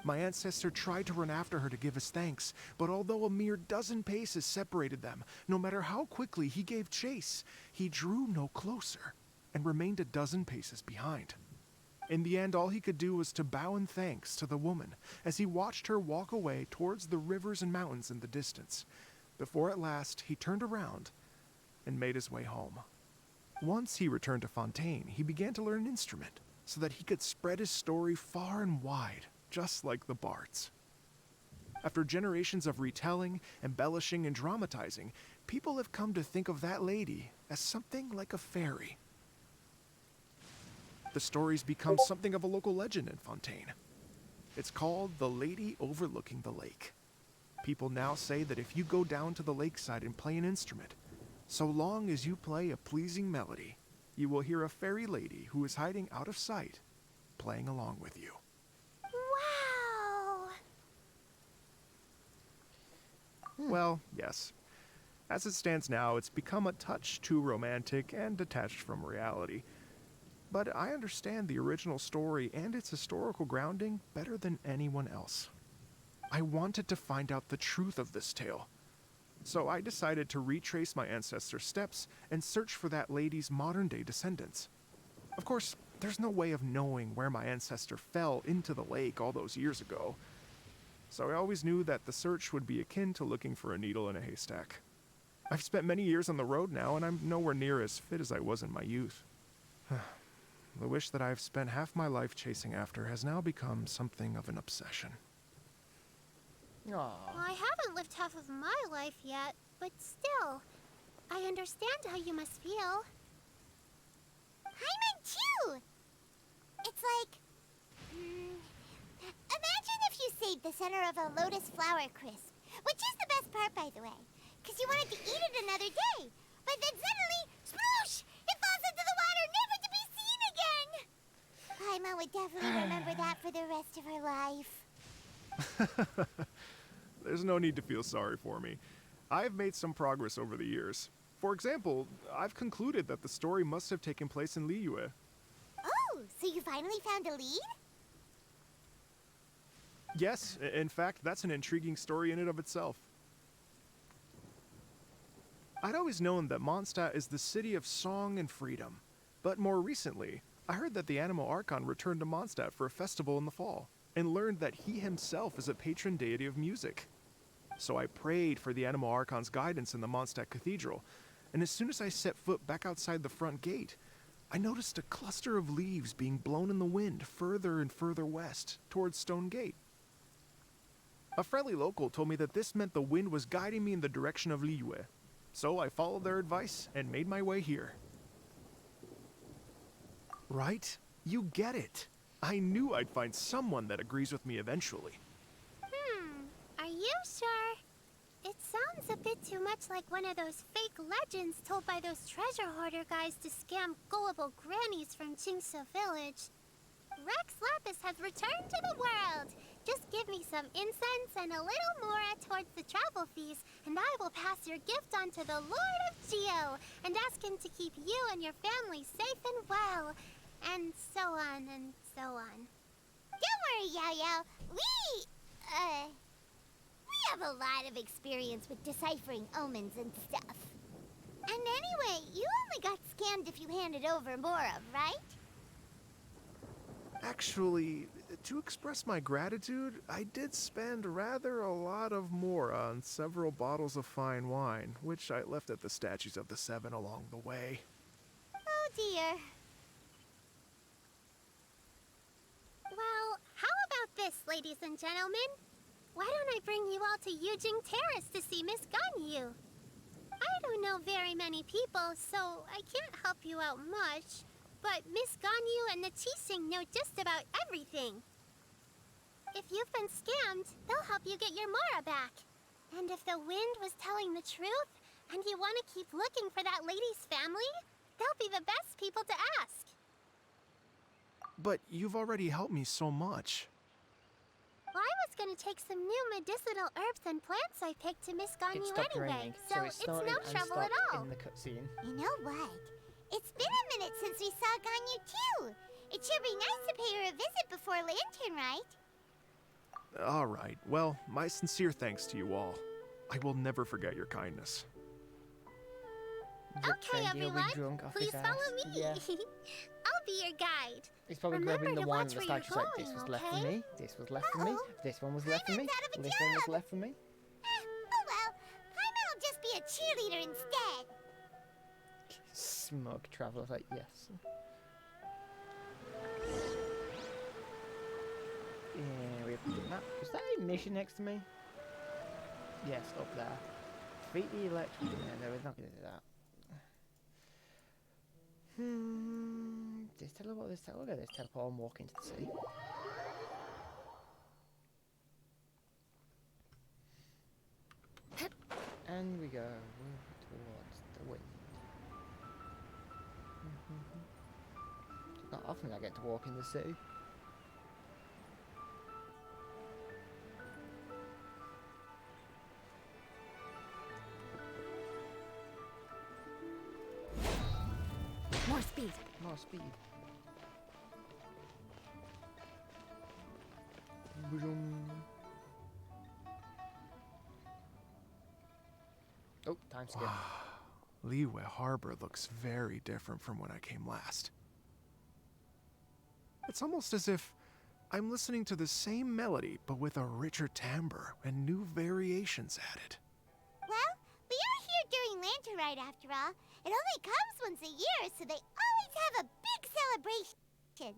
My ancestor tried to run after her to give his thanks, but although a mere dozen paces separated them, no matter how quickly he gave chase, he drew no closer and remained a dozen paces behind. In the end, all he could do was to bow in thanks to the woman as he watched her walk away towards the rivers and mountains in the distance, before at last he turned around and made his way home. Once he returned to Fontaine, he began to learn an instrument so that he could spread his story far and wide, just like the bards. After generations of retelling, embellishing, and dramatizing, people have come to think of that lady as something like a fairy. The story's become something of a local legend in Fontaine. It's called the Lady Overlooking the Lake. People now say that if you go down to the lakeside and play an instrument, so long as you play a pleasing melody, you will hear a fairy lady who is hiding out of sight, playing along with you.
Wow!
Well, yes. As it stands now, it's become a touch too romantic and detached from reality. But I understand the original story and its historical grounding better than anyone else. I wanted to find out the truth of this tale. So I decided to retrace my ancestors' steps and search for that lady's modern-day descendants. Of course, there's no way of knowing where my ancestor fell into the lake all those years ago. So I always knew that the search would be akin to looking for a needle in a haystack. I've spent many years on the road now, and I'm nowhere near as fit as I was in my youth. The wish that I've spent half my life chasing after has now become something of an obsession.
Aww.
Well, I haven't lived half of my life yet, but still, I understand how you must feel. I meant too! It's like... imagine if you saved the center of a lotus flower crisp, which is the best part, by the way, because you wanted to eat it another day, but then suddenly, sploosh! It falls into the water, never to be seen again! Paimon would definitely remember that for the rest of her life.
There's no need to feel sorry for me. I've made some progress over the years. For example, I've concluded that the story must have taken place in Liyue.
Oh, so you finally found a lead?
Yes, in fact, that's an intriguing story in and of itself. I'd always known that Mondstadt is the city of song and freedom, but more recently, I heard that the Animal Archon returned to Mondstadt for a festival in the fall, and learned that he himself is a patron deity of music. So I prayed for the Animal Archon's guidance in the Mondstadt Cathedral, and as soon as I set foot back outside the front gate, I noticed a cluster of leaves being blown in the wind further and further west, towards Stone Gate. A friendly local told me that this meant the wind was guiding me in the direction of Liyue, so I followed their advice and made my way here. Right? You get it. I knew I'd find someone that agrees with me eventually.
Are you sure? It sounds a bit too much like one of those fake legends told by those treasure hoarder guys to scam gullible grannies from Jingsa Village. Rex Lapis has returned to the world. Just give me some incense and a little more towards the travel fees, and I will pass your gift on to the Lord of Geo and ask him to keep you and your family safe and well. And so on and so on. Don't worry, Yao-Yao. We have a lot of experience with deciphering omens and stuff. And anyway, you only got scammed if you handed over more of, right?
Actually, to express my gratitude, I did spend rather a lot of more on several bottles of fine wine, which I left at the Statues of the Seven along the way.
Oh dear. Well, how about this, ladies and gentlemen? Why don't I bring you all to Yujing Terrace to see Miss Ganyu? I don't know very many people, so I can't help you out much. But Miss Ganyu and the Qixing know just about everything. If you've been scammed, they'll help you get your Mara back. And if the wind was telling the truth, and you want to keep looking for that lady's family, they'll be the best people to ask.
But you've already helped me so much.
Well, I was going to take some new medicinal herbs and plants I picked to Miss Ganyu
stopped
anyway,
raining,
so
it
it's
started
no
and
trouble at
stopped
all.
in the cutscene.
You know what? It's been a minute since we saw Ganyu too. It should be nice to pay her a visit before Lantern, right?
All right, well, my sincere thanks to you all. I will never forget your kindness.
Okay,
Then he'll be
everyone,
drunk off
please
his
follow
ass.
me.
Yeah.
I'll be your guide.
He's probably
Remember
grabbing the
to
wine
watch
and the
where
statue's
you're
like, this
going,
was left for
okay?
me, this was left for me, this one was left for me, this one was left for me.
Oh well, Paimon'll just be a cheerleader instead.
Smug traveler, like, yes. Yeah, we have to do that. Was that a mission next to me? Yes, up there. Defeat the electric. No, we're not going to do that. This teleport, this teleport, look at this teleport and walk into the sea. And we go towards the wind. It's not often I get to walk in the sea.
More speed.
More speed. Oh, time skip.
Liyue Harbor looks very different from when I came last. It's almost as if I'm listening to the same melody, but with a richer timbre and new variations added.
Well, we are here during Lantern after all. It only comes once a year, so they always have a big celebration.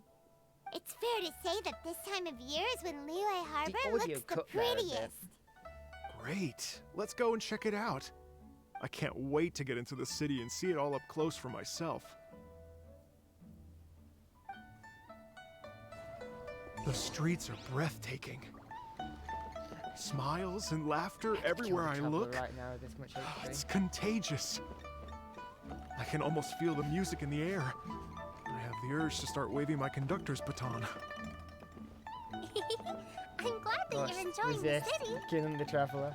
It's fair to say that this time of year is when Liyue Harbor looks the prettiest.
Great. Let's go and check it out. I can't wait to get into the city and see it all up close for myself. The streets are breathtaking. Smiles and laughter everywhere I look.
Right now, this much
It's contagious. I can almost feel the music in the air. I have the urge to start waving my conductor's baton.
I'm glad that you're enjoying the city.
Killing the traveler.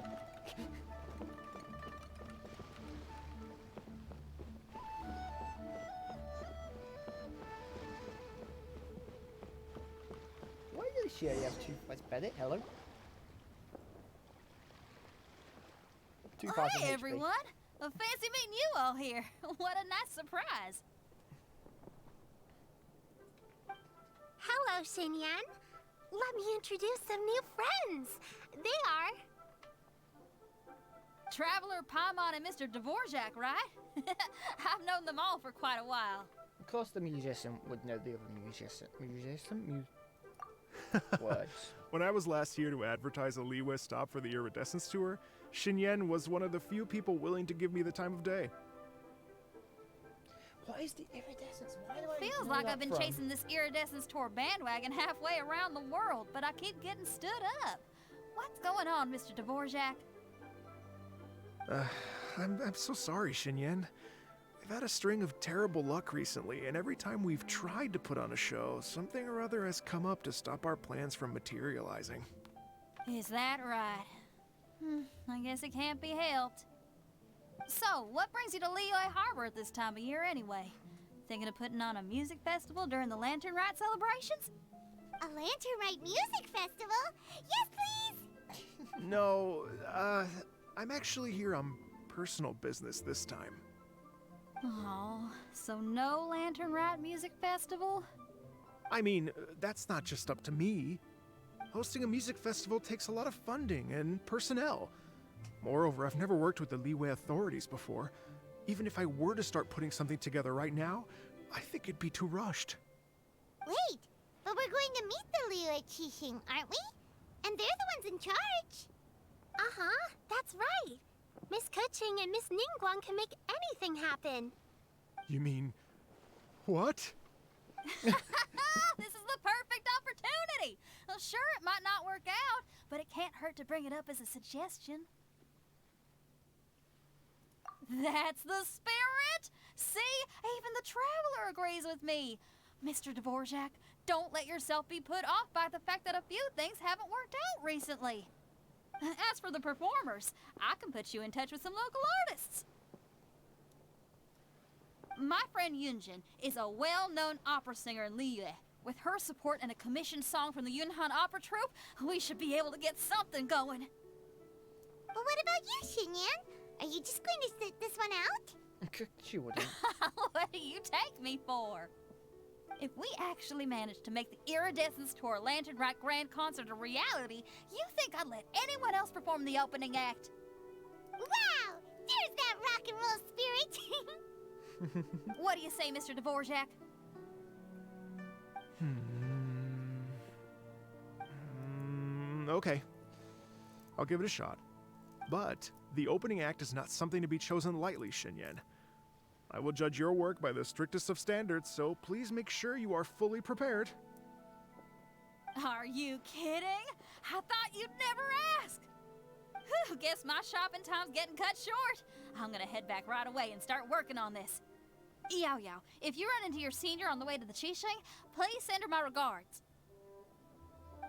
Why does she have two fights? Bennett, hello.
Hey everyone! Fancy meeting you all here. What a nice surprise.
Hello, Xinyan. Let me introduce some new friends. They are...
Traveler, Paimon, and Mr. Dvorak, right? I've known them all for quite a while.
Of course the musician would know the other musician. Words.
When I was last here to advertise a Liyue stop for the Iridescence Tour, Xinyan was one of the few people willing to give me the time of day.
What is the Iridescence? Why do I
Feels
know
like
that
I've been
from?
chasing this Iridescence Tour bandwagon halfway around the world, but I keep getting stood up. What's going on, Mr. Dvorak?
I'm so sorry, Xinyan. We've had a string of terrible luck recently, and every time we've tried to put on a show, something or other has come up to stop our plans from materializing.
Is that right? I guess it can't be helped. So, what brings you to Liyue Harbor at this time of year anyway? Thinking of putting on a music festival during the Lantern Rite celebrations?
A Lantern Rite music festival? Yes, please!
No, I'm actually here on personal business this time.
Oh, so no Lantern Rite music festival?
I mean, that's not just up to me. Hosting a music festival takes a lot of funding and personnel. Moreover, I've never worked with the Liyue authorities before. Even if I were to start putting something together right now, I think it'd be too rushed.
Wait, but we're going to meet the Liyue Qixing, aren't we? And they're the ones in charge. Uh-huh, that's right. Miss Keqing and Miss Ningguang can make anything happen.
You mean... what?
This is the perfect opportunity! Well, sure, it might not work out, but it can't hurt to bring it up as a suggestion. That's the spirit! See? Even the Traveler agrees with me. Mr. Dvorak, don't let yourself be put off by the fact that a few things haven't worked out recently. As for the performers, I can put you in touch with some local artists. My friend Yunjin is a well-known opera singer in Liyue. With her support and a commissioned song from the Yunhan Opera Troupe, we should be able to get something going.
But what about you, Xinyan? Are you just going to sit this one out?
She wouldn't.
What do you take me for? If we actually manage to make the Iridescence Tour Lantern Rite Grand Concert a reality, you think I'd let anyone else perform the opening act?
Wow! There's that rock and roll spirit!
What do you say, Mr. Dvorak?
Okay. I'll give it a shot. But the opening act is not something to be chosen lightly, Xinyan. I will judge your work by the strictest of standards, so please make sure you are fully prepared.
Are you kidding? I thought you'd never ask. Whew, guess my shopping time's getting cut short. I'm gonna head back right away and start working on this. Yao Yao, if you run into your senior on the way to the Qixing, please send her my regards.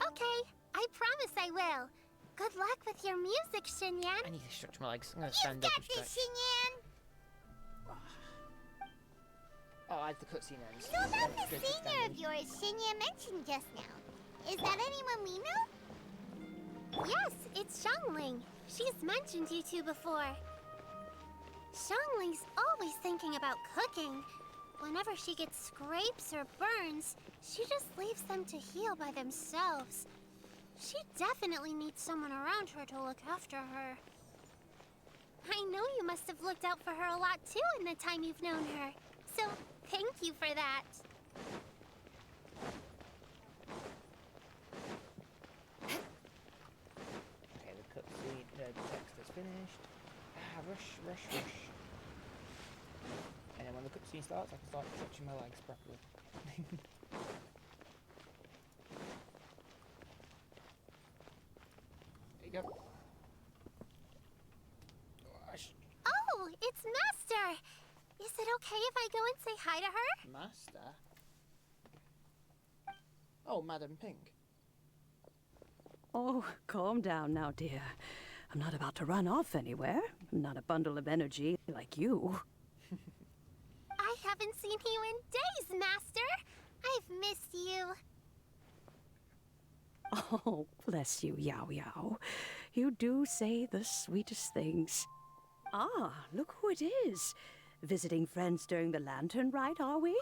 Okay, I promise I will. Good luck with your music, Xinyan.
I need to stretch my legs. I'm gonna
You've
stand up
got
and stretch.
this, Xinyan.
Oh, as the cutscene ends.
So about the senior of yours Xinyan mentioned just now. Is that anyone we know? Yes, it's Xiangling. She's mentioned you two before. Xiangling's always thinking about cooking. Whenever she gets scrapes or burns, she just leaves them to heal by themselves. She definitely needs someone around her to look after her. I know you must have looked out for her a lot too in the time you've known her. So, thank you for that.
Okay, the cutscene, the text is finished. Rush. And then when the cutscene starts, I can start stretching my legs properly. There you go. Rush.
Oh, it's Master! Is it okay if I go and say hi to her?
Master? Oh, Madam Pink.
Oh, calm down now, dear. I'm not about to run off anywhere. I'm not a bundle of energy like you.
I haven't seen you in days, Master. I've missed you.
Oh, bless you, Yao Yao. You do say the sweetest things. Ah, look who it is. Visiting friends during the lantern rite, are we?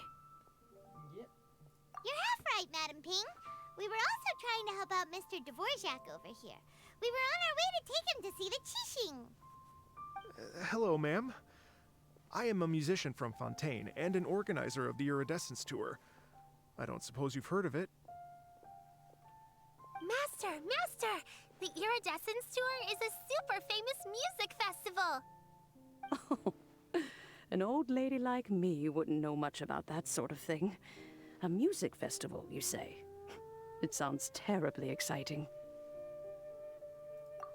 Yep.
You're half right, Madam Ping. We were also trying to help out Mr. Dvorak over here. We were on our way to take him to see the Qixing.
Hello, ma'am. I am a musician from Fontaine and an organizer of the Iridescence Tour. I don't suppose you've heard of it.
Master! The Iridescence Tour is a super famous music festival.
Oh, an old lady like me wouldn't know much about that sort of thing. A music festival, you say? It sounds terribly exciting.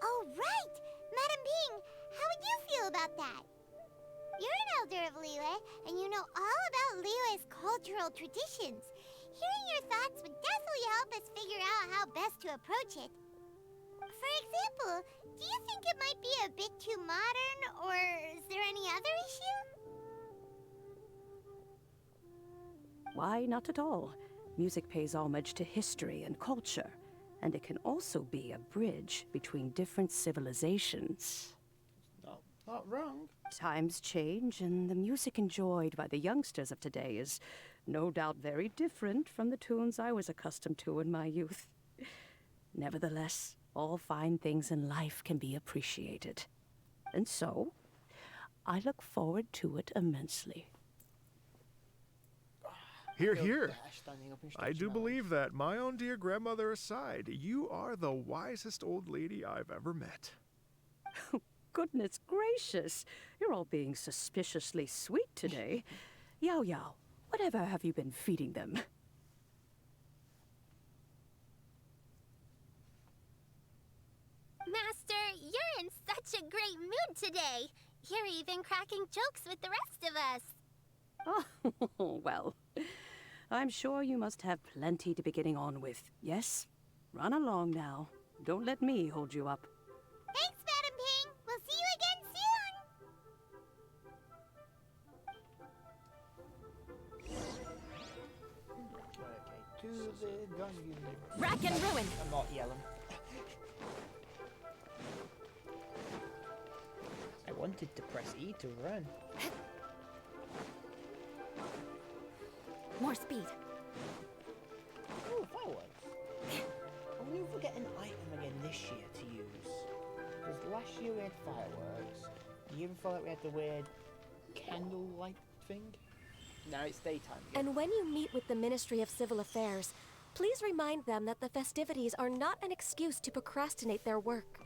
Oh, right! Madam Ping, how would you feel about that? You're an elder of Liyue, and you know all about Liyue's cultural traditions. Hearing your thoughts would definitely help us figure out how best to approach it. For example, do you think it might be a bit too modern, or is there any other issue?
Why, not at all. Music pays homage to history and culture, and it can also be a bridge between different civilizations.
Not wrong.
Times change, and the music enjoyed by the youngsters of today is no doubt very different from the tunes I was accustomed to in my youth. Nevertheless, all fine things in life can be appreciated. And so, I look forward to it immensely.
Hear, hear.
Standing up and
I do
stretching my
believe that, my own dear grandmother aside, you are the wisest old lady I've ever met.
Goodness gracious, you're all being suspiciously sweet today. Yao Yao, whatever have you been feeding them?
Master, you're in such a great mood today. You're even cracking jokes with the rest of us.
Oh, well, I'm sure you must have plenty to be getting on with. Yes? Run along now. Don't let me hold you up.
Thanks, Madam Ping. We'll see you again soon.
Okay, to the gun.
Rack and ruin.
I'm not yelling. I wanted to press E to run.
More speed.
Oh, fireworks. I wonder if we'll get an item again this year to use. Because last year we had fireworks. The year before that we had the weird candlelight thing. Now it's daytime again.
And when you meet with the Ministry of Civil Affairs, please remind them that the festivities are not an excuse to procrastinate their work.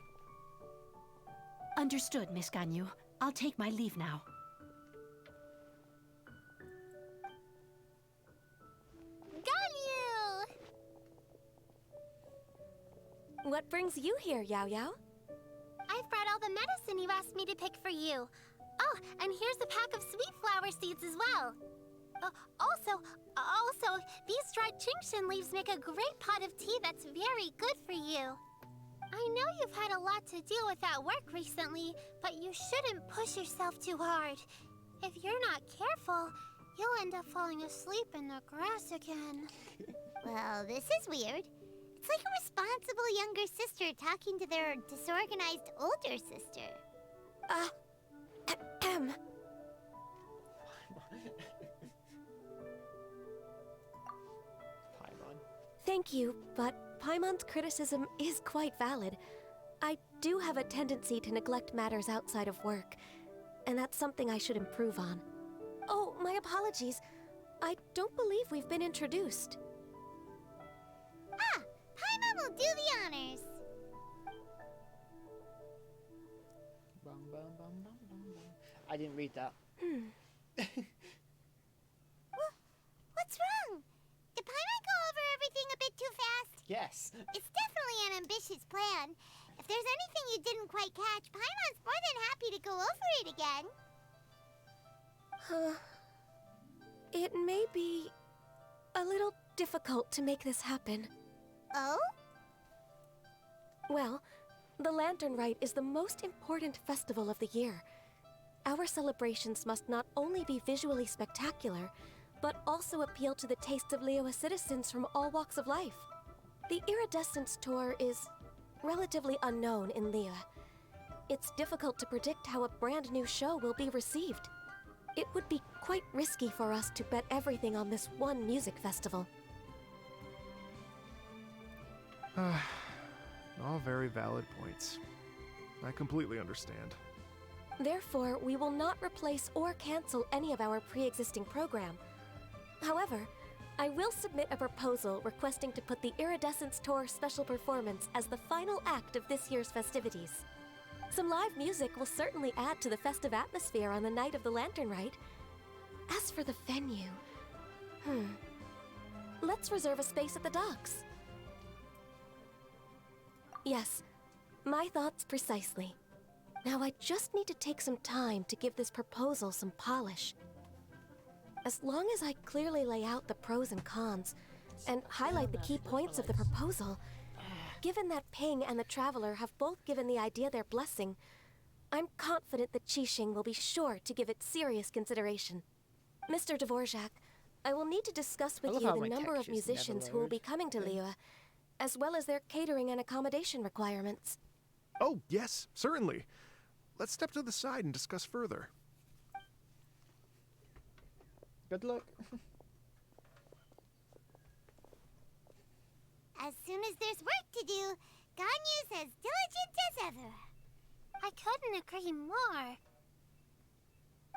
Understood, Miss Ganyu. I'll take my leave now.
Ganyu!
What brings you here, Yao Yao?
I've brought all the medicine you asked me to pick for you. Oh, and here's a pack of sweet flower seeds as well. Also, these dried Genshin leaves make a great pot of tea that's very good for you. I know you've had a lot to deal with at work recently, but you shouldn't push yourself too hard. If you're not careful, you'll end up falling asleep in the grass again.
Well, this is weird. It's like a responsible younger sister talking to their disorganized older sister.
Thank you, but Paimon's criticism is quite valid. I do have a tendency to neglect matters outside of work, and that's something I should improve on. Oh, my apologies. I don't believe we've been introduced.
Ah, Paimon will do the honors.
Bum, bum, bum, bum, bum, bum. I didn't read that.
What's wrong? Did Paimon go over everything a bit too fast?
Yes.
It's definitely an ambitious plan. If there's anything you didn't quite catch, Paimon's more than happy to go over it again.
It may be a little difficult to make this happen.
Oh?
Well, the Lantern Rite is the most important festival of the year. Our celebrations must not only be visually spectacular, but also appeal to the tastes of Liyue citizens from all walks of life. The Iridescence Tour is relatively unknown in Liyue. It's difficult to predict how a brand new show will be received. It would be quite risky for us to bet everything on this one music festival.
All very valid points. I completely understand.
Therefore, we will not replace or cancel any of our pre-existing program. However, I will submit a proposal requesting to put the Iridescence Tour special performance as the final act of this year's festivities. Some live music will certainly add to the festive atmosphere on the night of the Lantern Rite. As for the venue, let's reserve a space at the docks. Yes, my thoughts precisely. Now I just need to take some time to give this proposal some polish. As long as I clearly lay out the pros and cons, and highlight the key points of the proposal, given that Ping and the Traveler have both given the idea their blessing, I'm confident that Qixing will be sure to give it serious consideration. Mr. Dvorak, I will need to discuss with you the number of musicians who will be coming to Liyue, as well as their catering and accommodation requirements.
Oh, yes, certainly. Let's step to the side and discuss further.
Good luck.
As soon as there's work to do, Ganyu's as diligent as ever. I couldn't agree more.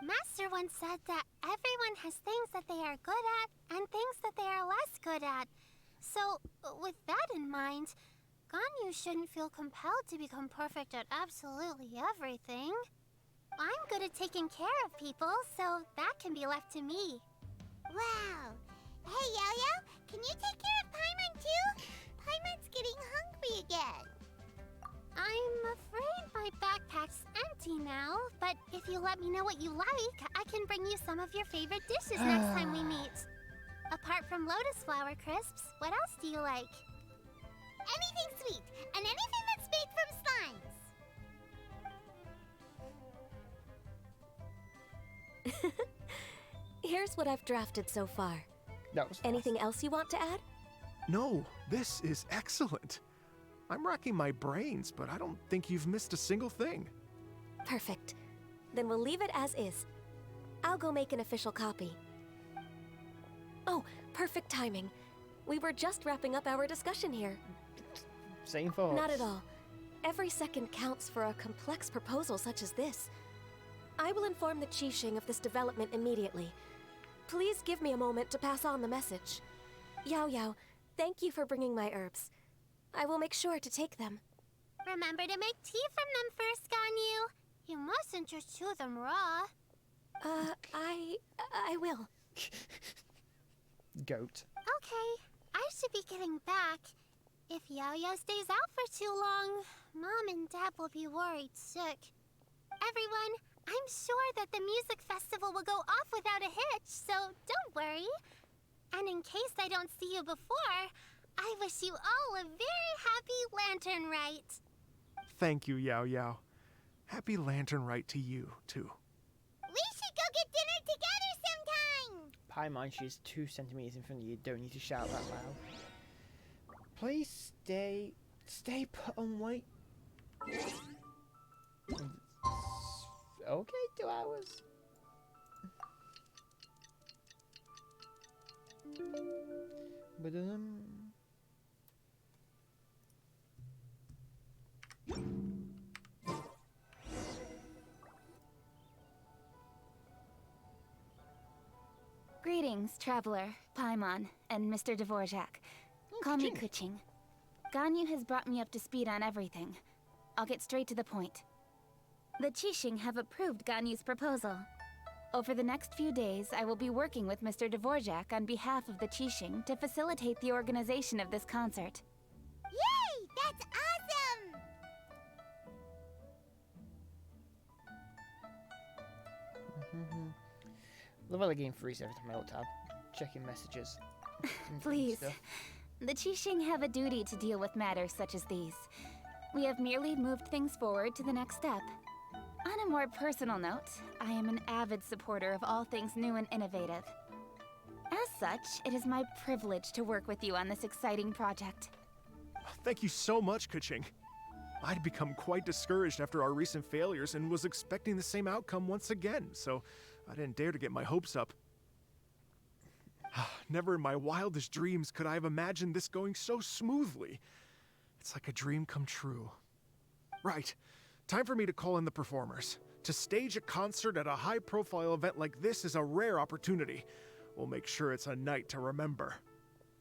Master once said that everyone has things that they are good at and things that they are less good at. So, with that in mind, Ganyu shouldn't feel compelled to become perfect at absolutely everything. I'm good at taking care of people, so that can be left to me. Wow. Hey, Yo-Yo, can you take care of Paimon too? Paimon's getting hungry again. I'm afraid my backpack's empty now, but if you let me know what you like, I can bring you some of your favorite dishes next time we meet. Apart from lotus flower crisps, what else do you like? Anything sweet, and anything that's made from slimes.
Here's what I've drafted so far. Anything else you want to add?
No, this is excellent. I'm racking my brains, but I don't think you've missed a single thing.
Perfect. Then we'll leave it as is. I'll go make an official copy. Oh, perfect timing. We were just wrapping up our discussion here.
Same thoughts.
Not at all. Every second counts for a complex proposal such as this. I will inform the Qixing of this development immediately. Please give me a moment to pass on the message. Yao Yao, thank you for bringing my herbs. I will make sure to take them.
Remember to make tea from them first, Ganyu. You mustn't just chew them raw.
I will.
Goat.
Okay, I should be getting back. If Yo-Yo stays out for too long, Mom and Dad will be worried sick. Everyone, I'm sure that the music festival will go off without a hitch, so don't worry. And in case I don't see you before, I wish you all a very happy Lantern Rite.
Thank you, Yao Yao. Happy Lantern Rite to you, too.
We should go get dinner together sometime!
Paimon, she's 2 centimeters in front of you. Don't need to shout that loud. Please stay put on wait. Okay, 2 hours. Ba-dum.
Greetings, traveler, Paimon, and Mr. Dvorak. Call me Kuching. Ganyu has brought me up to speed on everything. I'll get straight to the point. The Qixing have approved Ganyu's proposal. Over the next few days, I will be working with Mr. Dvorak on behalf of the Qixing to facilitate the organization of this concert.
Yay! That's awesome!
Love how the game freezes every time I tab. Checking messages.
Please.
Stuff.
The Qixing have a duty to deal with matters such as these. We have merely moved things forward to the next step. On a more personal note, I am an avid supporter of all things new and innovative. As such, it is my privilege to work with you on this exciting project.
Thank you so much, Kuching. I'd become quite discouraged after our recent failures and was expecting the same outcome once again, so I didn't dare to get my hopes up. Never in my wildest dreams could I have imagined this going so smoothly. It's like a dream come true. Right. Time for me to call in the performers. To stage a concert at a high-profile event like this is a rare opportunity. We'll make sure it's a night to remember.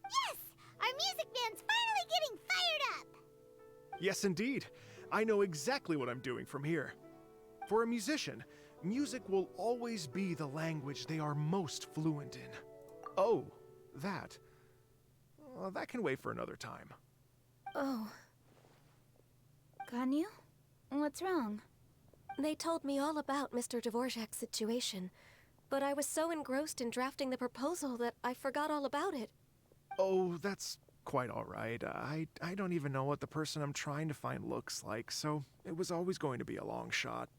Yes! Our music band's finally getting fired up!
Yes, indeed. I know exactly what I'm doing from here. For a musician, music will always be the language they are most fluent in. Oh, that. Well, that can wait for another time.
Oh.
Ganyu? What's wrong?
They told me all about Mr. Dvorak's situation, but I was so engrossed in drafting the proposal that I forgot all about it.
Oh, that's quite all right. I don't even know what the person I'm trying to find looks like, so it was always going to be a long shot.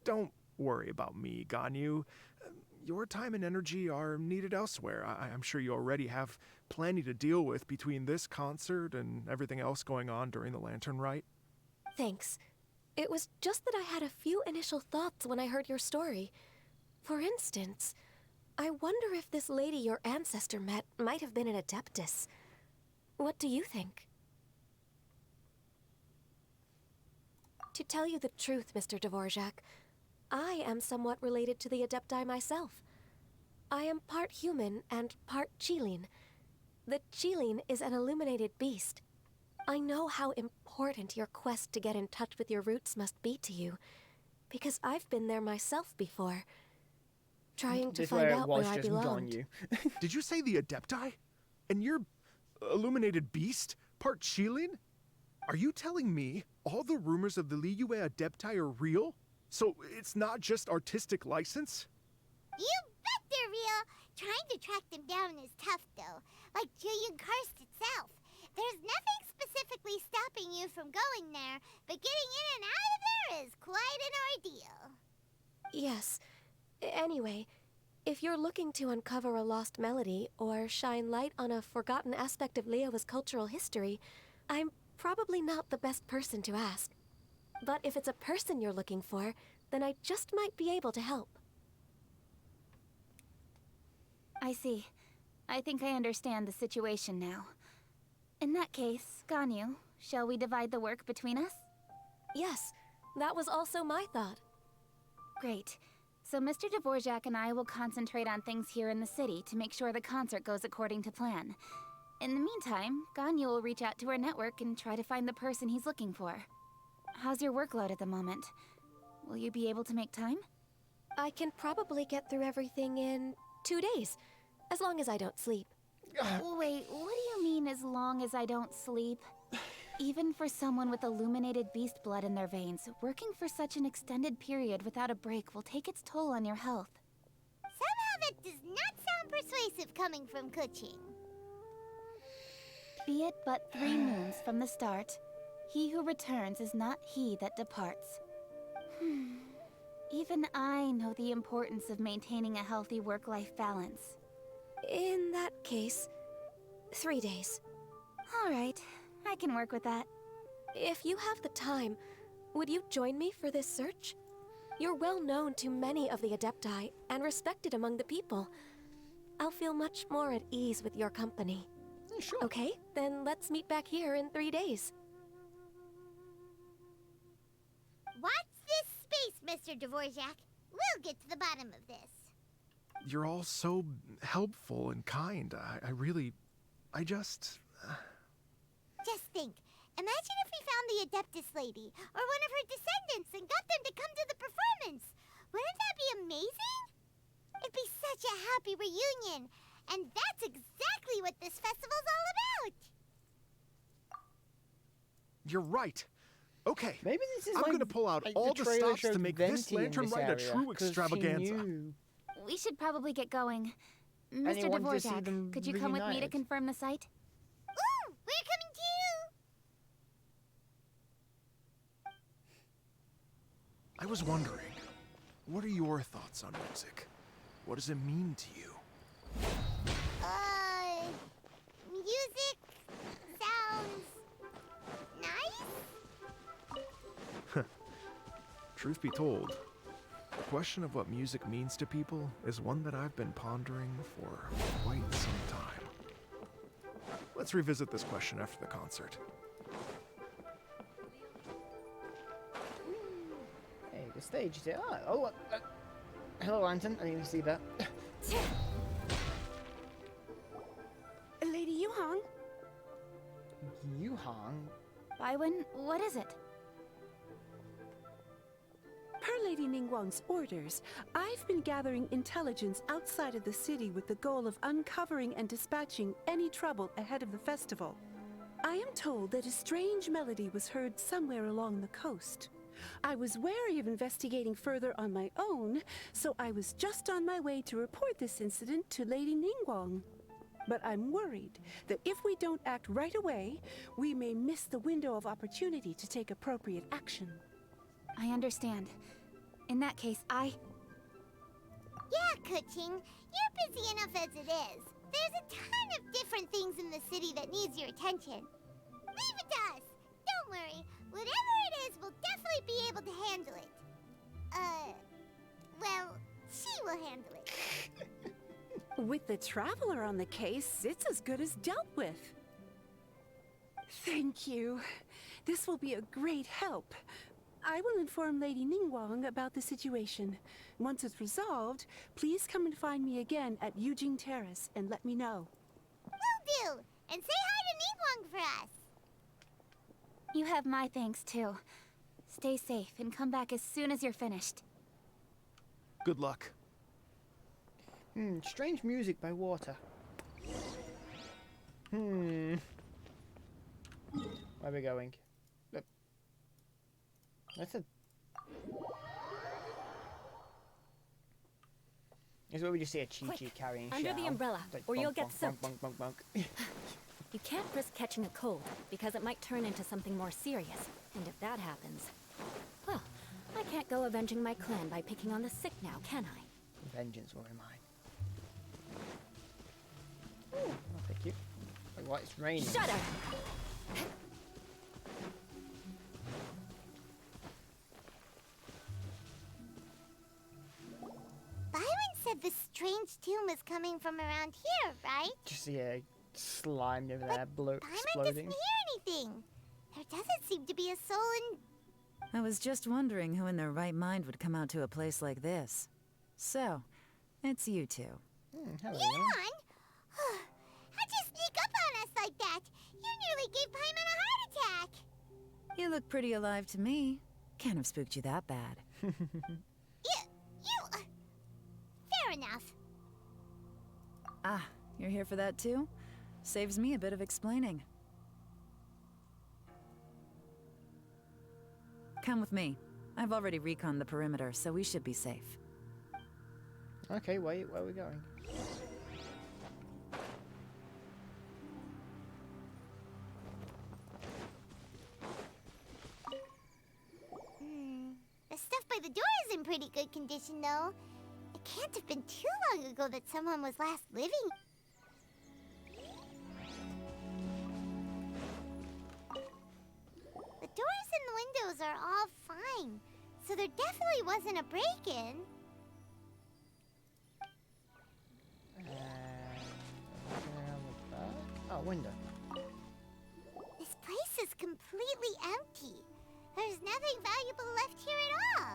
Don't worry about me, Ganyu. Your time and energy are needed elsewhere. I'm sure you already have plenty to deal with between this concert and everything else going on during the Lantern Rite.
Thanks. It was just that I had a few initial thoughts when I heard your story. For instance, I wonder if this lady your ancestor met might have been an Adeptus. What do you think? To tell you the truth, Mr. Dvorak, I am somewhat related to the Adepti myself. I am part human and part Qilin. The Qilin is an illuminated beast. I know how important your quest to get in touch with your roots must be to you, because I've been there myself before, trying to find out where I belonged.
Did you say the Adepti? And you're illuminated beast? Part Qilin? Are you telling me all the rumors of the Liyue Adepti are real? So it's not just artistic license?
You bet they're real! Trying to track them down is tough, though. Like Julian Karst itself. There's nothing specifically stopping you from going there, but getting in and out of there is quite an ordeal.
Yes. Anyway, if you're looking to uncover a lost melody or shine light on a forgotten aspect of Liyue's cultural history, I'm probably not the best person to ask. But if it's a person you're looking for, then I just might be able to help.
I see. I think I understand the situation now. In that case, Ganyu, shall we divide the work between us?
Yes, that was also my thought.
Great. So Mr. Dvorak and I will concentrate on things here in the city to make sure the concert goes according to plan. In the meantime, Ganyu will reach out to our network and try to find the person he's looking for. How's your workload at the moment? Will you be able to make time?
I can probably get through everything in 2 days, as long as I don't sleep.
Wait, what do you mean as long as I don't sleep? Even for someone with illuminated beast blood in their veins, working for such an extended period without a break will take its toll on your health.
Somehow that does not sound persuasive coming from Kuching.
Be it but 3 moons from the start, he who returns is not he that departs. Even I know the importance of maintaining a healthy work-life balance.
In that case, 3 days.
All right, I can work with that.
If you have the time, would you join me for this search? You're well known to many of the Adepti and respected among the people. I'll feel much more at ease with your company.
Sure.
Okay, then let's meet back here in 3 days.
Watch this space, Mr. Dvorak. We'll get to the bottom of this.
You're all so helpful and kind. I just...
Just think. Imagine if we found the Adeptus lady, or one of her descendants, and got them to come to the performance. Wouldn't that be amazing? It'd be such a happy reunion. And that's exactly what this festival's all about.
You're right. Okay.
Maybe this is
I'm going to pull out all the stops to make this lantern ride a true extravaganza.
We should probably get going.
And he
Mr.
wanted to see
Dvorak,
them
could you come with me to
reunited.
confirm the site?
Ooh, we're coming too.
I was wondering, what are your thoughts on music? What does it mean to you?
Music sounds nice?
Truth be told, the question of what music means to people is one that I've been pondering for quite some time. Let's revisit this question after the concert.
Hey, the stage is here. Hello, Lantern. I didn't see that.
Lady Yuhang?
Yuhang?
Baiwen, what is it?
Per Lady Ningguang's orders, I've been gathering intelligence outside of the city with the goal of uncovering and dispatching any trouble ahead of the festival. I am told that a strange melody was heard somewhere along the coast. I was wary of investigating further on my own, so I was just on my way to report this incident to Lady Ningguang. But I'm worried that if we don't act right away, we may miss the window of opportunity to take appropriate action.
I understand. In that case,
Yeah, Kuching. You're busy enough as it is. There's a ton of different things in the city that needs your attention. Leave it to us. Don't worry. Whatever it is, we'll definitely be able to handle it. Well, she will handle it.
With the Traveler on the case, it's as good as dealt with. Thank you. This will be a great help. I will inform Lady Ningguang about the situation. Once it's resolved, please come and find me again at Yujing Terrace and let me know.
Will do. And say hi to Ningguang for us.
you have my thanks too. Stay safe and come back as soon as you're finished.
Good luck.
Strange music by water. Where are we going? Look. That's a... Is where we just see a Chi-Chi carrying
under the
Xiao.
umbrella,
Like,
or you'll
bonk,
get
bonk,
soaked.
bonk, bonk, bonk.
You can't risk catching a cold, because it might turn into something more serious. And if that happens, well, I can't go avenging my clan by picking on the sick now, can I?
Vengeance will be mine. Ooh, I'll pick you. Like what? It's raining.
Shut up!
Byron said the strange tomb is coming from around here, right?
Just see a slime over there,
Byron
exploding.
doesn't hear anything. There doesn't seem to be a soul in...
I was just wondering who in their right mind would come out to a place like this. So, it's you two.
Hello.
Yuan? How'd you sneak up on us like that? You nearly gave Paimon a heart attack.
You look pretty alive to me. Can't have spooked you that bad.
Fair enough.
Ah, you're here for that too? Saves me a bit of explaining. Come with me. I've already reconned the perimeter, so we should be safe.
Okay, wait, where are we going?
The stuff by the door is in pretty good condition, though. It can't have been too long ago that someone was last living. The doors and the windows are all fine, so there definitely wasn't a break-in.
Oh, window.
This place is completely empty. There's nothing valuable left here at all.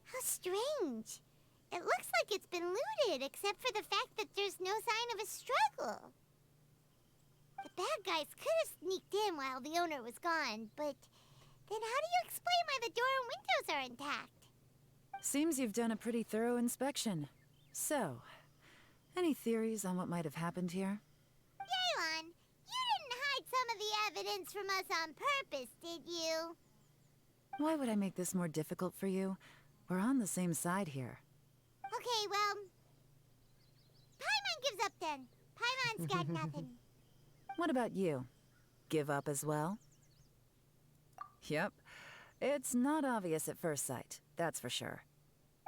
How strange. It looks like it's been looted, except for the fact that there's no sign of a struggle. The bad guys could have sneaked in while the owner was gone, but then how do you explain why the door and windows are intact?
Seems you've done a pretty thorough inspection. So, any theories on what might have happened here?
Yelan, you didn't hide some of the evidence from us on purpose, did you?
Why would I make this more difficult for you? We're on the same side here.
Okay, well, Paimon gives up then. Paimon's got nothing.
What about you? Give up as well? Yep. It's not obvious at first sight, that's for sure.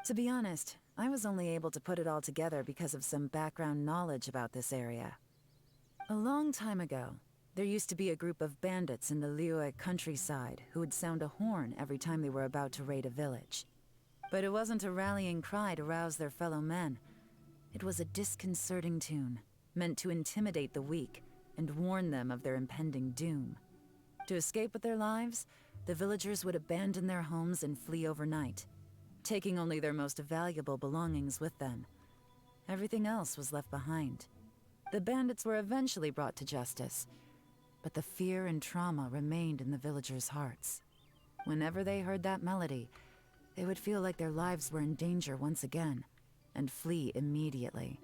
To be honest, I was only able to put it all together because of some background knowledge about this area. A long time ago, there used to be a group of bandits in the Liyue countryside who would sound a horn every time they were about to raid a village. But it wasn't a rallying cry to rouse their fellow men. It was a disconcerting tune, meant to intimidate the weak and warn them of their impending doom. To escape with their lives, the villagers would abandon their homes and flee overnight, taking only their most valuable belongings with them. Everything else was left behind. The bandits were eventually brought to justice, but the fear and trauma remained in the villagers' hearts. Whenever they heard that melody, they would feel like their lives were in danger once again, and flee immediately.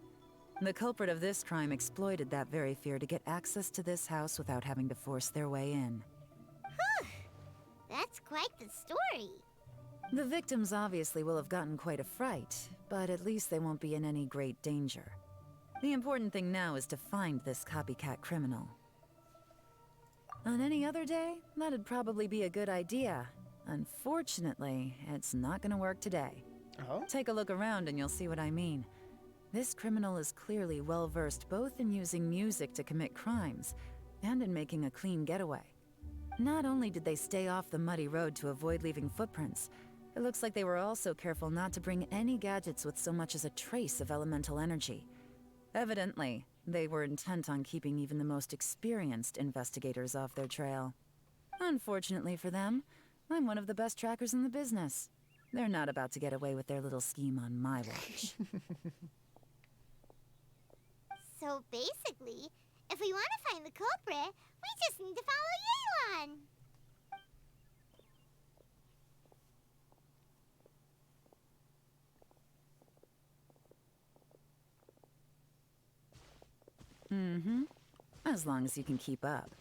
The culprit of this crime exploited that very fear to get access to this house without having to force their way in.
That's quite the story.
The victims obviously will have gotten quite a fright, but at least they won't be in any great danger. The important thing now is to find this copycat criminal. On any other day, that'd probably be a good idea. Unfortunately, it's not gonna work today.
Oh?
Take a look around and you'll see what I mean. This criminal is clearly well-versed both in using music to commit crimes and in making a clean getaway. Not only did they stay off the muddy road to avoid leaving footprints, it looks like they were also careful not to bring any gadgets with so much as a trace of elemental energy. Evidently, they were intent on keeping even the most experienced investigators off their trail. Unfortunately for them, I'm one of the best trackers in the business. They're not about to get away with their little scheme on my watch.
So basically, if we want to find the culprit, we just need to follow Yelan.
Mm-hmm. As long as you can keep up.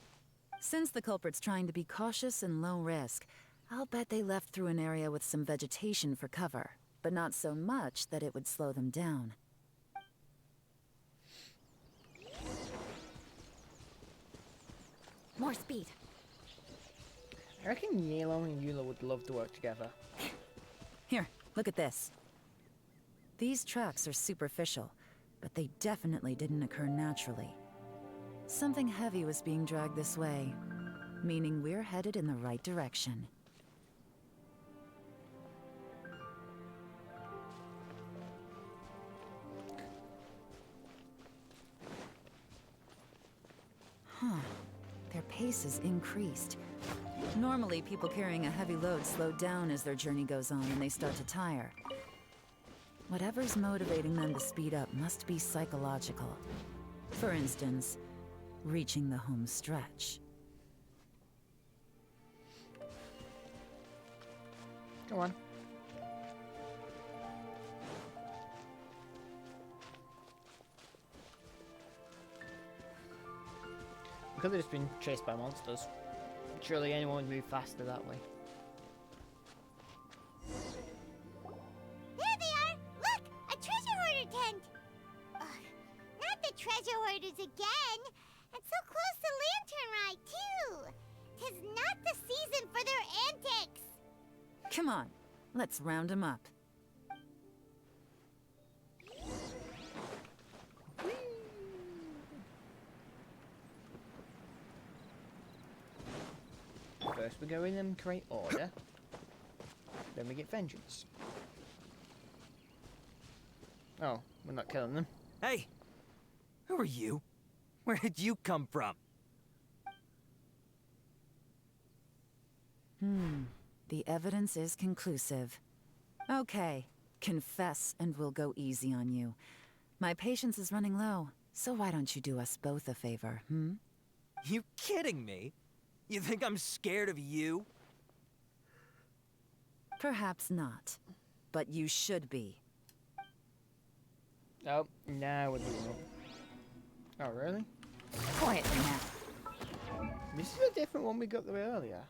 Since the culprit's trying to be cautious and low risk, I'll bet they left through an area with some vegetation for cover, but not so much that it would slow them down.
More speed.
I reckon Yelan and Eula would love to work together.
Here, look at this. These tracks are superficial, but they definitely didn't occur naturally. Something heavy was being dragged this way, meaning we're headed in the right direction. Huh. Their pace is increased. Normally, people carrying a heavy load slow down as their journey goes on and they start to tire. Whatever's motivating them to speed up must be psychological. For instance, reaching the home stretch.
Go on. We could have just been chased by monsters. Surely anyone would move faster that way.
There they are! Look! A treasure hoarder tent! Ugh, not the treasure hoarders again! And so close to Lantern Rite, too! 'Tis not the season for their antics!
Come on, let's round them up.
First we go in and create order. Then we get vengeance. Oh, we're not killing them.
Hey! Who are you? Where did you come from?
The evidence is conclusive. Okay, confess and we'll go easy on you. My patience is running low, so why don't you do us both a favor,
You kidding me? You think I'm scared of you?
Perhaps not, but you should be.
Oh, now we're doing it. Oh, really?
Quietly now.
This is a different one we got there earlier.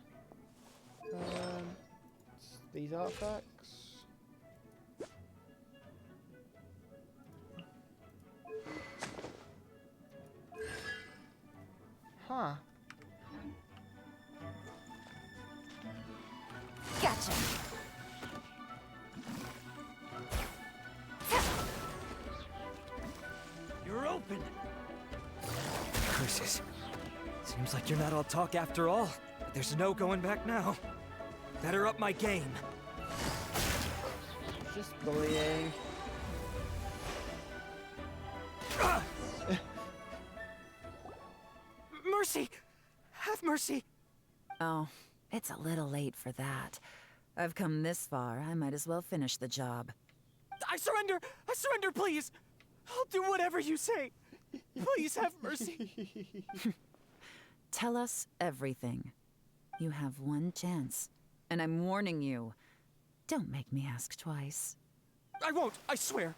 These artifacts. Huh.
Gotcha.
You're open. Curses. Seems like you're not all talk after all. But there's no going back now. Better up my game.
Just bullying.
Mercy! Have mercy!
Oh, it's a little late for that. I've come this far, I might as well finish the job.
I surrender! I surrender, please! I'll do whatever you say. Please have mercy.
Tell us everything. You have one chance, and I'm warning you. Don't make me ask twice.
I won't, I swear.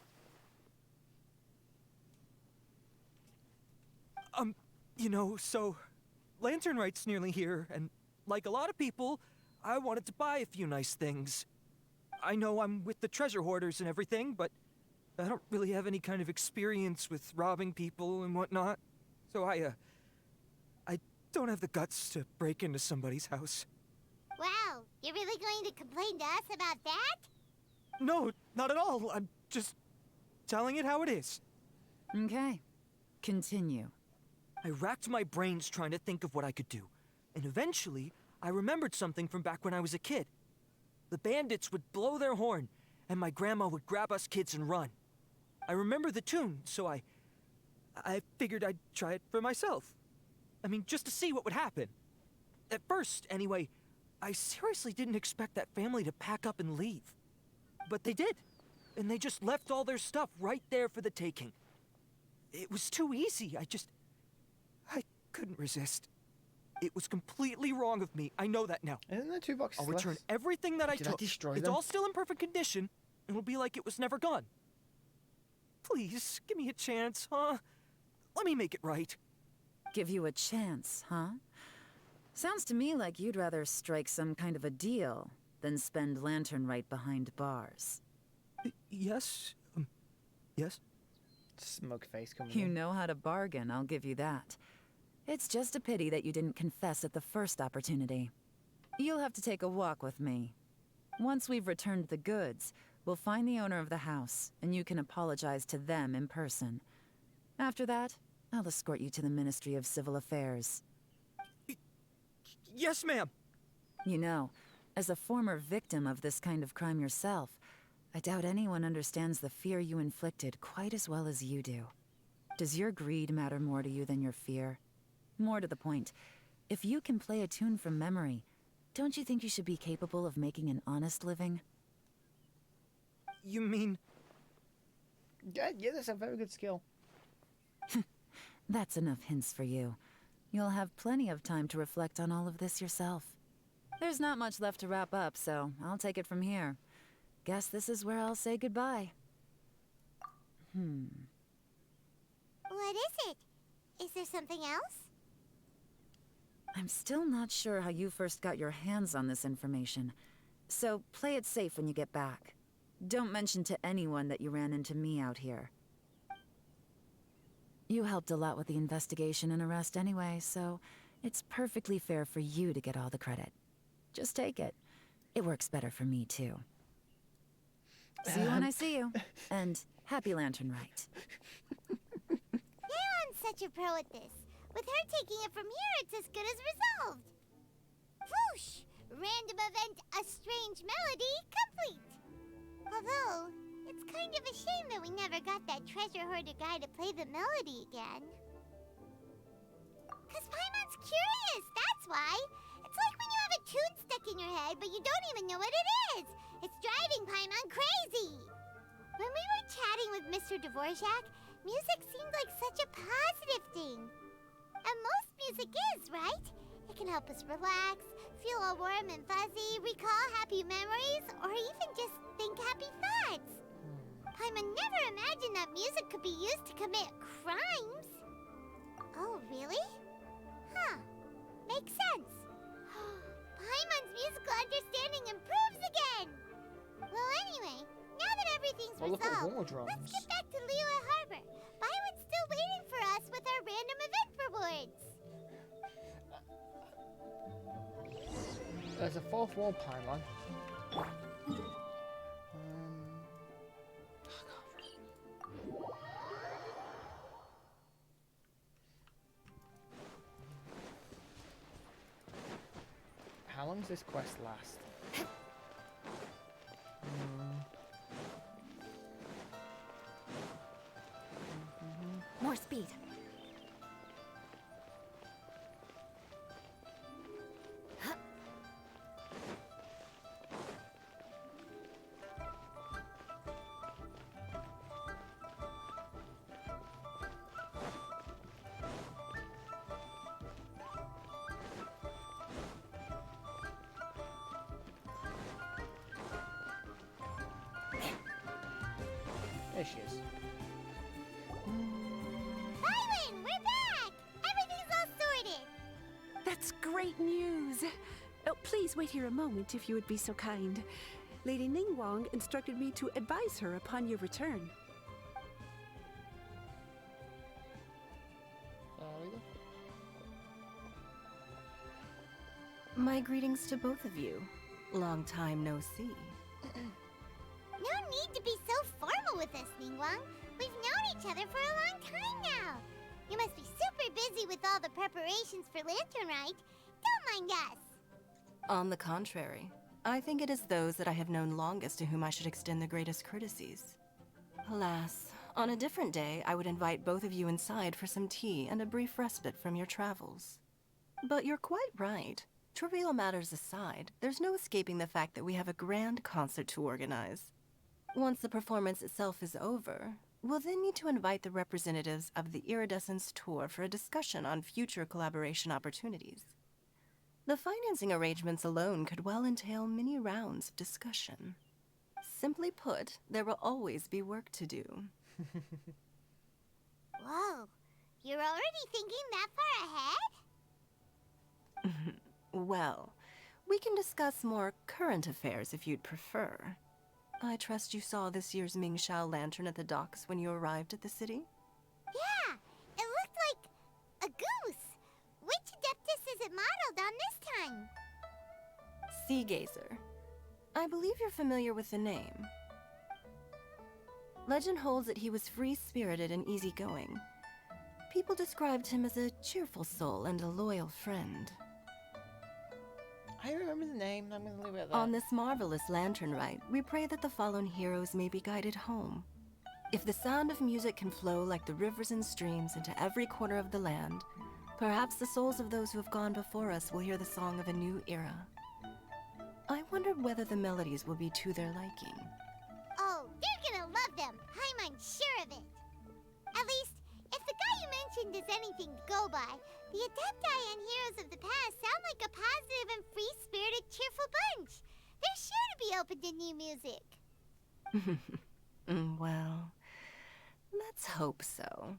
You know, so Lantern Rite's nearly here, and like a lot of people, I wanted to buy a few nice things. I know I'm with the treasure hoarders and everything, but I don't really have any kind of experience with robbing people and whatnot. So I don't have the guts to break into somebody's house.
Wow, you're really going to complain to us about that?
No, not at all. I'm just telling it how it is.
Okay, continue.
I racked my brains trying to think of what I could do, and eventually, I remembered something from back when I was a kid. The bandits would blow their horn, and my grandma would grab us kids and run. I remember the tune, so I figured I'd try it for myself. I mean, just to see what would happen. At first, anyway, I seriously didn't expect that family to pack up and leave. But they did, and they just left all their stuff right there for the taking. It was too easy, I couldn't resist. It was completely wrong of me. I know that now.
Isn't there 2 boxes
I'll return
left?
everything that I
Did
took.
I destroy
It's
them?
all still in perfect condition, and it'll be like it was never gone. Please, give me a chance, huh? Let me make it right.
Give you a chance, huh? Sounds to me like you'd rather strike some kind of a deal than spend Lantern Rite behind bars.
Yes? Yes?
Smug face coming
You
in.
know how to bargain, I'll give you that. It's just a pity that you didn't confess at the first opportunity. You'll have to take a walk with me. Once we've returned the goods, we'll find the owner of the house, and you can apologize to them in person. After that, I'll escort you to the Ministry of Civil Affairs.
Yes, ma'am.
You know, as a former victim of this kind of crime yourself, I doubt anyone understands the fear you inflicted quite as well as you do. Does your greed matter more to you than your fear? More to the point, if you can play a tune from memory, don't you think you should be capable of making an honest living?
You mean
Yeah, that's a very good skill.
That's enough hints for you. You'll have plenty of time to reflect on all of this yourself. There's not much left to wrap up, so I'll take it from here. Guess this is where I'll say goodbye.
What is it? Is there something else?
I'm still not sure how you first got your hands on this information, so play it safe when you get back. Don't mention to anyone that you ran into me out here. You helped a lot with the investigation and arrest anyway, so it's perfectly fair for you to get all the credit. Just take it. It works better for me, too. See you when I see you. And happy Lantern Rite.
Yeon's such a pro at this. With her taking it from here, it's as good as resolved. Whoosh! Random event, a strange melody, complete. Although, it's kind of a shame that we never got that treasure hoarder guy to play the melody again. 'Cause Paimon's curious, that's why. It's like when you have a tune stuck in your head, but you don't even know what it is. It's driving Paimon crazy. When we were chatting with Mr. Dvorak, music seemed like such a positive thing. And most music is, right? It can help us relax, feel all warm and fuzzy, recall happy memories, or even just think happy thoughts. Paimon never imagined that music could be used to commit crimes. Oh, really? Huh. Makes sense. Paimon's musical understanding improves again. Well, anyway, now that everything's resolved, let's get back to Liyue Harbor. Byron's still waiting for us with our random event rewards.
There's a fourth wall Paimon. How long does this quest last?
More speed.
There she is.
Byron, we're back! Everything's all sorted!
That's great news! Oh, please wait here a moment if you would be so kind. Lady Ningguang instructed me to advise her upon your return.
My greetings to both of you. Long time no see.
No need to be so formal with us, Ningguang. We've known each other for a long time now. You must be super busy with all the preparations for Lantern Rite. Don't mind us.
On the contrary, I think it is those that I have known longest to whom I should extend the greatest courtesies. Alas, on a different day, I would invite both of you inside for some tea and a brief respite from your travels. But you're quite right. Trivial matters aside, there's no escaping the fact that we have a grand concert to organize. Once the performance itself is over, we'll then need to invite the representatives of the Iridescence Tour for a discussion on future collaboration opportunities. The financing arrangements alone could well entail many rounds of discussion. Simply put, there will always be work to do.
Whoa, you're already thinking that far ahead?
Well, we can discuss more current affairs if you'd prefer. I trust you saw this year's Mingxiao lantern at the docks when you arrived at the city?
Yeah, it looked like a goose. Which Adeptus is it modeled on this time?
Sea Gazer. I believe you're familiar with the name. Legend holds that he was free-spirited and easygoing. People described him as a cheerful soul and a loyal friend.
I remember the name. I'm going to leave it at that.
On this marvelous lantern rite, we pray that the fallen heroes may be guided home. If the sound of music can flow like the rivers and streams into every corner of the land, perhaps the souls of those who have gone before us will hear the song of a new era. I wondered whether the melodies will be to their liking.
Oh, they're gonna love them. Paimon's sure legend is anything to go by, the Adepti and Heroes of the Past sound like a positive and free-spirited, cheerful bunch. They're sure to be open to new music.
Well, let's hope so.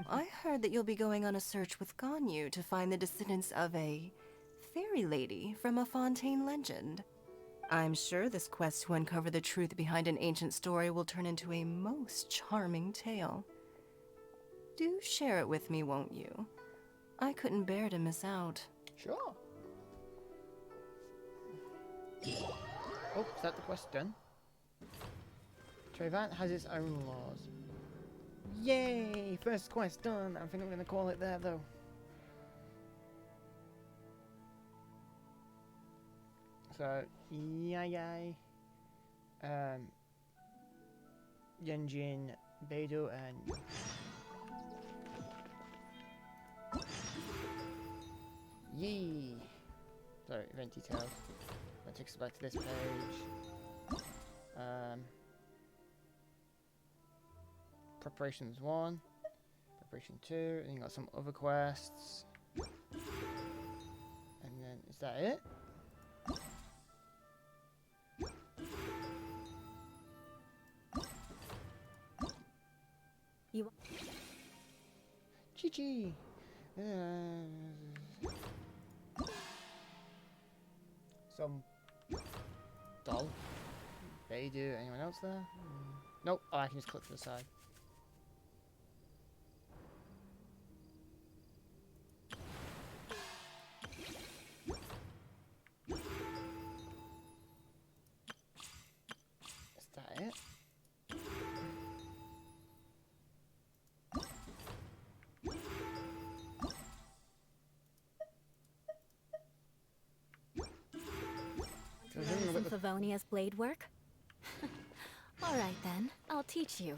I heard that you'll be going on a search with Ganyu to find the descendants of a fairy lady from a Fontaine legend. I'm sure this quest to uncover the truth behind an ancient story will turn into a most charming tale. Do share it with me, won't you? I couldn't bear to miss out.
Sure. Oh, is that the quest done? Trevant has its own laws. Yay! First quest done. I think I'm going to call it there, though. So, Yayai, Genshin, Beidou, and Yee. Sorry, event details. That takes us back to this page. Preparations 1, preparation 2, and you got some other quests. And then, is that it?
You.
Chi-chi! Some doll. Beidou, anyone else there? Nope, oh, I can just click to the side. Is that it?
Learn some Favonia's blade work? Alright then, I'll teach you.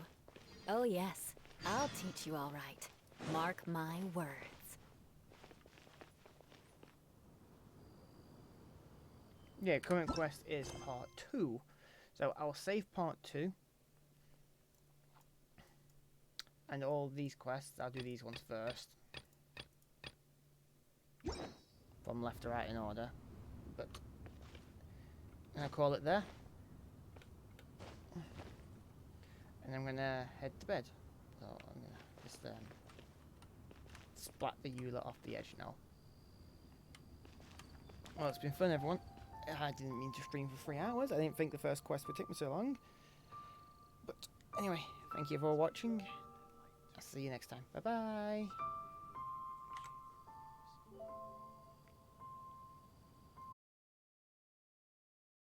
Oh yes, I'll teach you all right. Mark my words.
Yeah, current quest is part 2. So I'll save part 2. And all these quests, I'll do these ones first. From left to right in order. But I'll call it there. And I'm gonna head to bed. So I'm gonna just splat the Eula off the edge now. Well, it's been fun, everyone. I didn't mean to stream for 3 hours. I didn't think the first quest would take me so long. But anyway, thank you for watching. I'll see you next time. Bye bye.